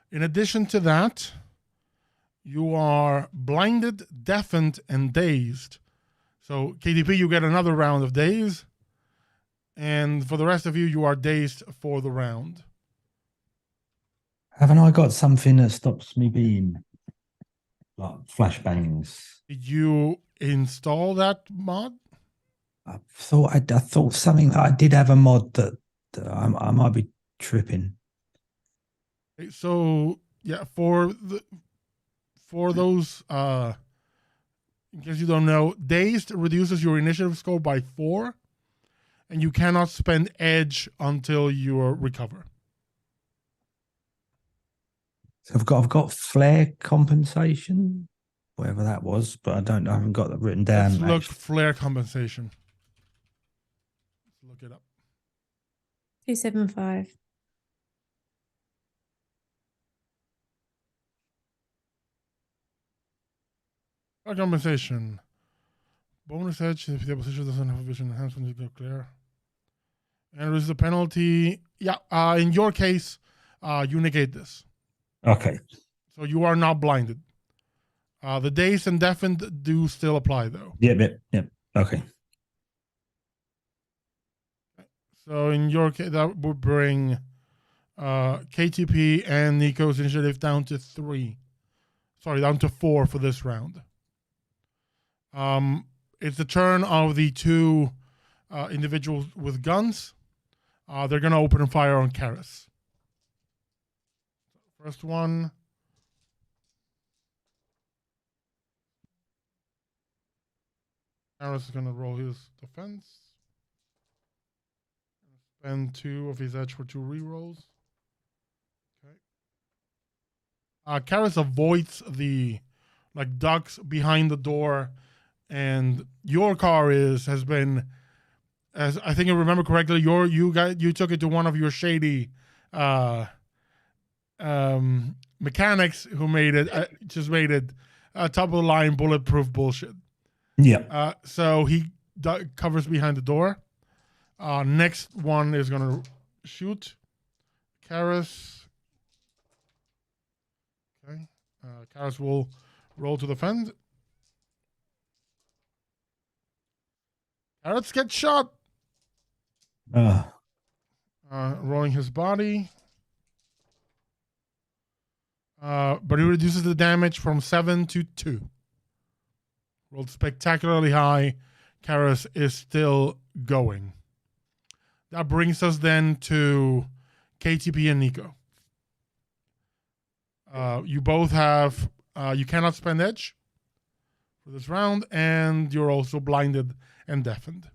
In addition to that, you are blinded, deafened, and dazed. So KDP, you get another round of daze. And for the rest of you, you are dazed for the round. Haven't I got something that stops me being like flashbangs? Did you install that mod? I thought something. I did have a mod that I might be tripping. Okay, so yeah, for those in case you don't know, dazed reduces your initiative score by 4, and you cannot spend edge until you recover. So I've got flare compensation, whatever that was, but I haven't got that written down. Let's look actually. flare compensation. Let's look it up. 275. Flare compensation. Bonus edge if the opposition doesn't have vision enhancement, you go clear. And there's the penalty. Yeah, in your case, you negate this. Okay. So you are not blinded. The dazed and deafened do still apply, though. Yep. Okay. So in your case, that would bring KTP and Nico's initiative down to 3. Sorry, down to 4 for this round. It's the turn of the two individuals with guns. They're going to open fire on Karis. First one. Karis is going to roll his defense. Spend 2 of his edge for 2 rerolls. Okay. Karis avoids the ducks behind the door, and your car has been, as I think I remember correctly, you took it to one of your shady mechanics who made it just made it top of the line bulletproof bullshit. Yeah. So he covers behind the door. Next one is gonna shoot Karis. Okay. Karis will roll to defend. Karis gets shot. Rolling his body. But he reduces the damage from 7 to 2. Rolled spectacularly high. Karis is still going. That brings us then to KTP and Nico. You both have, you cannot spend edge for this round, and you're also blinded and deafened.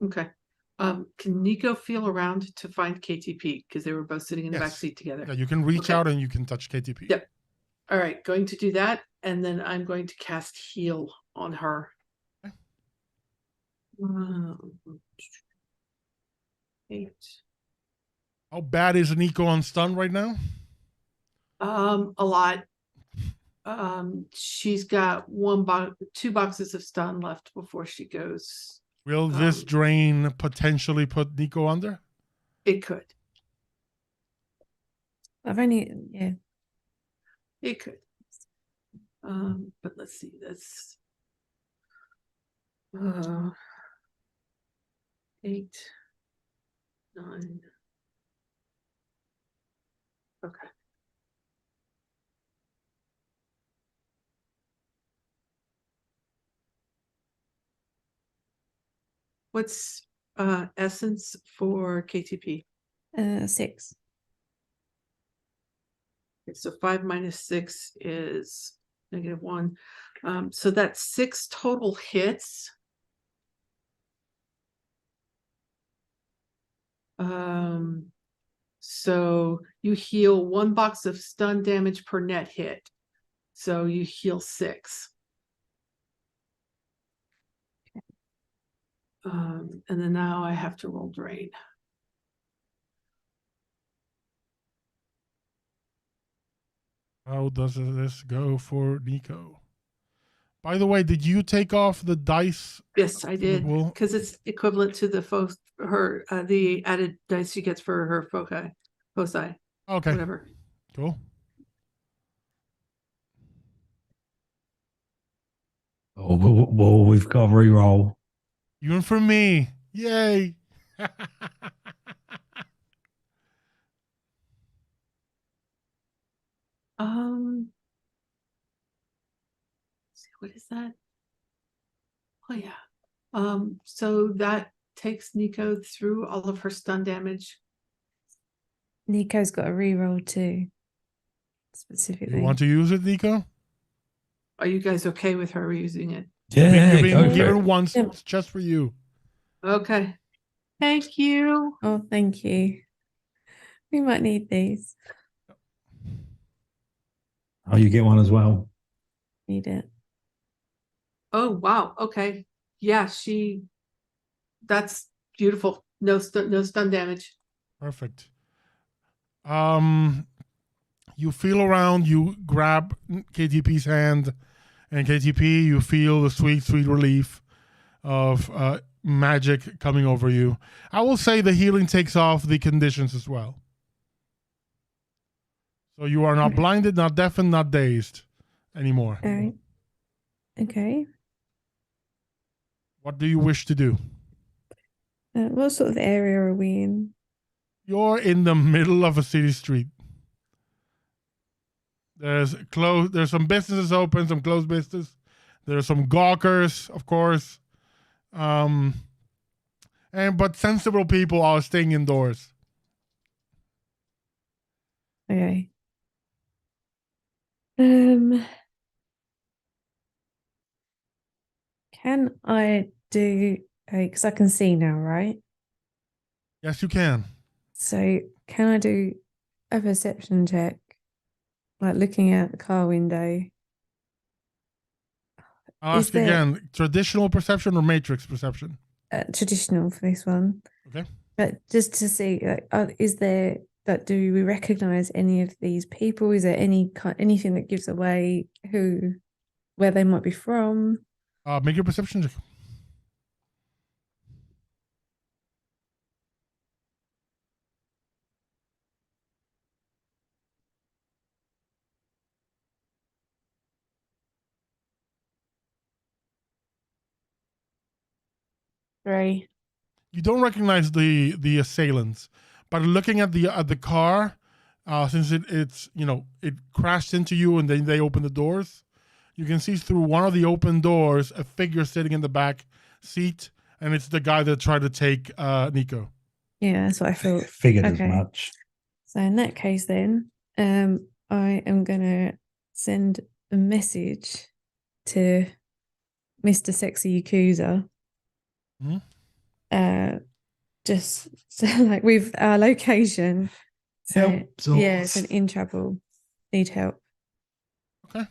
Okay. Can Nico feel around to find KTP? Because they were both sitting in the back Yes. seat together. Yeah, you can reach Okay. out and you can touch KTP. Yep. All right, going to do that, and then I'm going to cast heal on her. Okay. 8. How bad is Nico on stun right now? A lot. She's got 2 boxes of stun left before she goes. Will this drain potentially put Nico under? It could. It could. But let's see. That's 8, 9. Okay. What's essence for KTP? 6. Okay, so 5 minus 6 is -1. So that's 6 total hits. So you heal 1 box of stun damage per net hit. So you heal 6. And then now I have to roll drain. How does this go for Nico? By the way, did you take off the dice? Yes, I did, Well, because it's equivalent to the the added dice she gets for her foci, okay, whatever. cool. Oh, well, we've got a reroll. Even for me, yay! See, what is that? Oh yeah. So that takes Nico through all of her stun damage. Nico's got a reroll too. Specifically. You want to use it, Nico? Are you guys okay with her using it? Yeah, You're being go for given it. once, Yeah. it's just for you. Okay. Thank you. Oh, thank you. We might need these. Oh, you get one as well. Need it. Oh wow. Okay. Yeah, that's beautiful. No stun damage. Perfect. You feel around, you grab KTP's hand, and KTP, you feel the sweet, sweet relief of magic coming over you. I will say the healing takes off the conditions as well. So you are not blinded, not deafened, not dazed anymore. All right. Okay. What do you wish to do? What sort of area are we in? You're in the middle of a city street. There's some businesses open, some closed business. There's some gawkers, of course. But sensible people are staying indoors. Okay. Can I do, because I can see now, right? Yes, you can. So can I do a perception check, like looking out the car window? I'll ask again, traditional perception or matrix perception? Traditional for this one. Okay. But just to see, is there, do we recognize any of these people? Is there anything that gives away where they might be from? Make your perception check. Three. You don't recognize the assailants, but looking at the car, since it crashed into you and then they opened the doors, you can see through one of the open doors a figure sitting in the back seat, and it's the guy that tried to take Nico. Yeah, that's what I thought. Figured as much. So in that case, then, I am gonna send a message to Mr. Sexy Yakuza. Just so, like, with our location. So, Help. yeah, it's in trouble. Need help. Okay.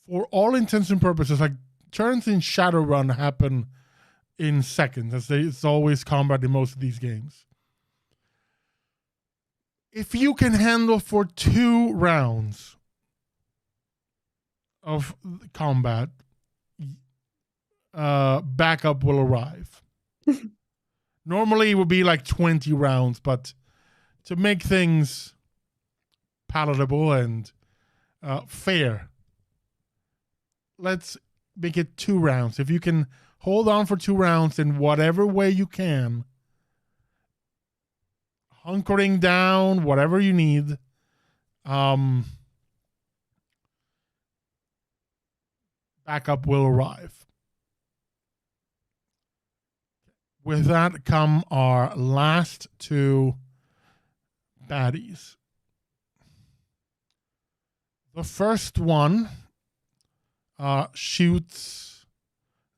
For all intents and purposes, like, turns in Shadowrun happen in seconds. It's always combat in most of these games. If you can handle for 2 rounds of combat, backup will arrive. Normally it would be like 20 rounds, but to make things palatable and fair, let's make it 2 rounds. If you can hold on for 2 rounds in whatever way you can, hunkering down, whatever you need, backup will arrive. With that come our last 2 baddies. The first one shoots.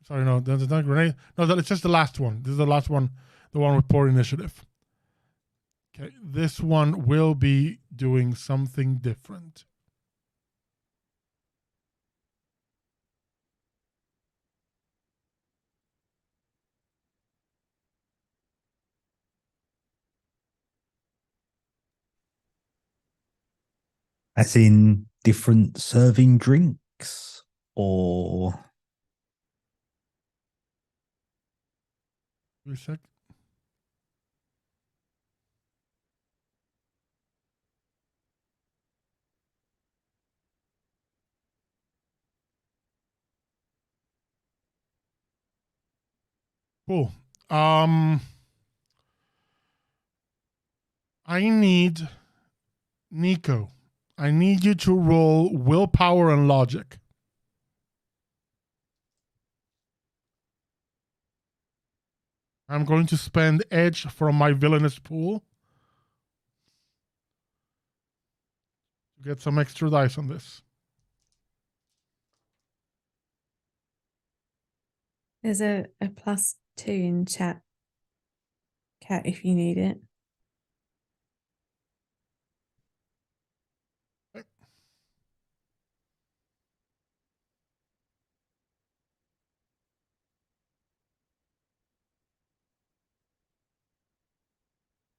Sorry, no, that's not a grenade. No, it's just the last one. This is the last one, the one with poor initiative. Okay, this one will be doing something different. As in different serving drinks, or Wait a sec. Cool. I need Nico. I need you to roll willpower and logic. I'm going to spend edge from my villainous pool to get some extra dice on this. There's a +2 in chat, Cat, if you need it.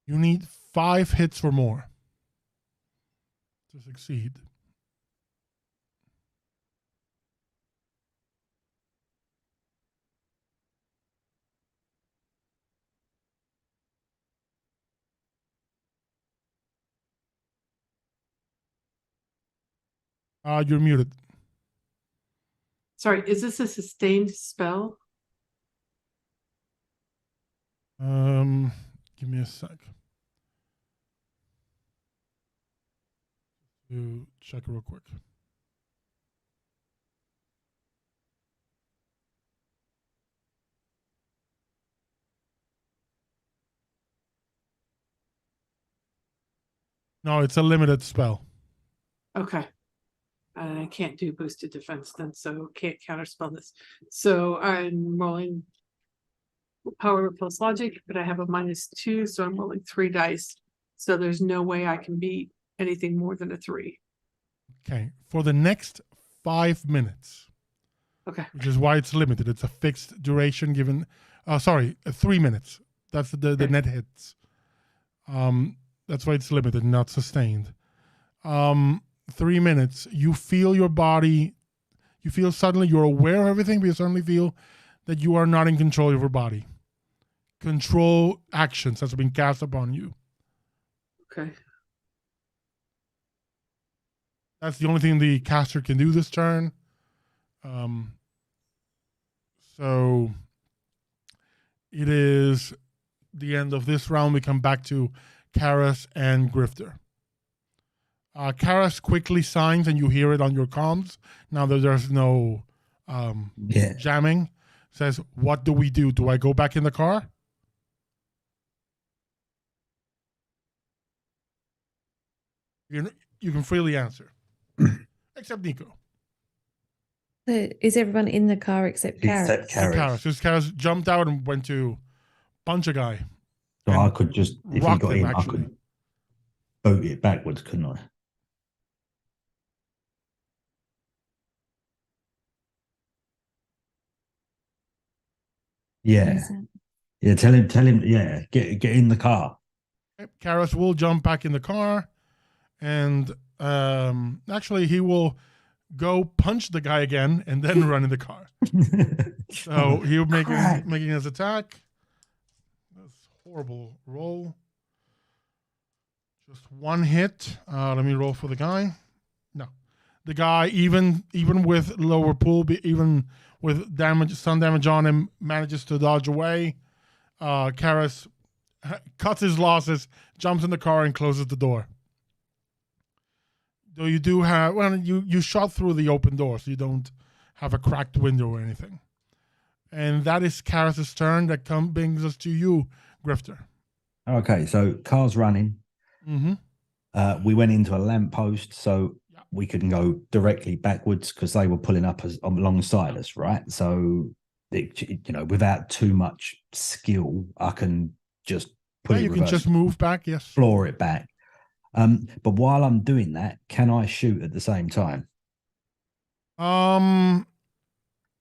You need 5 hits or more to succeed. You're muted. Sorry, is this a sustained spell? Give me a sec. To check real quick. No, it's a limited spell. Okay. I can't do boosted defense then, so can't counterspell this. So I'm rolling power plus logic, but I have a -2, so I'm rolling 3 dice. So there's no way I can beat anything more than a 3. Okay. For the next 5 minutes, Okay. which is why it's limited. It's a fixed duration given. 3 minutes. That's the Okay. net hits. That's why it's limited, not sustained. 3 minutes. You feel your body. You feel suddenly you're aware of everything, but you suddenly feel that you are not in control of your body. Control actions that's been cast upon you. Okay. That's the only thing the caster can do this turn. So it is the end of this round. We come back to Karas and Grifter. Karas quickly signs, and you hear it on your comms. Now that there's no jamming, says, "What do we do? Do I go back in the car?" You can freely answer, except Nico. Is everyone in the car except Karas? Except Karas. Because Karas jumped out and went to punch a guy. So I could just, if he rocked got him, in, I actually. could boot it backwards, couldn't I? Yeah. Yeah, tell him, yeah, get in the car. Karas will jump back in the car, and actually he will go punch the guy again and then run in the car. So he'll making his attack. That's a horrible roll. Just one hit. Let me roll for the guy. No, the guy even with lower pool, even with some damage on him, manages to dodge away. Karas cuts his losses, jumps in the car, and closes the door. Though you do have, you shot through the open door, so you don't have a cracked window or anything. And that is Karas' turn. That brings us to you, Grifter. Okay, so car's running. Mm-hmm. We went into a lamppost, so we couldn't go directly backwards because they were pulling up alongside us, right? So, without too much skill, I can just put it You reverse, can just move back, yes. floor it back. But while I'm doing that, can I shoot at the same time?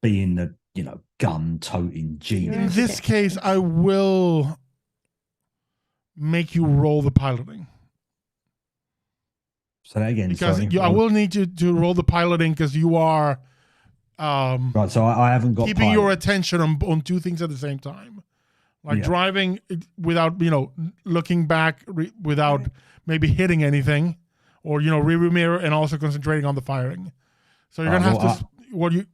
Being the, gun-toting genius. In this case, I will make you roll the piloting. Say that again. Because sorry. I will need you to roll the piloting because you are right. So I haven't got keeping your attention on two things at the same time, like driving without looking back, without maybe hitting anything, or rearview mirror, and also concentrating on the firing. So you're gonna have to.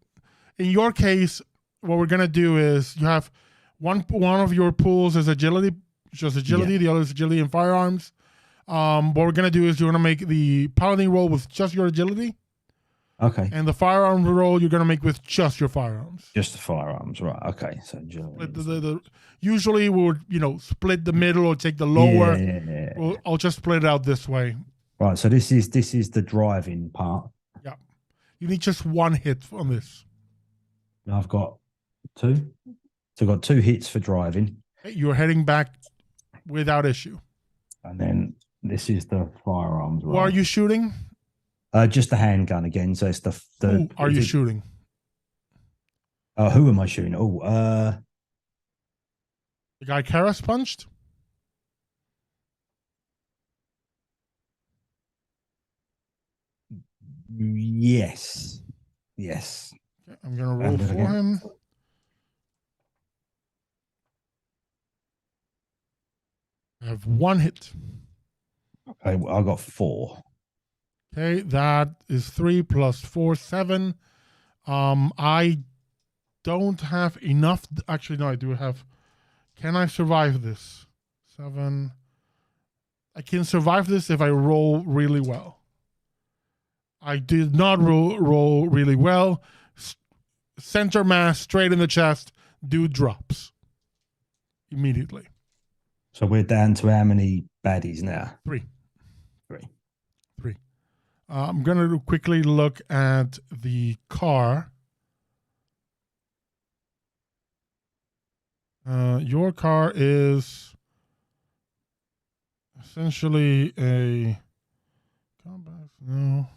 In your case, what we're gonna do is you have one of your pools is agility, just agility. The other is agility and firearms. What we're gonna do is you're gonna make the piloting roll with just your agility. Okay. And the firearm roll you're gonna make with just your firearms. Just the firearms, right? Okay. So usually we would split the middle or take the lower. Yeah. I'll just split it out this way. Right. So this is the driving part. Yeah. You need just one hit on this. I've got 2. So I've got 2 hits for driving. You're heading back without issue. And then this is the firearms. What are you shooting? Just the handgun again. So it's the Who are you shooting? Who am I shooting? The guy Karas punched? Yes. Okay, I'm gonna roll for him. I have 1 hit. Okay, I got 4. Okay, that is 3 plus 4, 7. I don't have enough. Actually, no, I do have. Can I survive this? 7. I can survive this if I roll really well. I did not roll really well. Center mass, straight in the chest. Dude drops immediately. So we're down to how many baddies now? 3. 3. I'm going to quickly look at the car. Your car is essentially a combat. No.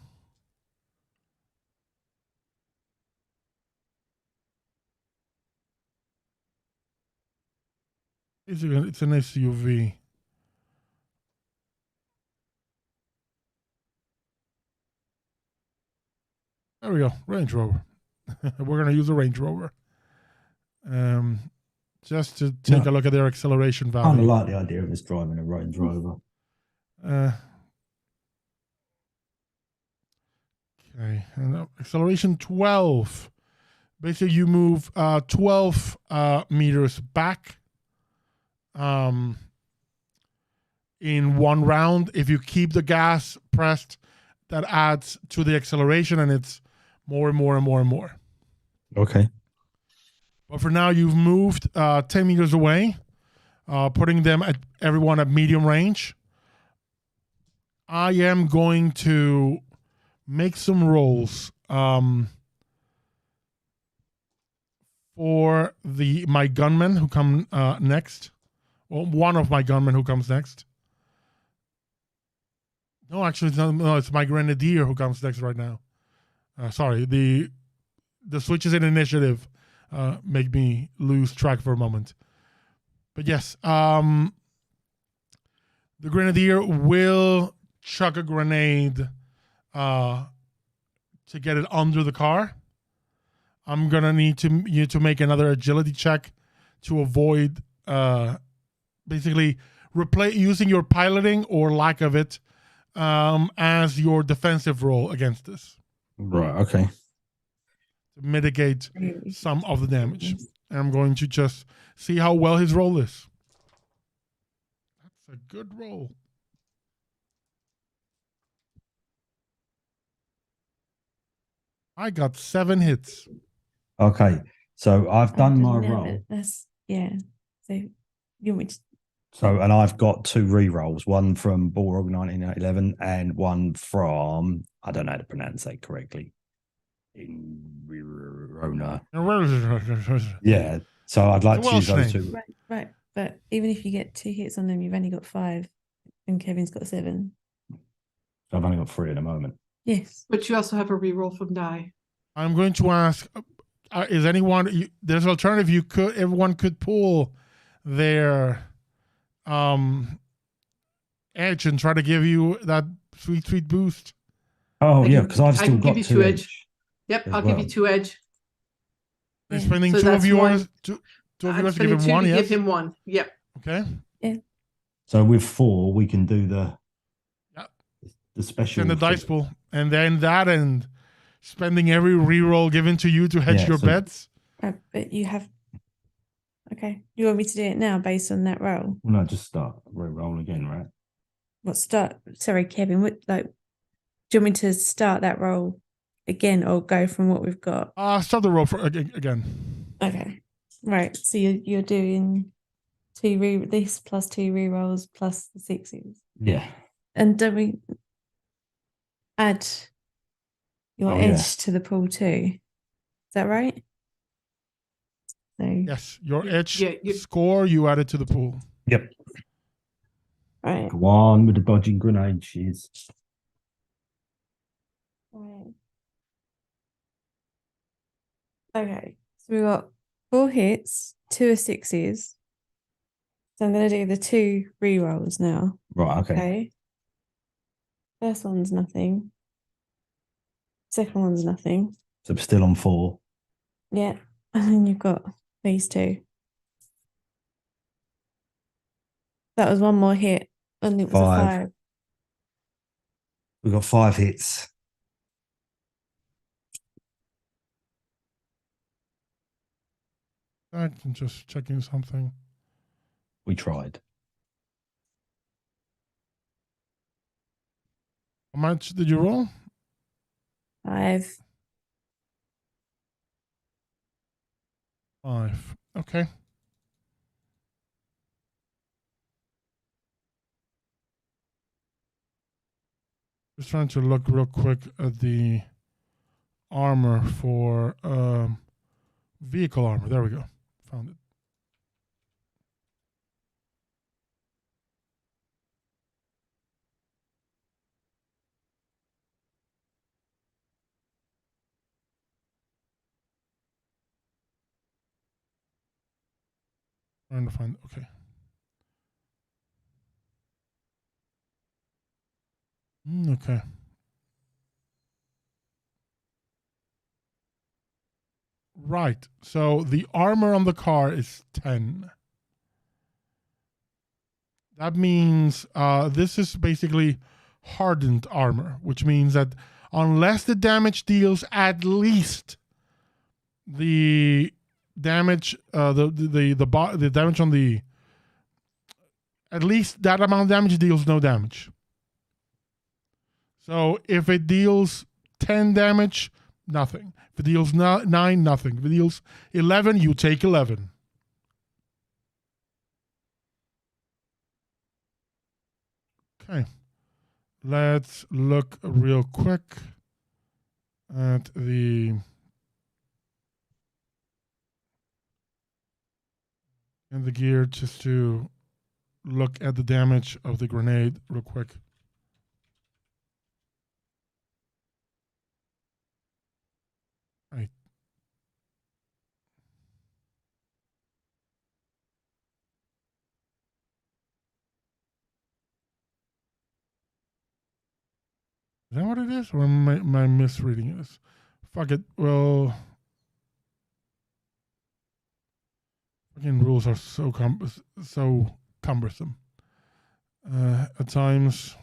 It's an SUV. There we go. Range Rover. We're going to use a Range Rover. Just to take a look at their acceleration value. I kind of like the idea of us driving a Range Rover. Okay, and acceleration 12. Basically, you move 12 meters back in one round. If you keep the gas pressed, that adds to the acceleration, and it's more and more and more and more. Okay. But for now, you've moved 10 meters away, putting them everyone at medium range. I am going to make some rolls for my gunmen who come next. Well, one of my gunmen who comes next. No, actually, it's my grenadier who comes next right now. Sorry, the switches in initiative make me lose track for a moment. But yes, the grenadier will chuck a grenade to get it under the car. I'm gonna need you to make another agility check to avoid basically using your piloting or lack of it as your defensive roll against this. Right. Okay. To mitigate some of the damage. And I'm going to just see how well his roll is. That's a good roll. I got 7 hits. Okay. So I've done my roll. That's So you want me to? So, and I've got 2 re-rolls, one from Balrog 1911 and one from, I don't know how to pronounce that correctly. Rona. Yeah. So I'd like to use those 2. Right. But even if you get 2 hits on them, you've only got 5 and Kevin's got 7. So I've only got 3 at the moment. Yes. But you also have a reroll from die. I'm going to ask, is anyone, there's an alternative, everyone could pull their edge and try to give you that sweet boost. Oh, yeah, because I've still got 2 edge. Yep, I'll give you 2 edge. You're spending So 2 of yours. Two of I'm yours to give spending him 1, to yes? give him 1. Yep. Okay. Yeah. So with 4, we can do the special. And the dice pool. And then that and spending every reroll given to you to hedge your bets. Right, but you have. Okay. You want me to do it now based on that roll? Well, no, just start re-roll again, right? What start? Sorry, Kevin. Do you want me to start that roll again or go from what we've got? Start the roll again. Okay. Right. So you're doing 2 this plus 2 rerolls plus the 6s. Yeah. And don't we add your edge to the pool too? Is that right? So yes, your edge score you added to the pool. Yep. Right. Go on with the dodging grenade, cheers. Right. Okay. So we got 4 hits, 2 are 6s. So I'm going to do the 2 rerolls now. Right. Okay. First one's nothing. Second one's nothing. So I'm still on 4. Yeah. And then you've got these 2. That was one more hit. And it was 5. a 5. We've got 5 hits. I'm just checking something. We tried. How much did you roll? 5. 5. Okay. Just trying to look real quick at the armor for vehicle armor. There we go. Found it. Trying to find. Okay. Okay. Right. So the armor on the car is 10. That means this is basically hardened armor, which means that unless the damage deals at least the damage, the damage on the, at least that amount of damage deals no damage. So if it deals 10 damage, nothing. If it deals 9, nothing. If it deals 11, you take 11. Okay. Let's look real quick at the gear just to look at the damage of the grenade real quick. Right. Is that what it is? Or am I misreading this? Fuck it. Well, fucking rules are so cumbersome. At times.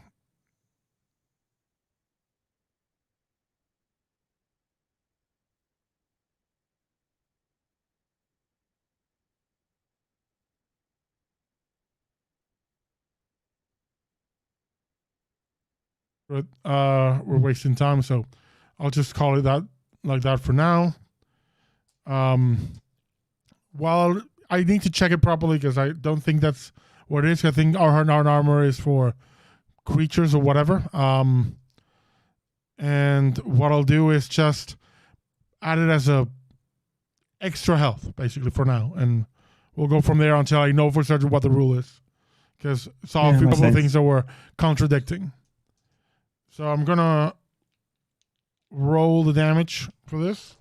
But we're wasting time, so I'll just call it that like that for now. Well, I need to check it properly because I don't think that's what it is. I think our armor is for creatures or whatever. And what I'll do is just add it as a extra health, basically, for now, and we'll go from there until I know for certain what the rule is. Because saw a few couple of things that were contradicting. So I'm gonna roll the damage for this.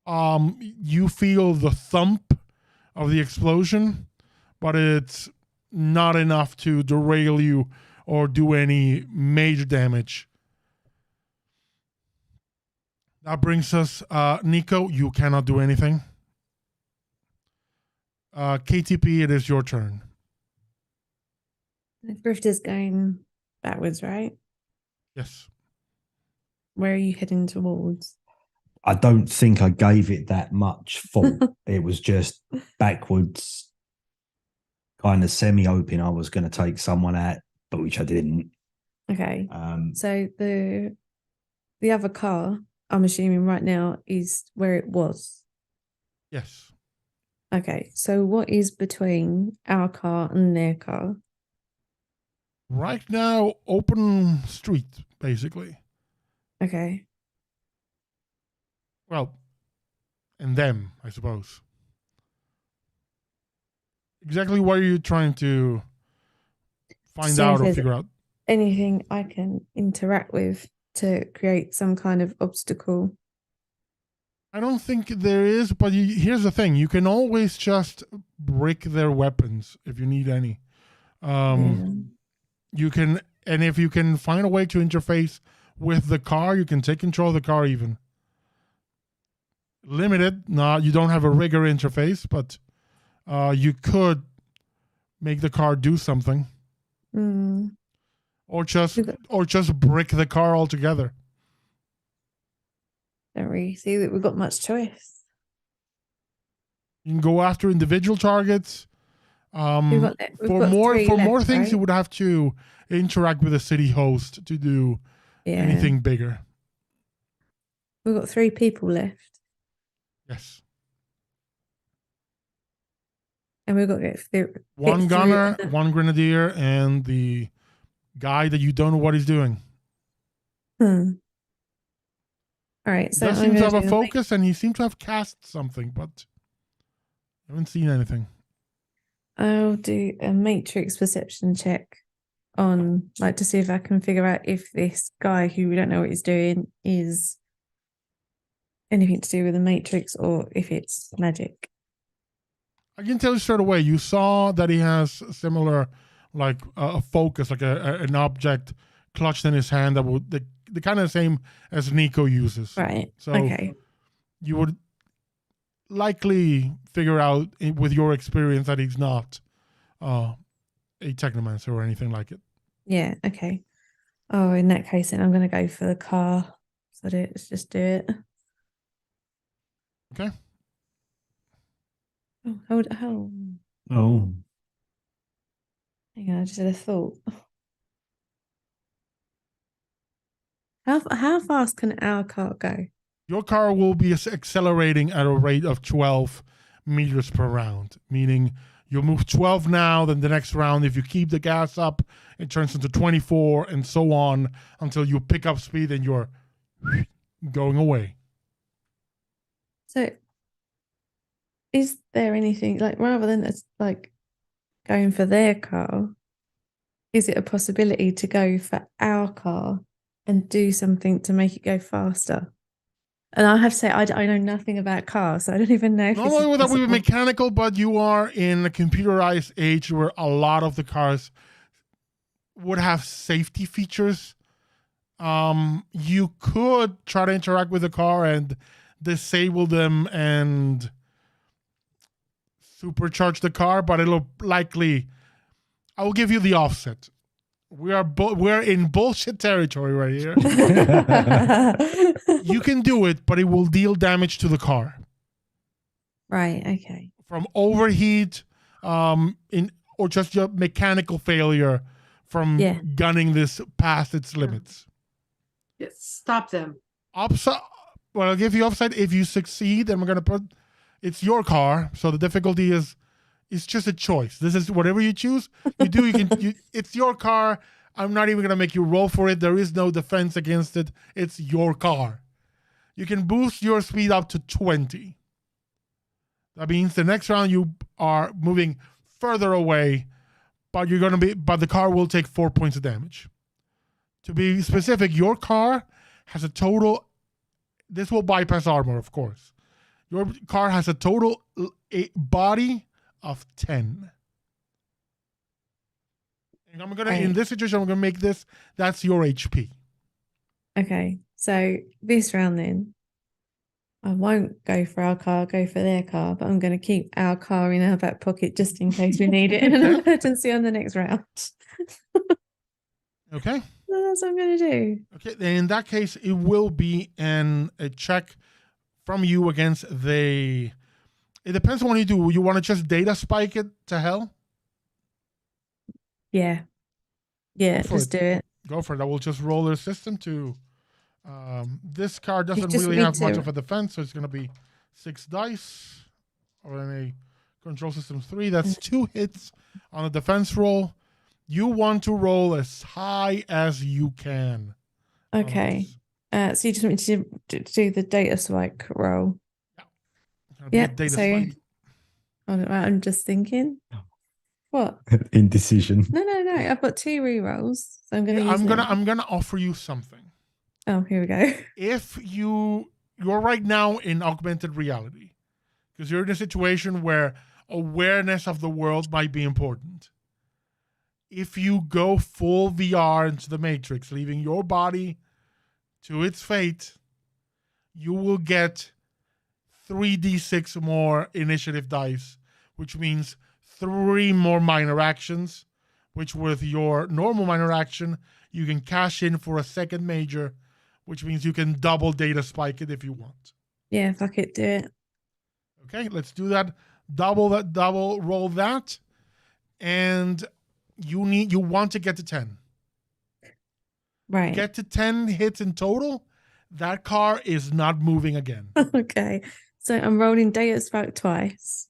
You feel the thump of the explosion, but it's not enough to derail you or do any major damage. That brings us, Nico, you cannot do anything. KTP, it is your turn. The Grifter's going backwards, right? Yes. Where are you heading towards? I don't think I gave it that much thought. It was just backwards, kind of semi-open. I was going to take someone out, but which I didn't. Okay. So the other car, I'm assuming right now, is where it was. Yes. Okay. So what is between our car and their car? Right now, open street, basically. Okay. Well, and them, I suppose. Exactly what are you trying to find out or figure out? Anything I can interact with to create some kind of obstacle? I don't think there is, but here's the thing. You can always just break their weapons if you need any. You can, and if you can find a way to interface with the car, you can take control of the car even. Limited, you don't have a rigger interface, but you could make the car do something. Or just brick the car altogether. Don't really see that we've got much choice. You can go after individual targets. For more things, right? you would have to interact with a city host to do anything bigger. We've got 3 people left. Yes. And we've got to get through. One get gunner, through. one grenadier, and the guy that you don't know what he's doing. Hmm. All right, He so does I'm seem to going have to a do focus, and he seems to have cast something, but I haven't seen anything. I'll do a matrix perception check on, like, to see if I can figure out if this guy who we don't know what he's doing is anything to do with the matrix or if it's magic. I can tell you straight away. You saw that he has similar, like a focus, like an object clutched in his hand that would the kind of same as Nico uses. Right. So Okay. you would likely figure out with your experience that he's not a technomancer or anything like it. Yeah. Okay. Oh, in that case, then I'm going to go for the car. So let's just do it. Okay. Oh, hold. Oh, Oh, hang on. I just had a thought. How fast can our car go? Your car will be accelerating at a rate of 12 meters per round, meaning you'll move 12 now, then the next round, if you keep the gas up, it turns into 24 and so on until you pick up speed and you're going away. So, is there anything like rather than like going for their car, is it a possibility to go for our car and do something to make it go faster? And I have to say, I know nothing about cars, so I don't even know if Not this only is would that be possible. mechanical, but you are in a computerized age where a lot of the cars would have safety features. You could try to interact with the car and disable them and supercharge the car, but it'll likely. I will give you the offset. We're in bullshit territory right here. You can do it, but it will deal damage to the car Right. Okay. from overheat, or just your mechanical failure from Yeah. gunning this past its limits. Yes, stop them. Upside. Well, I'll give you upside if you succeed, and we're gonna put. It's your car, so the difficulty is. It's just a choice. This is whatever you choose. You do. It's your car. I'm not even gonna make you roll for it. There is no defense against it. It's your car. You can boost your speed up to 20. That means the next round you are moving further away, but the car will take 4 points of damage. To be specific, your car has a total. This will bypass armor, of course. Your car has a total body of 10. And I'm gonna in this situation, I'm gonna make this. That's your HP. Okay. So this round then, I won't go for our car, I'll go for their car, but I'm going to keep our car in our back pocket just in case we need it in an emergency on the next round. Okay. So that's what I'm going to do. Okay. Then in that case, it will be a check from you against the. It depends on what you do. You want to just data spike it to hell? Yeah. Yeah, just do it. Go for it. I will just roll the system to. This card doesn't just really need have much to- of a defense, so it's going to be 6 dice. Or in a control system 3. That's 2 hits on a defense roll. You want to roll as high as you can. Okay. So you just want me to do the data spike roll. Yep. So I'm just thinking. What? indecision. No. I've got 2 re-rolls, so I'm going to use them. I'm gonna offer you something. Oh, here we go. If you're right now in augmented reality, because you're in a situation where awareness of the world might be important. If you go full VR into the Matrix, leaving your body to its fate, you will get 3d6 more initiative dice, which means 3 more minor actions, which with your normal minor action, you can cash in for a second major, which means you can double data spike it if you want. Yeah, fuck it, do it. Okay, let's do that. Double roll that. And you want to get to 10. Right. Get to 10 hits in total. That car is not moving again. Okay. So I'm rolling data spike twice.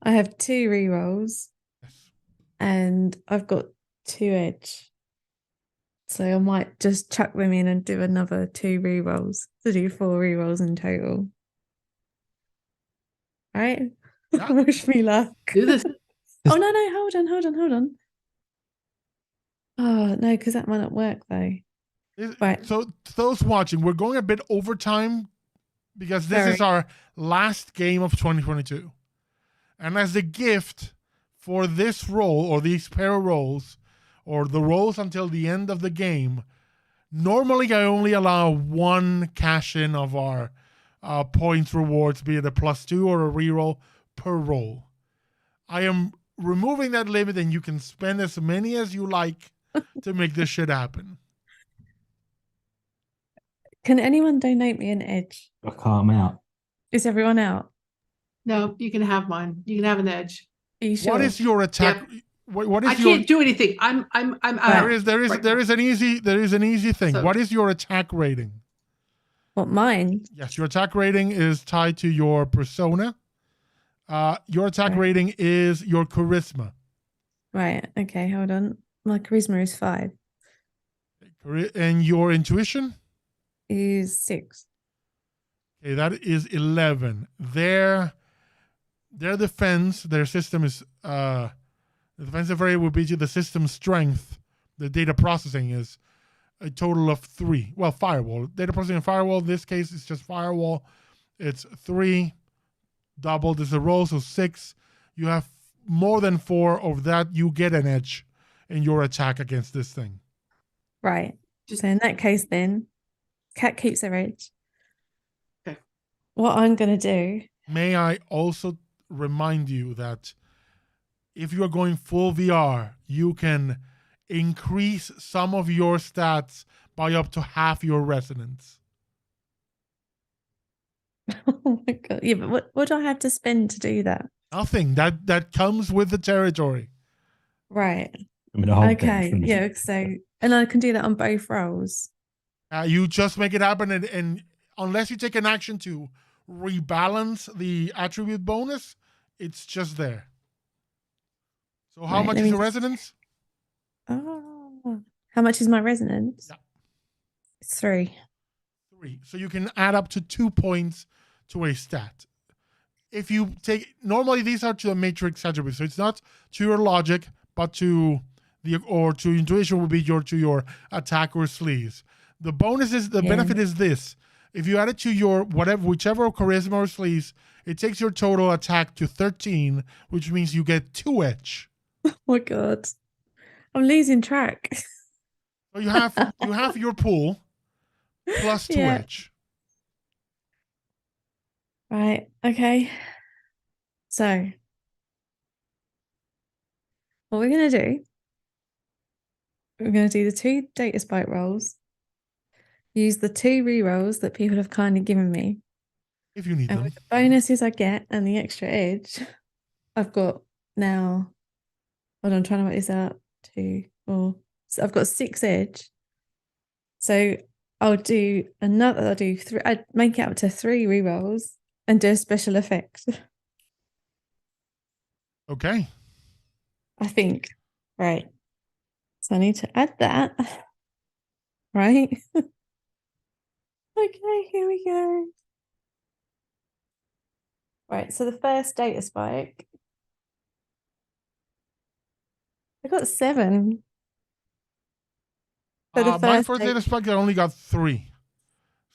I have 2 rerolls Yes. and I've got 2 edge. So I might just chuck them in and do another 2 rerolls to do 4 rerolls in total. Right? Yeah. Wish me luck. Do this. Oh no, hold on. Oh no, because that might not work though. Right. So those watching, we're going a bit over time because this is our last game of 2022. And as a gift for this roll or these pair of rolls or the rolls until the end of the game, normally I only allow 1 cash in of our points rewards, be it a +2 or a reroll per roll. I am removing that limit and you can spend as many as you like to make this shit happen. Can anyone donate me an edge? I can't out. Is everyone out? No, you can have mine. You can have an edge. Are you sure? What is your attack? Yep. What I is your? can't do anything. I'm out. There is an easy thing. So- What is your attack rating? What, mine? Yes, your attack rating is tied to your persona. Your attack Right. rating is your charisma. Right. Okay, hold on. My charisma is 5. And your intuition? Is 6. Okay, that is 11. Their defense, their system is the defensive area would be to the system strength. The data processing is a total of 3. Well, firewall. Data processing and firewall, in this case, it's just firewall. It's 3. Doubled is the roll, so 6. You have more than 4 of that, you get an edge in your attack against this thing. Right. So in that case then, Cat keeps her edge. Okay. What I'm gonna do. May I also remind you that if you are going full VR, you can increase some of your stats by up to half your resonance. Oh my god. Yeah, but what do I have to spend to do that? Nothing. That comes with the territory. Right. I mean, the whole Okay. thing. Yeah, so and I can do that on both rolls. You just make it happen, and unless you take an action to rebalance the attribute bonus, it's just there. So how Right, much let is me the just- resonance? Oh. How much is my resonance? Yeah. It's 3. 3. So you can add up to 2 points to a stat. If you take, normally these are to a matrix attribute, so it's not to your logic, but to intuition would be to your attack or sleaze. The bonus is, the benefit is this. If you add it to your whichever charisma or sleaze, it takes your total attack to 13, which means you get 2 edge. Oh my god. I'm losing track. So you have your pool plus 2 Yeah. edge. Right. Okay. So what we're gonna do, we're gonna do the 2 data spike rolls, use the 2 rerolls that people have kindly given me, If you need and them. with the bonuses I get and the extra edge, I've got now. Hold on, I'm trying to work this out. 2, 4. So I've got 6 edge. So I'll do 3. I'd make it up to 3 rerolls and do a special effect. Okay. I think. Right. So I need to add that. Right. Okay, here we go. Right, so the first data spike. I got 7. For the My first first data spike, I only got 3.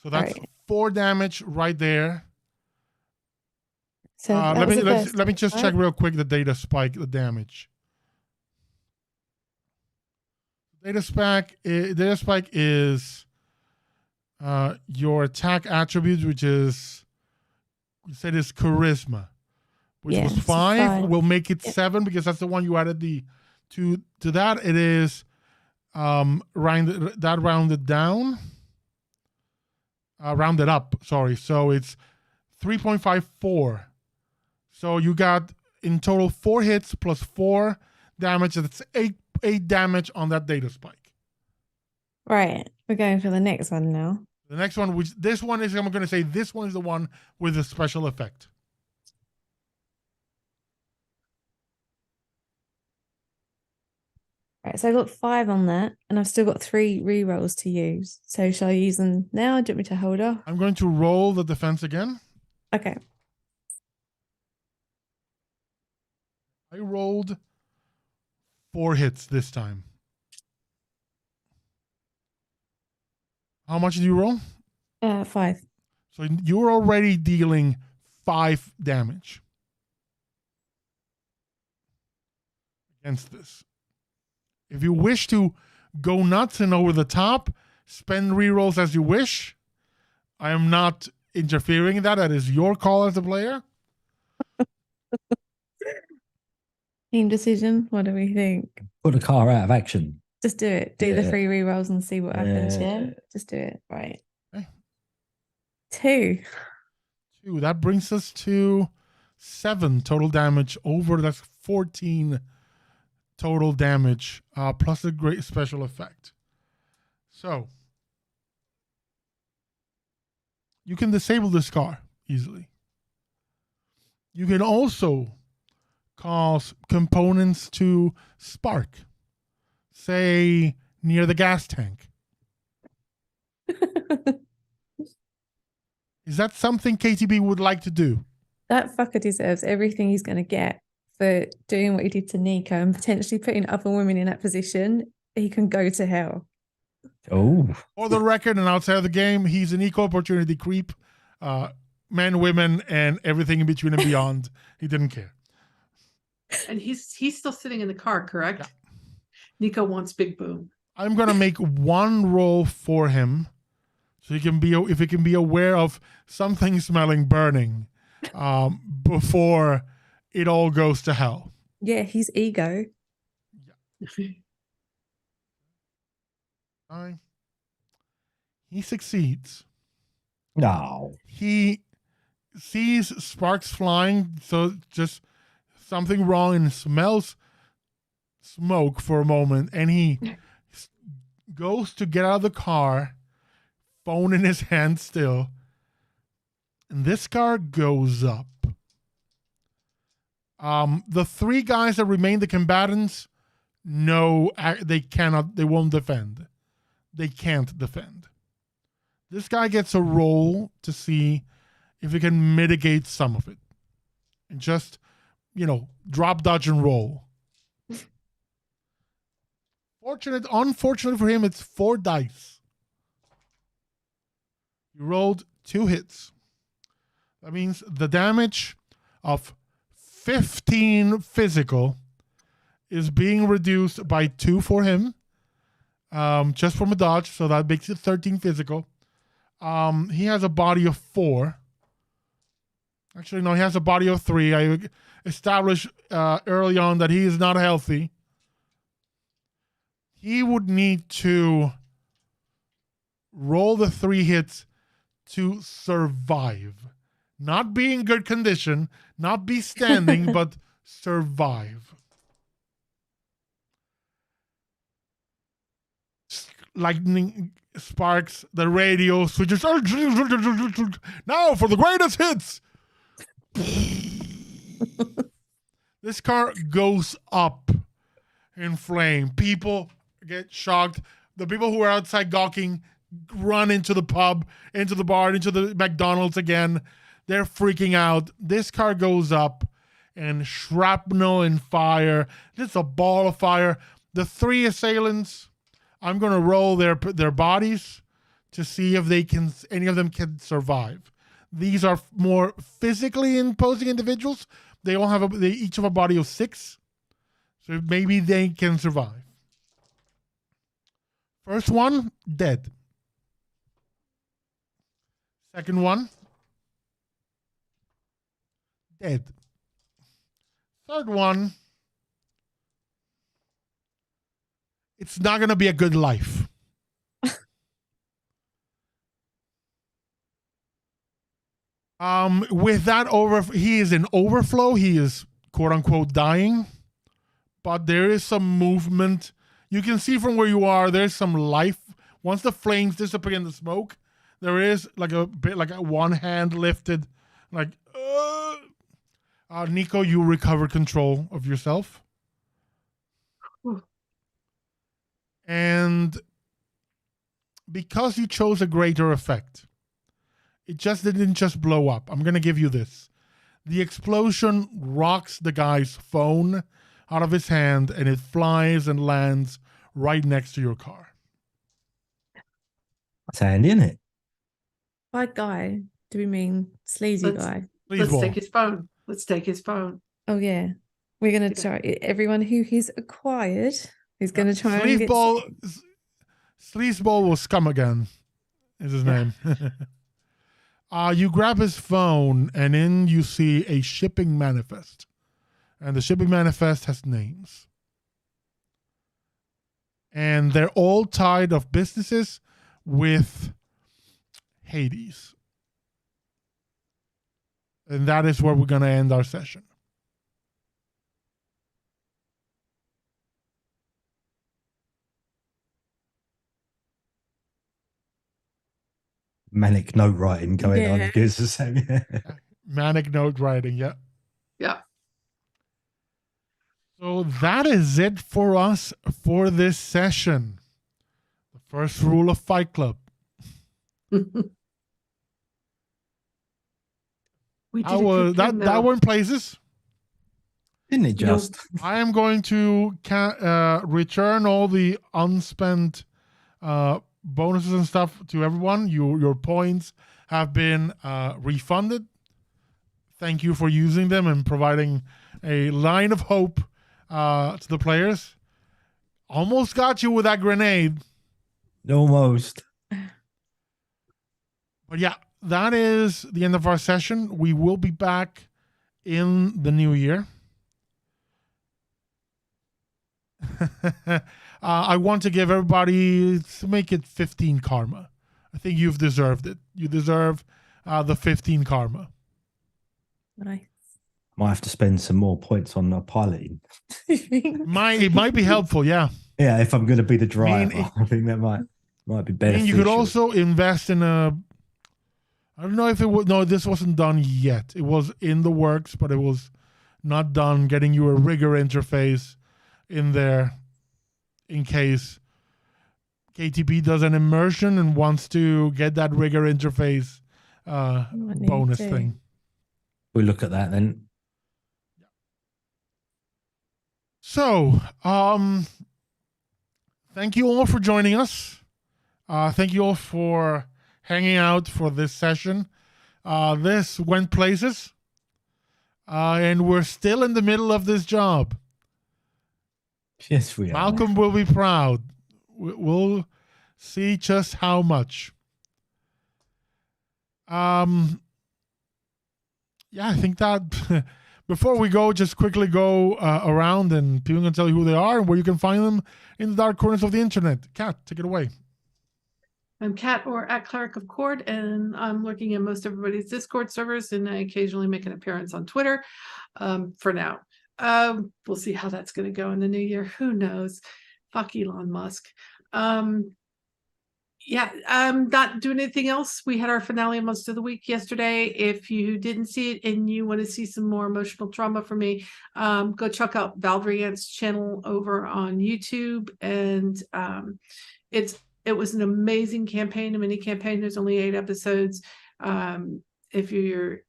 So that's Right. 4 damage right there. So that let was me the first let me just spike. check real quick the data spike, the damage. Data spike is your attack attribute, which is, you said is charisma, which Yeah, was so 5. 5. We'll make it Yep. 7 because that's the one you added to that. It is rounded down. Rounded up, sorry. So it's 3.54. So you got in total 4 hits plus 4 damage. That's 8 damage on that data spike. Right. We're going for the next one now. The next one, I'm going to say this one is the one with the special effect. Right, so I got 5 on that, and I've still got 3 rerolls to use. So shall I use them now? Do you want me to hold off? I'm going to roll the defense again. Okay. I rolled 4 hits this time. How much did you roll? 5. So you're already dealing 5 damage against this. If you wish to go nuts and over the top, spend rerolls as you wish. I am not interfering in that. That is your call as a player. Team decision. What do we think? Put the car out of action. Just do it. Do the Yeah. 3 rerolls and see what happens. Yeah. Yeah. Just do it. Right. Okay. 2. 2. That brings us to 7 total damage over. That's 14 total damage, plus a great special effect. So you can disable this car easily. You can also cause components to spark, say near the gas tank. Is that something KTB would like to do? That fucker deserves everything he's going to get for doing what he did to Nico and potentially putting other women in that position. He can go to hell. Oh. For the record, and outside of the game, he's an equal opportunity creep. Men, women, and everything in between and beyond. He didn't care. And he's still sitting in the car, correct? Yeah. Nico wants Big Boom. I'm gonna make one roll for him, so he can be if he can be aware of something smelling burning, before it all goes to hell. Yeah, he's ego. He succeeds. No. He sees sparks flying, so just something wrong, and smells smoke for a moment, and he goes to get out of the car, phone in his hand still, and this car goes up. The 3 guys that remain, the combatants, no, they won't defend. They can't defend. This guy gets a roll to see if he can mitigate some of it. And just, drop, dodge, and roll. Unfortunately for him, it's 4 dice. You rolled 2 hits. That means the damage of 15 physical is being reduced by 2 for him, just from a dodge, so that makes it 13 physical. He has a body of 4. Actually, no, he has a body of 3. I established early on that he is not healthy. He would need to roll the 3 hits to survive. Not be in good condition, not be standing, but survive. Lightning sparks, the radio switches. Now for the greatest hits. This car goes up in flame. People get shocked. The people who are outside gawking run into the pub, into the bar, into the McDonald's again. They're freaking out. This car goes up, and shrapnel and fire. It's a ball of fire. The 3 assailants, I'm going to roll their bodies to see if any of them can survive. These are more physically imposing individuals. They each have a body of 6, so maybe they can survive. First one, dead. Second one, dead. Third one, it's not going to be a good life. With that he is in overflow. He is quote unquote dying, but there is some movement. You can see from where you are, there's some life. Once the flames disappear in the smoke, there is like a bit like a one hand lifted, like, Nico, you recover control of yourself. And because you chose a greater effect, it just didn't just blow up. I'm going to give you this. The explosion rocks the guy's phone out of his hand, and it flies and lands right next to your car. That's handy, isn't it? By guy, do we mean sleazy Let's- guy? Let's Sleazeball. take his phone. Let's take his phone. Oh yeah, we're gonna Yeah. try everyone who he's acquired. He's gonna try and get. Sleazeball will scum again, is his name. You grab his phone, and in you see a shipping manifest. And the shipping manifest has names. And they're all tied of businesses with Hades. And that is where we're going to end our session. Manic note writing going on. Yeah. Gives us a Manic note writing, yeah. Yeah. So that is it for us for this session. The first rule of Fight Club. We did I a good was, thing, that though. went places. Didn't it just? I am going to return all the unspent bonuses and stuff to everyone. Your points have been refunded. Thank you for using them and providing a line of hope to the players. Almost got you with that grenade. Almost. But yeah, that is the end of our session. We will be back in the new year. I want to give everybody, to make it 15 karma. I think you've deserved it. You deserve the 15 karma. Nice. Might have to spend some more points on the piloting. It might be helpful, yeah. Yeah, if I'm going to be the driver, mean, I think that might be I beneficial. mean, you could also invest in a. I don't know if it would. No, this wasn't done yet. It was in the works, but it was not done. Getting you a rigger interface in there, in case KTP does an immersion and wants to get that rigger interface need bonus to. thing. We'll look at that then. So, thank you all for joining us. Thank you all for hanging out for this session. This went places, and we're still in the middle of this job. Yes, we are. Malcolm will be proud. We'll see just how much. Yeah, I think that before we go, just quickly go around and people can tell you who they are and where you can find them in the dark corners of the internet. Kat, take it away. I'm Kat or at Cleric of Cord, and I'm looking in most everybody's Discord servers, and I occasionally make an appearance on Twitter for now. We'll see how that's going to go in the new year. Who knows? Fuck Elon Musk. Yeah, I'm not doing anything else. We had our finale of Monster of the Week yesterday. If you didn't see it and you want to see some more emotional trauma from me, go check out Valdrian's channel over on YouTube. And it was an amazing campaign, a mini campaign. There's only 8 episodes. If you're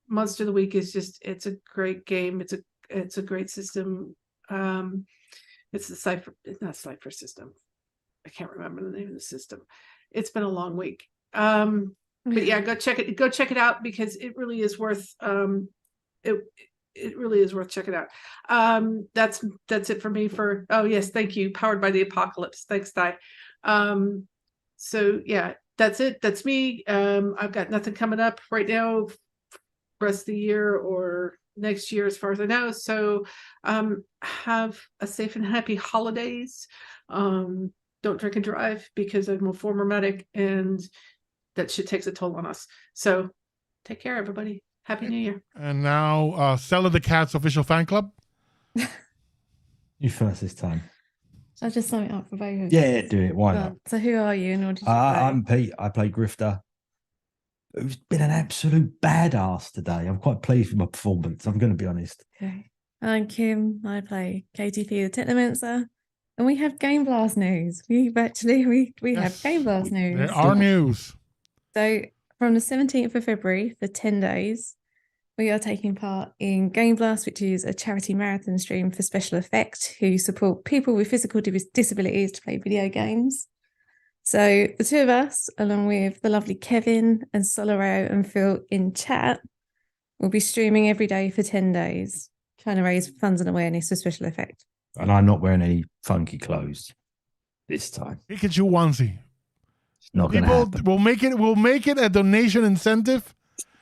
Monster of the Week is just, it's a great game. It's a great system. It's the Cypher, not Cypher system. I can't remember the name of the system. It's been a long week. But yeah, go check it out because it really is worth it really is worth checking out. That's it for me for, oh yes, thank you. Powered by the Apocalypse. Thanks, Di. So yeah, that's it. That's me. I've got nothing coming up right now, rest of the year or next year as far as I know. So have a safe and happy holidays. Don't drink and drive because I'm a former medic and that shit takes a toll on us. So take care, everybody. Happy New Year. And now, Stella the Cat's official fan club. You first this time. Shall I just sum it up for both of you? Yeah, do it. Why not? Well, so who are you and what did you play? I'm Pete. I play Grifter, who's been an absolute badass today. I'm quite pleased with my performance. I'm going to be honest. Okay. I'm Kim. I play KTP the Technomancer. And we have Game Blast news. We have Game Blast news. There are news. So from the 17th of February for 10 days, we are taking part in Game Blast, which is a charity marathon stream for Special Effect, who support people with physical disabilities to play video games. So the two of us, along with the lovely Kevin and Solaro and Phil in chat, will be streaming every day for 10 days, trying to raise funds and awareness for Special Effect. And I'm not wearing any funky clothes this time. Pikachu onesie. It's not going to People happen. will make it a donation incentive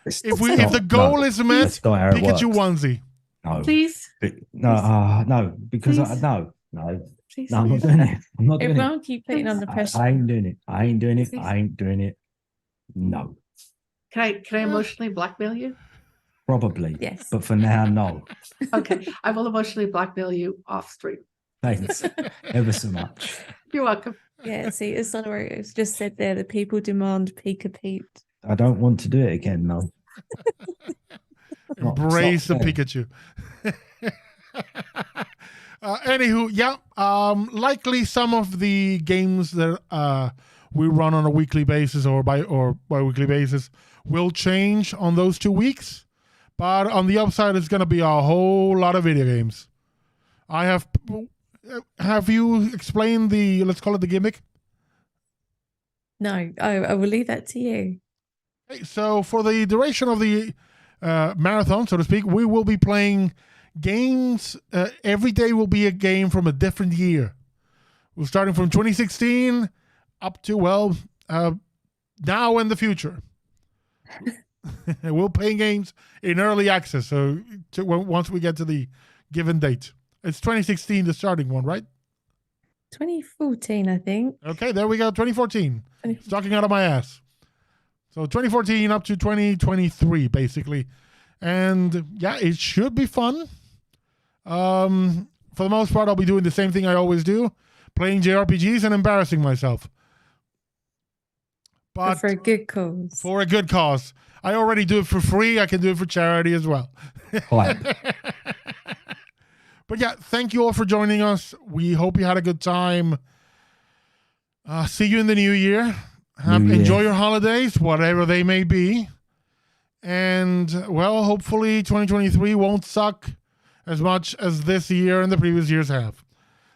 if the goal is met. That's not how it Pikachu works. onesie. No, Please, no, because Please. No, please. I'm not doing it. I'm not doing it. Everyone keep putting on the pressure. I ain't doing it. I ain't doing it. I ain't doing it. No, Can I emotionally blackmail you? probably. Yes. But for now, no. Okay, I will emotionally blackmail you off stream. Thanks ever so much. You're welcome. Yeah, see, as Solaro just said there, the people demand Pika Pete. I don't want to do it again, no. Embrace the Not fair. Pikachu. Anywho, yeah, likely some of the games that we run on a weekly basis or bi-weekly basis will change on those 2 weeks. But on the upside, it's going to be a whole lot of video games. Have you explained let's call it the gimmick? No, I will leave that to you. Okay, so for the duration of the marathon, so to speak, we will be playing games. Every day will be a game from a different year. We're starting from 2016 up to, now and the future. We're playing games in early access, so once we get to the given date. It's 2016, the starting one, right? 2014, I think. Okay, there we go, 2014. It's talking out of my ass. So 2014 up to 2023, basically. And yeah, it should be fun. For the most part, I'll be doing the same thing I always do, playing JRPGs and embarrassing myself. But for a good cause. For a good cause. I already do it for free. I can do it for charity as well. Right. But yeah, thank you all for joining us. We hope you had a good time. See you in the new year. Enjoy your holidays, whatever they may be. And, hopefully 2023 won't suck as much as this year and the previous years have.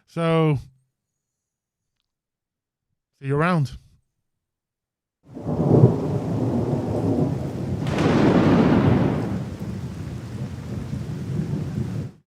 So, see you around.